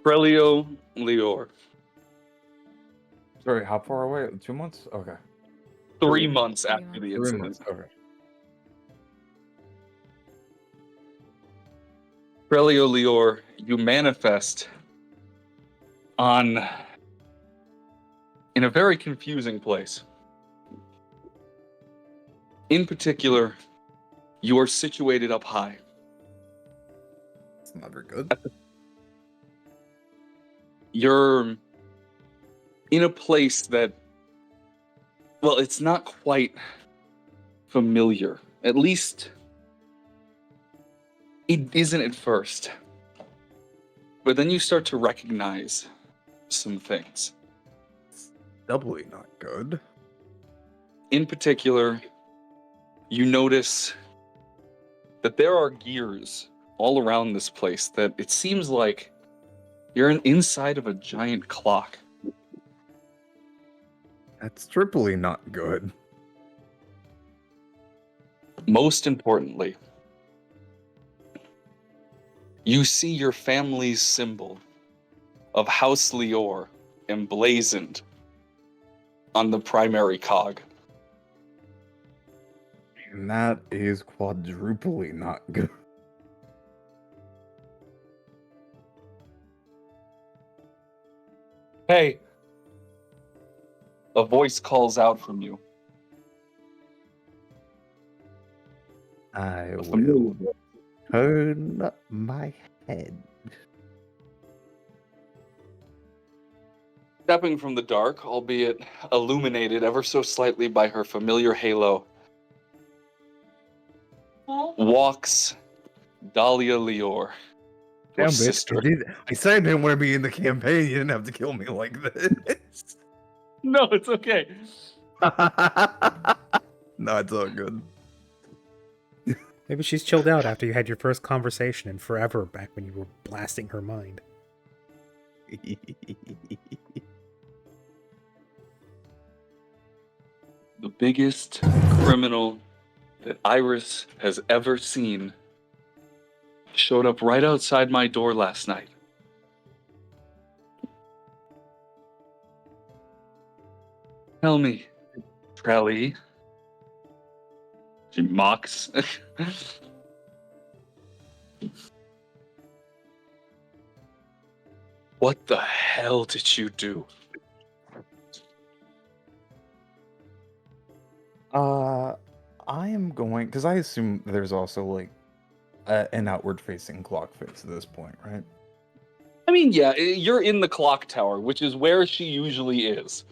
Prelio Lior, Sorry, how far away? 2 months? Okay. 3 months 3 after the 3 incident. months. Okay. Prelio Lior, you manifest in a very confusing place. In particular, you are situated up high. It's not very good. You're in a place that, well, it's not quite familiar. At least it isn't at first. But then you start to recognize some things. Doubly not good. In particular, you notice that there are gears all around this place that it seems like you're inside of a giant clock. That's triply not good. Most importantly, you see your family's symbol of House Lior emblazoned on the primary cog. And that is quadruply not good. Hey! A voice calls out from you. I A will familiar voice. turn my head. Stepping from the dark, albeit illuminated ever so slightly by her familiar halo, walks Dahlia Lior, your Damn, bitch. sister. I said I didn't want to be in the campaign. You didn't have to kill me like this. No, it's okay. No, it's all good. Maybe she's chilled out after you had your first conversation in forever back when you were blasting her mind. The biggest criminal that Iris has ever seen showed up right outside my door last night. Tell me, Trelly. She mocks. What the hell did you do? I am going because I assume there's also like an outward-facing clock face at this point, right? I mean, yeah, you're in the clock tower, which is where she usually is.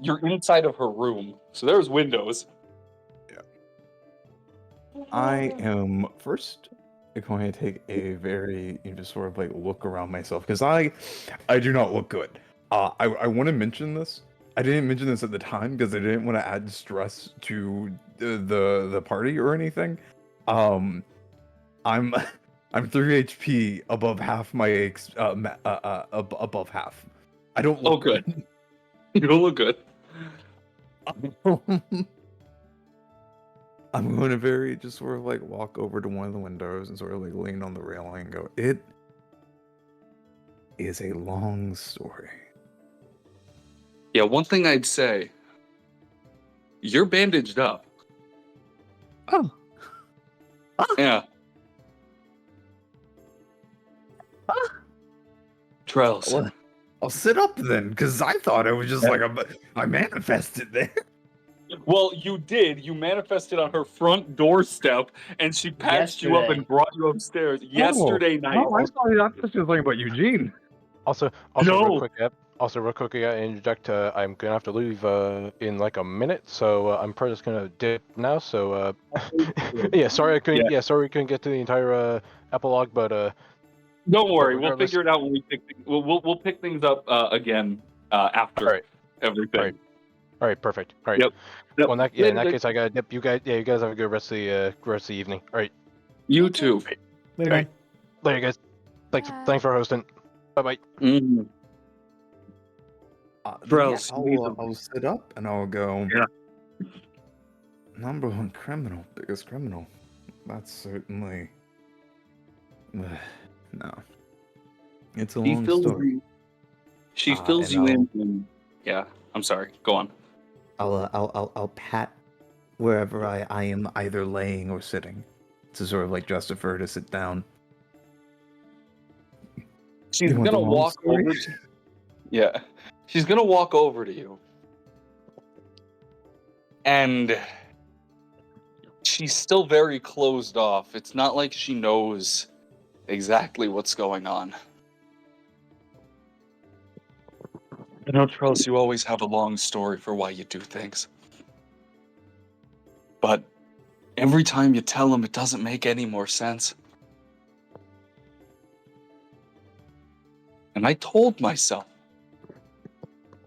You're inside of her room, so there's windows. I am first going to take a very just sort of like look around myself because I do not look good. I want to mention this. I didn't mention this at the time because I didn't want to add stress to the party or anything. I'm I'm 3 HP above half my above half. I don't look good. You don't look good. I'm going to very just sort of like walk over to one of the windows and sort of like lean on the railing and go, it is a long story. Yeah, one thing I'd say, you're bandaged up. Oh. Yeah. Trials. Well, I'll sit up then, because I thought it was just like I manifested there. Well, you did. You manifested on her front doorstep, and she patched you up Yesterday. and brought you upstairs yesterday night. Oh, I thought this was like about Eugene. Also, No. real quick, I gotta interject. I'm gonna have to leave in like a minute, so I'm probably just gonna dip now. So, yeah, sorry I couldn't. Yeah, sorry we couldn't get to the entire epilogue, but Don't worry, we'll regardless- figure it out when we pick. We'll pick things up again after Alright. everything. Alright. All right, perfect. All right. Yep. Well, in that Later, case, I gotta dip. You guys have a good rest of the evening. All right. You too. Later, Alright. Later, guys. Thanks for hosting. Bye bye. Mhm. Bro, I'll sit up and I'll go. Yeah. Number one criminal, biggest criminal. That's certainly. No. It's a She long fills story. you. She and fills you I'll- in. Yeah. I'm sorry. Go on. I'll pat wherever I am either laying or sitting to sort of like justify her to sit down. She's You want gonna the long walk story? over to. Yeah. She's gonna walk over to you. And she's still very closed off. It's not like she knows exactly what's going on. I know, Charles, you always have a long story for why you do things. But every time you tell him, it doesn't make any more sense. And I told myself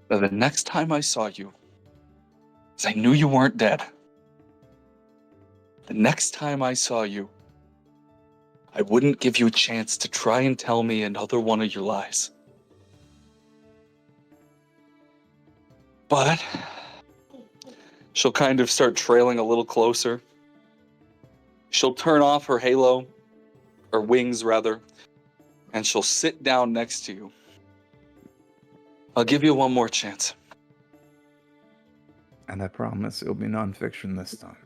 that the next time I saw you, because I knew you weren't dead, the next time I saw you, I wouldn't give you a chance to try and tell me another one of your lies. But she'll kind of start trailing a little closer. She'll turn off her halo, or wings rather, and she'll sit down next to you. I'll give you one more chance. And I promise it'll be nonfiction this time.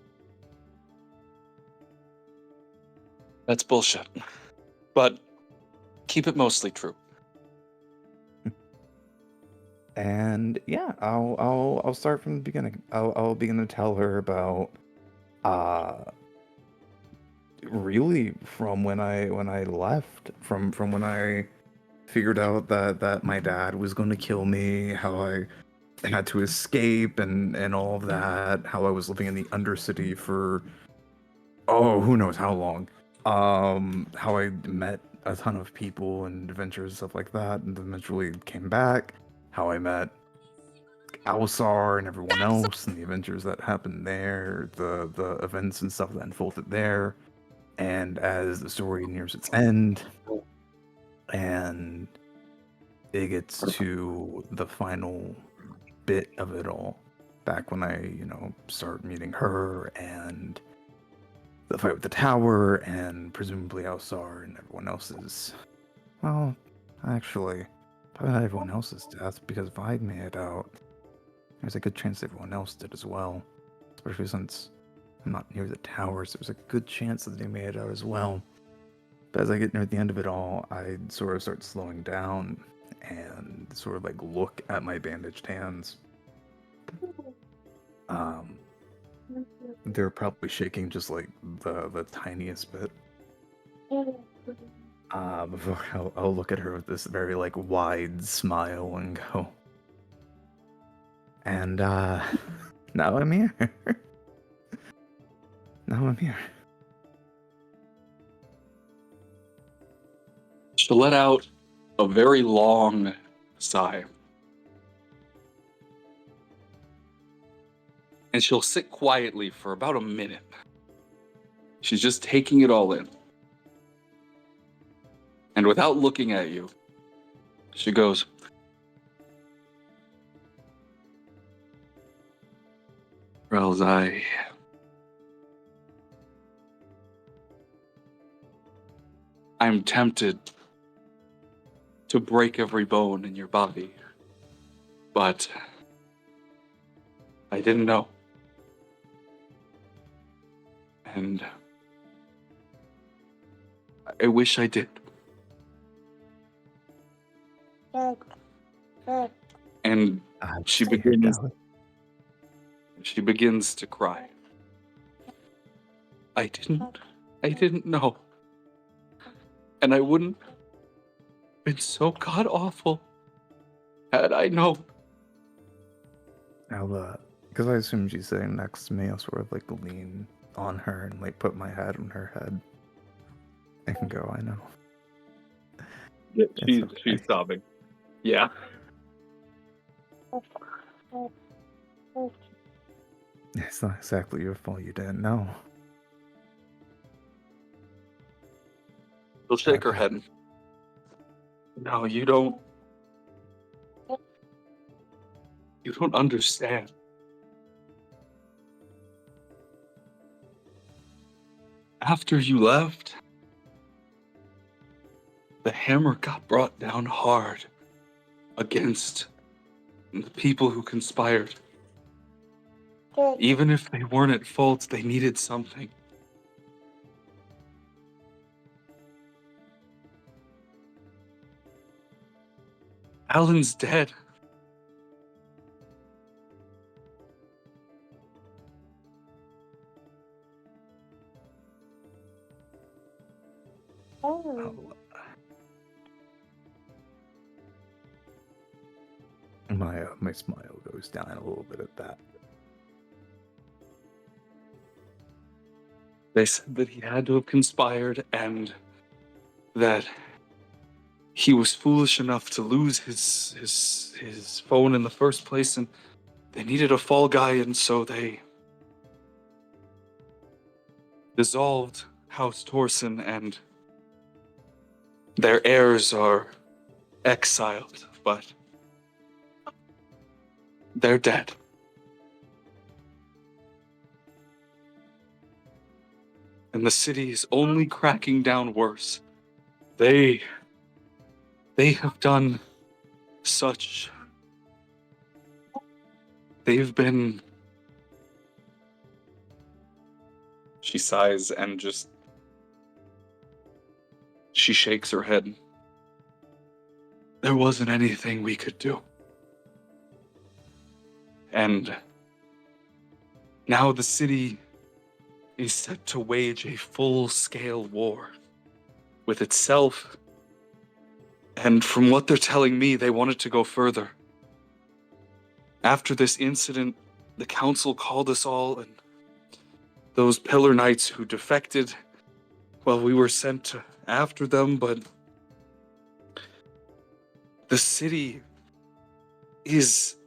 That's bullshit. But keep it mostly true. And yeah, I'll start from the beginning. I'll begin to tell her about really from when I left, from when I figured out that my dad was going to kill me, how I had to escape and all of that, how I was living in the Undercity for who knows how long. How I met a ton of people and adventures and stuff like that, and eventually came back. How I met Alsar and everyone else, and the adventures that happened there, the events and stuff that unfolded there, and as the story nears its end, and it gets to the final bit of it all, back when I, start meeting her and the fight with the tower, and presumably Alsar and everyone else's. Well, actually, probably not everyone else's death, because if I made it out, there's a good chance everyone else did as well. Especially since I'm not near the towers, there's a good chance that they made it out as well. But as I get near the end of it all, I sort of start slowing down and sort of like look at my bandaged hands. They're probably shaking just like the tiniest bit. Before I'll look at her with this very like wide smile and go. And now I'm here. Now I'm here. She'll let out a very long sigh. And she'll sit quietly for about a minute. She's just taking it all in. And without looking at you, she goes, Rels, I'm tempted to break every bone in your body, but I didn't know. And I wish I did. And she begins to cry. I didn't know. And I wouldn't have been so god awful had I known. I'll because I assume she's sitting next to me, I'll sort of like lean on her and like put my head on her head and go, I know. Yeah, she's sobbing. Yeah. It's not exactly your fault you didn't know. She'll shake her head. No, you don't understand. After you left, the hammer got brought down hard against the people who conspired. Even if they weren't at fault, they needed something. Alan's dead. My smile goes down a little bit at that. They said that he had to have conspired and that he was foolish enough to lose his phone in the first place, and they needed a fall guy, and so they dissolved House Torsen, and their heirs are exiled, but they're dead. And the city is only cracking down worse. They have done such... They've been... She sighs and just... She shakes her head. There wasn't anything we could do. And now the city is set to wage a full-scale war with itself. And from what they're telling me, they wanted to go further. After this incident, the council called us all, and those Pillar Knights who defected, well, we were sent after them, but the city is...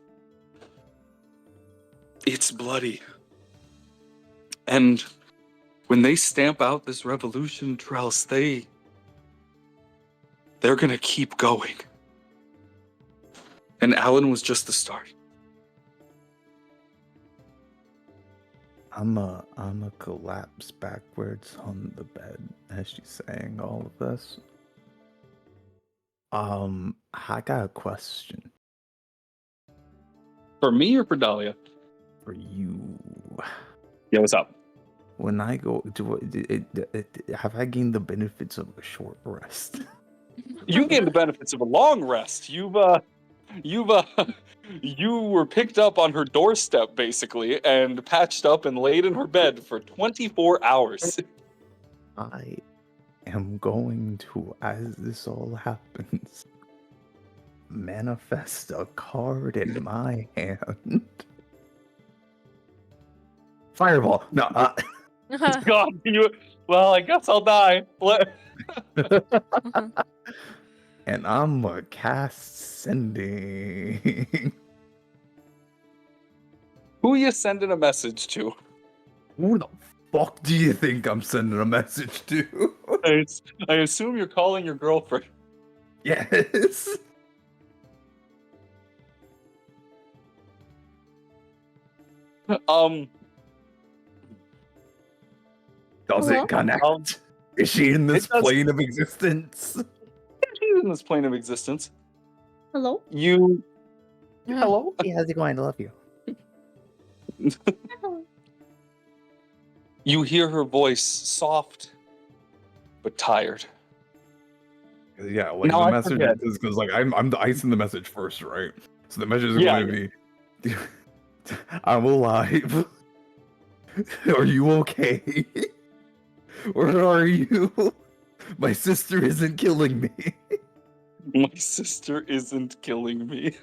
It's bloody. And when they stamp out this revolution, Trels, they're gonna keep going. And Alan was just the start. I'm a collapse backwards on the bed as she's saying all of this. I got a question. For me or for Dahlia? For you. Yeah, what's up? When I go, have I gained the benefits of a short rest? You gained the benefits of a long rest. You were picked up on her doorstep, basically, and patched up and laid in her bed for 24 hours. I am going to, as this all happens, manifest a card in my hand. Fireball. No. God, you. Well, I guess I'll die. What? And I'm gonna cast sending. Who you sending a message to? Who the fuck do you think I'm sending a message to? I assume you're calling your girlfriend. Yes. Does Hello? it connect? Is she in this It does. plane of existence? She's in this plane of existence. Hello? You. Hello? Hey, how's it going? I love you. You hear her voice, soft but tired. Yeah, like Now the I message forget. is because like I'm the ice in the message first, right? So the message is Yeah, going to be, I'm alive. Are you okay? Where are you? My sister isn't killing me. My sister isn't killing me.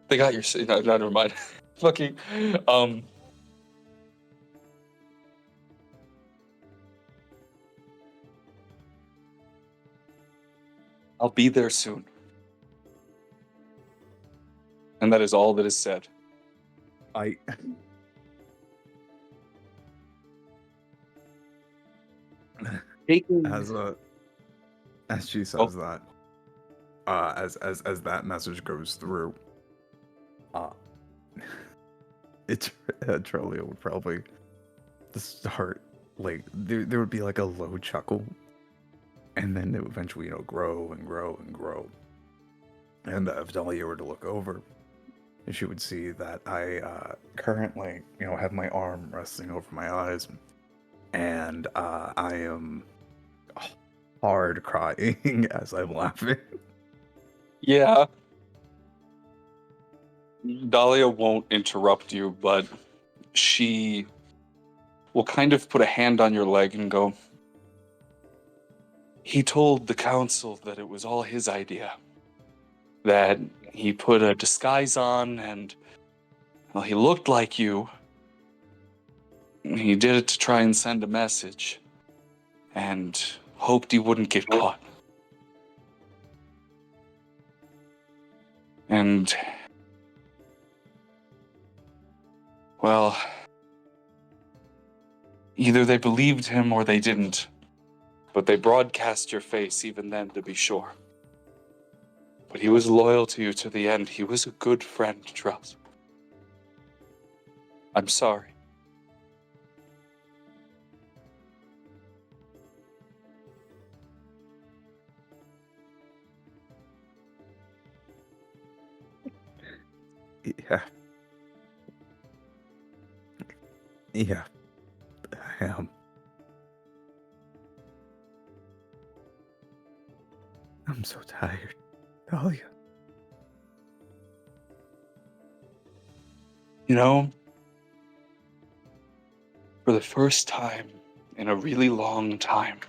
They got your. No, never mind. Fucking. I'll be there soon. And that is all that is said. I Taking as she says that, as that message goes through, Trolio would probably start like there would be like a low chuckle, and then it would eventually grow and grow and grow. And if Dahlia were to look over, she would see that I currently have my arm resting over my eyes, and I am hard crying as I'm laughing. Yeah. Dahlia won't interrupt you, but she will kind of put a hand on your leg and go, he told the council that it was all his idea. That he put a disguise on and, well, he looked like you. He did it to try and send a message. And hoped he wouldn't get caught. And, well, either they believed him or they didn't. But they broadcast your face even then, to be sure. But he was loyal to you to the end. He was a good friend, Trust. I'm sorry. Yeah. Yeah. I am. I'm so tired. Dahlia. You know, for the first time in a really long time,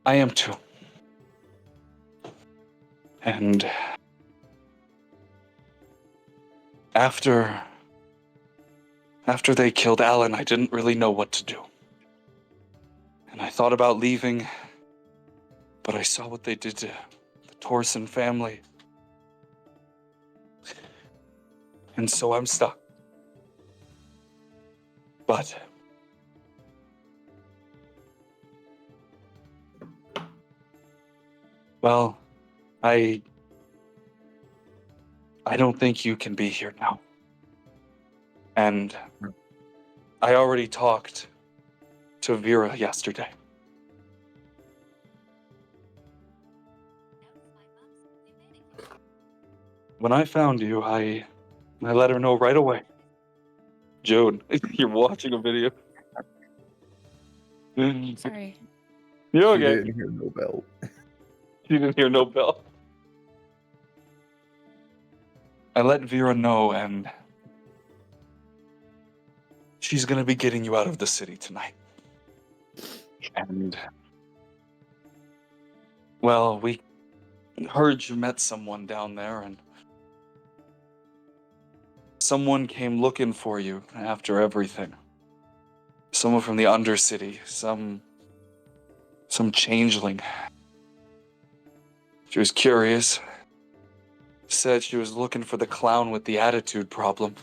I am too. And after they killed Alan, I didn't really know what to do. And I thought about leaving, but I saw what they did to the Torsen family. And so I'm stuck. But well, I don't think you can be here now. And I already talked to Vera yesterday. When I found you, I let her know right away. Joan, you're watching a video. Sorry. You're She okay. didn't hear no bell. You didn't hear no bell. I let Vera know, and she's gonna be getting you out of the city tonight. And well, we heard you met someone down there, and someone came looking for you after everything. Someone from the Undercity, some changeling. She was curious. Said she was looking for the clown with the attitude problem.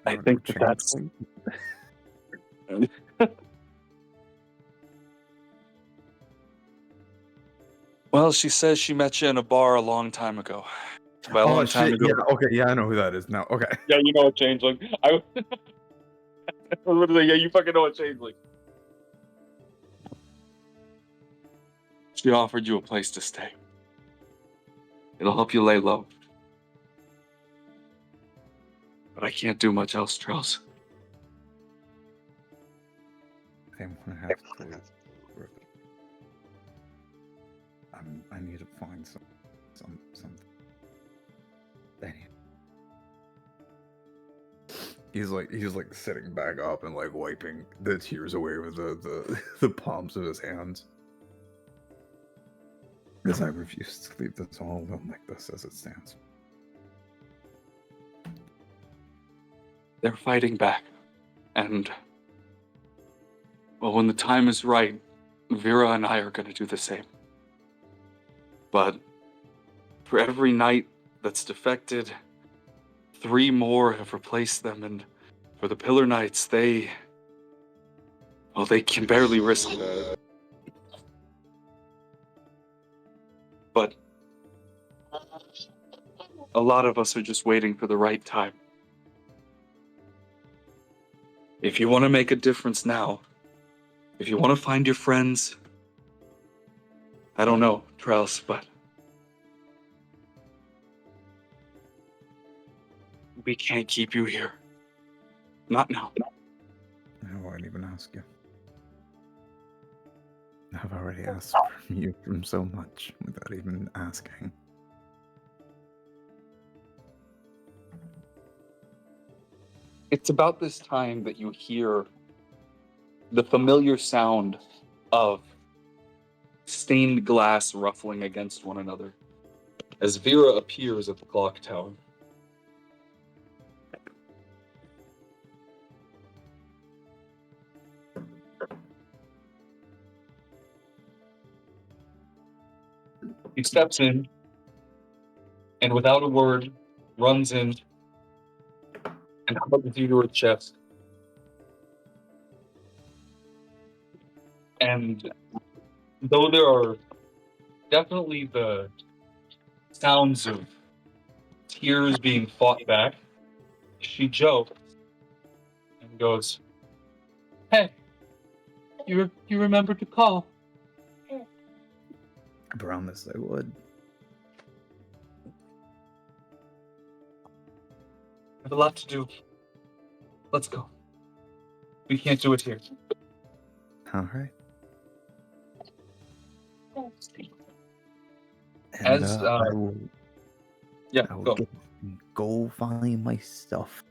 I think that's... Well, she says she met you in a bar a long time ago. By a long time ago. Yeah, okay, yeah, I know who that is now. Okay. Yeah, you know a changeling. I was literally, yeah, you fucking know a changeling. She offered you a place to stay. It'll help you lay low. But I can't do much else, Charles. I'm gonna have to. I need to find some. Damn. He's like sitting back up and like wiping the tears away with the palms of his hands. Because I refuse to leave this all alone like this as it stands. They're fighting back. And well, when the time is right, Vera and I are going to do the same. But for every knight that's defected, 3 more have replaced them, and for the Pillar Knights, they can barely risk it. But a lot of us are just waiting for the right time. If you want to make a difference now, if you want to find your friends, I don't know, Trellis, but we can't keep you here. Not now. I won't even ask you. I've already asked from you from so much without even asking. It's about this time that you hear the familiar sound of stained glass ruffling against one another as Vera appears at the clock tower. He steps in and without a word runs in and hugs you to her chest. And though there are definitely the sounds of tears being fought back, she jokes and goes, "Hey, you remembered to call." I promised I would. I have a lot to do. Let's go. We can't do it here. All right. As I will, yeah, I will go. go find my stuff.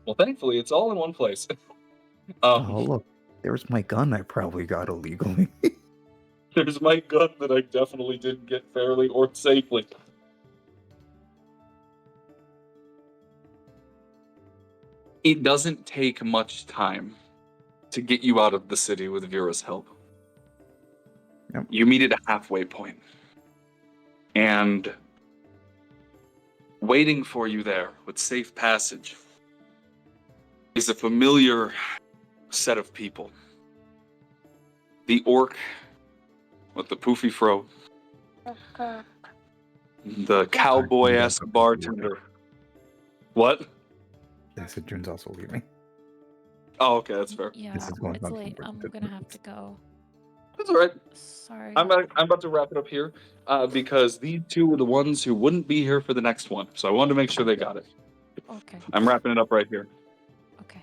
Well, thankfully, it's all in one place. Oh look, there's my gun. I probably got illegally. There's my gun that I definitely didn't get fairly or safely. It doesn't take much time to get you out of the city with Vera's help. Yep. You meet at a halfway point. And waiting for you there with safe passage is a familiar set of people. The orc with the poofy fro. The cowboy-esque bartender. What? I said June's also leaving. Oh, okay, that's fair. Yeah, This is going it's on late. for I'm 10 gonna have minutes. to go. That's all right. Sorry. I'm about to wrap it up here because these two were the ones who wouldn't be here for the next one. So I wanted to make sure they got it. Okay. I'm wrapping it up right here. Okay.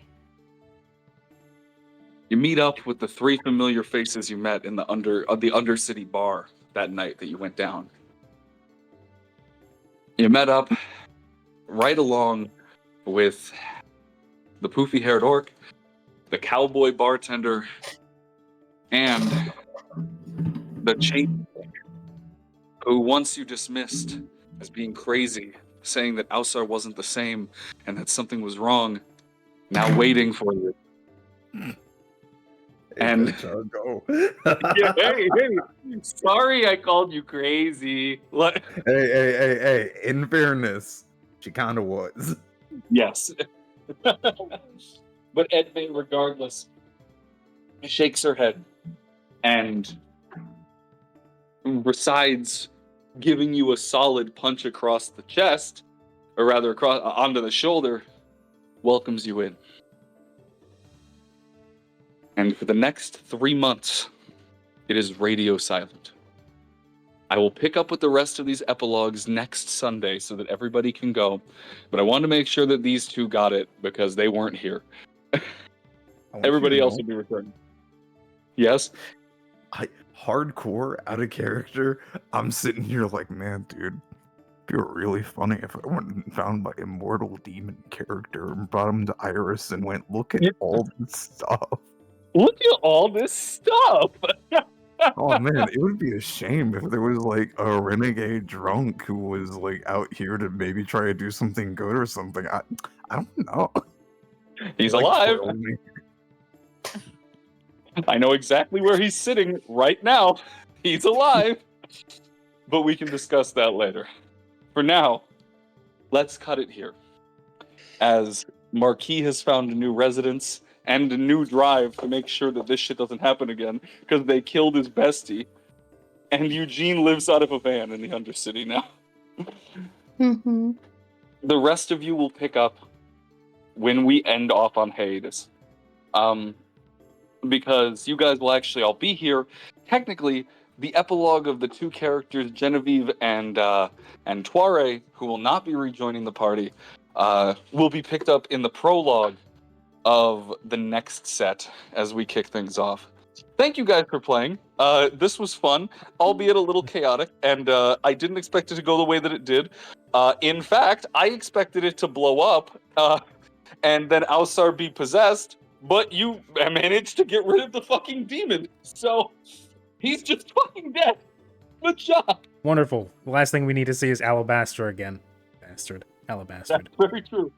You meet up with the 3 familiar faces you met in the Undercity bar that night that you went down. You met up right along with the poofy-haired orc, the cowboy bartender, and the chain who once you dismissed as being crazy, saying that Ausar wasn't the same and that something was wrong, now waiting for you. And go. yeah, hey, sorry I called you crazy. What? Hey. In fairness, she kind of was. Yes. But Edme, regardless, shakes her head and, besides giving you a solid punch across the chest, or rather across onto the shoulder, welcomes you in. And for the next 3 months, it is radio silent. I will pick up with the rest of these epilogues next Sunday so that everybody can go. But I want to make sure that these two got it because they weren't here. Everybody else will be returning. Yes? Hardcore, out of character, I'm sitting here like, man, dude, it'd be really funny if I went and found my immortal demon character and brought him to Iris and went, look at all this stuff. Look at all this stuff! Oh man, it would be a shame if there was like a renegade drunk who was like out here to maybe try to do something good or something. I don't know. He's Like, alive! throw me. I know exactly where he's sitting right now. He's alive. But we can discuss that later. For now, let's cut it here. As Marquis has found a new residence and a new drive to make sure that this shit doesn't happen again, because they killed his bestie. And Eugene lives out of a van in the Undercity now. Mm-hmm. The rest of you will pick up when we end off on hiatus. Because you guys will actually all be here. Technically, the epilogue of the two characters, Genevieve and Tuare, who will not be rejoining the party, will be picked up in the prologue of the next set as we kick things off. Thank you guys for playing. This was fun, albeit a little chaotic, and I didn't expect it to go the way that it did. In fact, I expected it to blow up, and then Ausar be possessed, but you managed to get rid of the fucking demon, so he's just fucking dead. Good job. Wonderful. The last thing we need to see is Alabaster again. Bastard. Alabaster. That's very true.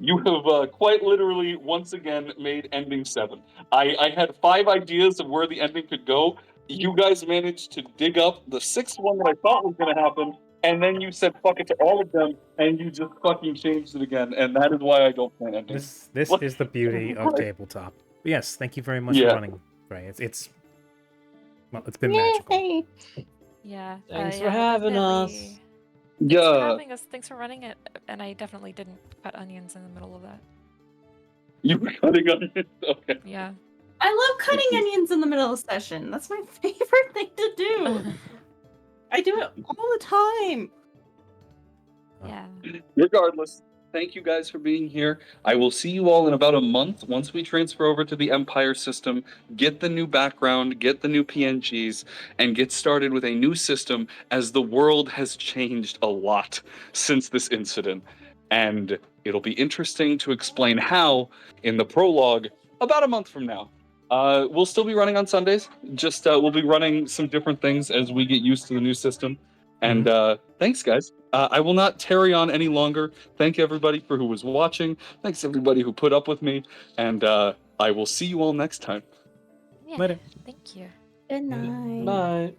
You have quite literally once again made ending 7. I had 5 ideas of where the ending could go. You guys managed to dig up the 6th one that I thought was going to happen, and then you said fuck it to all of them, and you just fucking changed it again, and that is why I don't plan endings. This is the beauty of tabletop. But yes, thank you very much for running. Right, it's been magical. Yeah. Thanks for yeah, having us. definitely. Thanks for Yeah. having us. Thanks for running it. And I definitely didn't cut onions in the middle of that. You were cutting onions? Okay. Yeah. I love cutting onions in the middle of session. That's my favorite thing to do. I do it all the time. Yeah. Regardless, thank you guys for being here. I will see you all in about a month once we transfer over to the Empire system, get the new background, get the new PNGs, and get started with a new system as the world has changed a lot since this incident. And it'll be interesting to explain how in the prologue about a month from now. We'll still be running on Sundays. Just we'll be running some different things as we get used to the new system. And thanks, guys. I will not tarry on any longer. Thank everybody for who was watching. Thanks everybody who put up with me. And I will see you all next time. Yeah. Later. Thank you. Good night. Bye.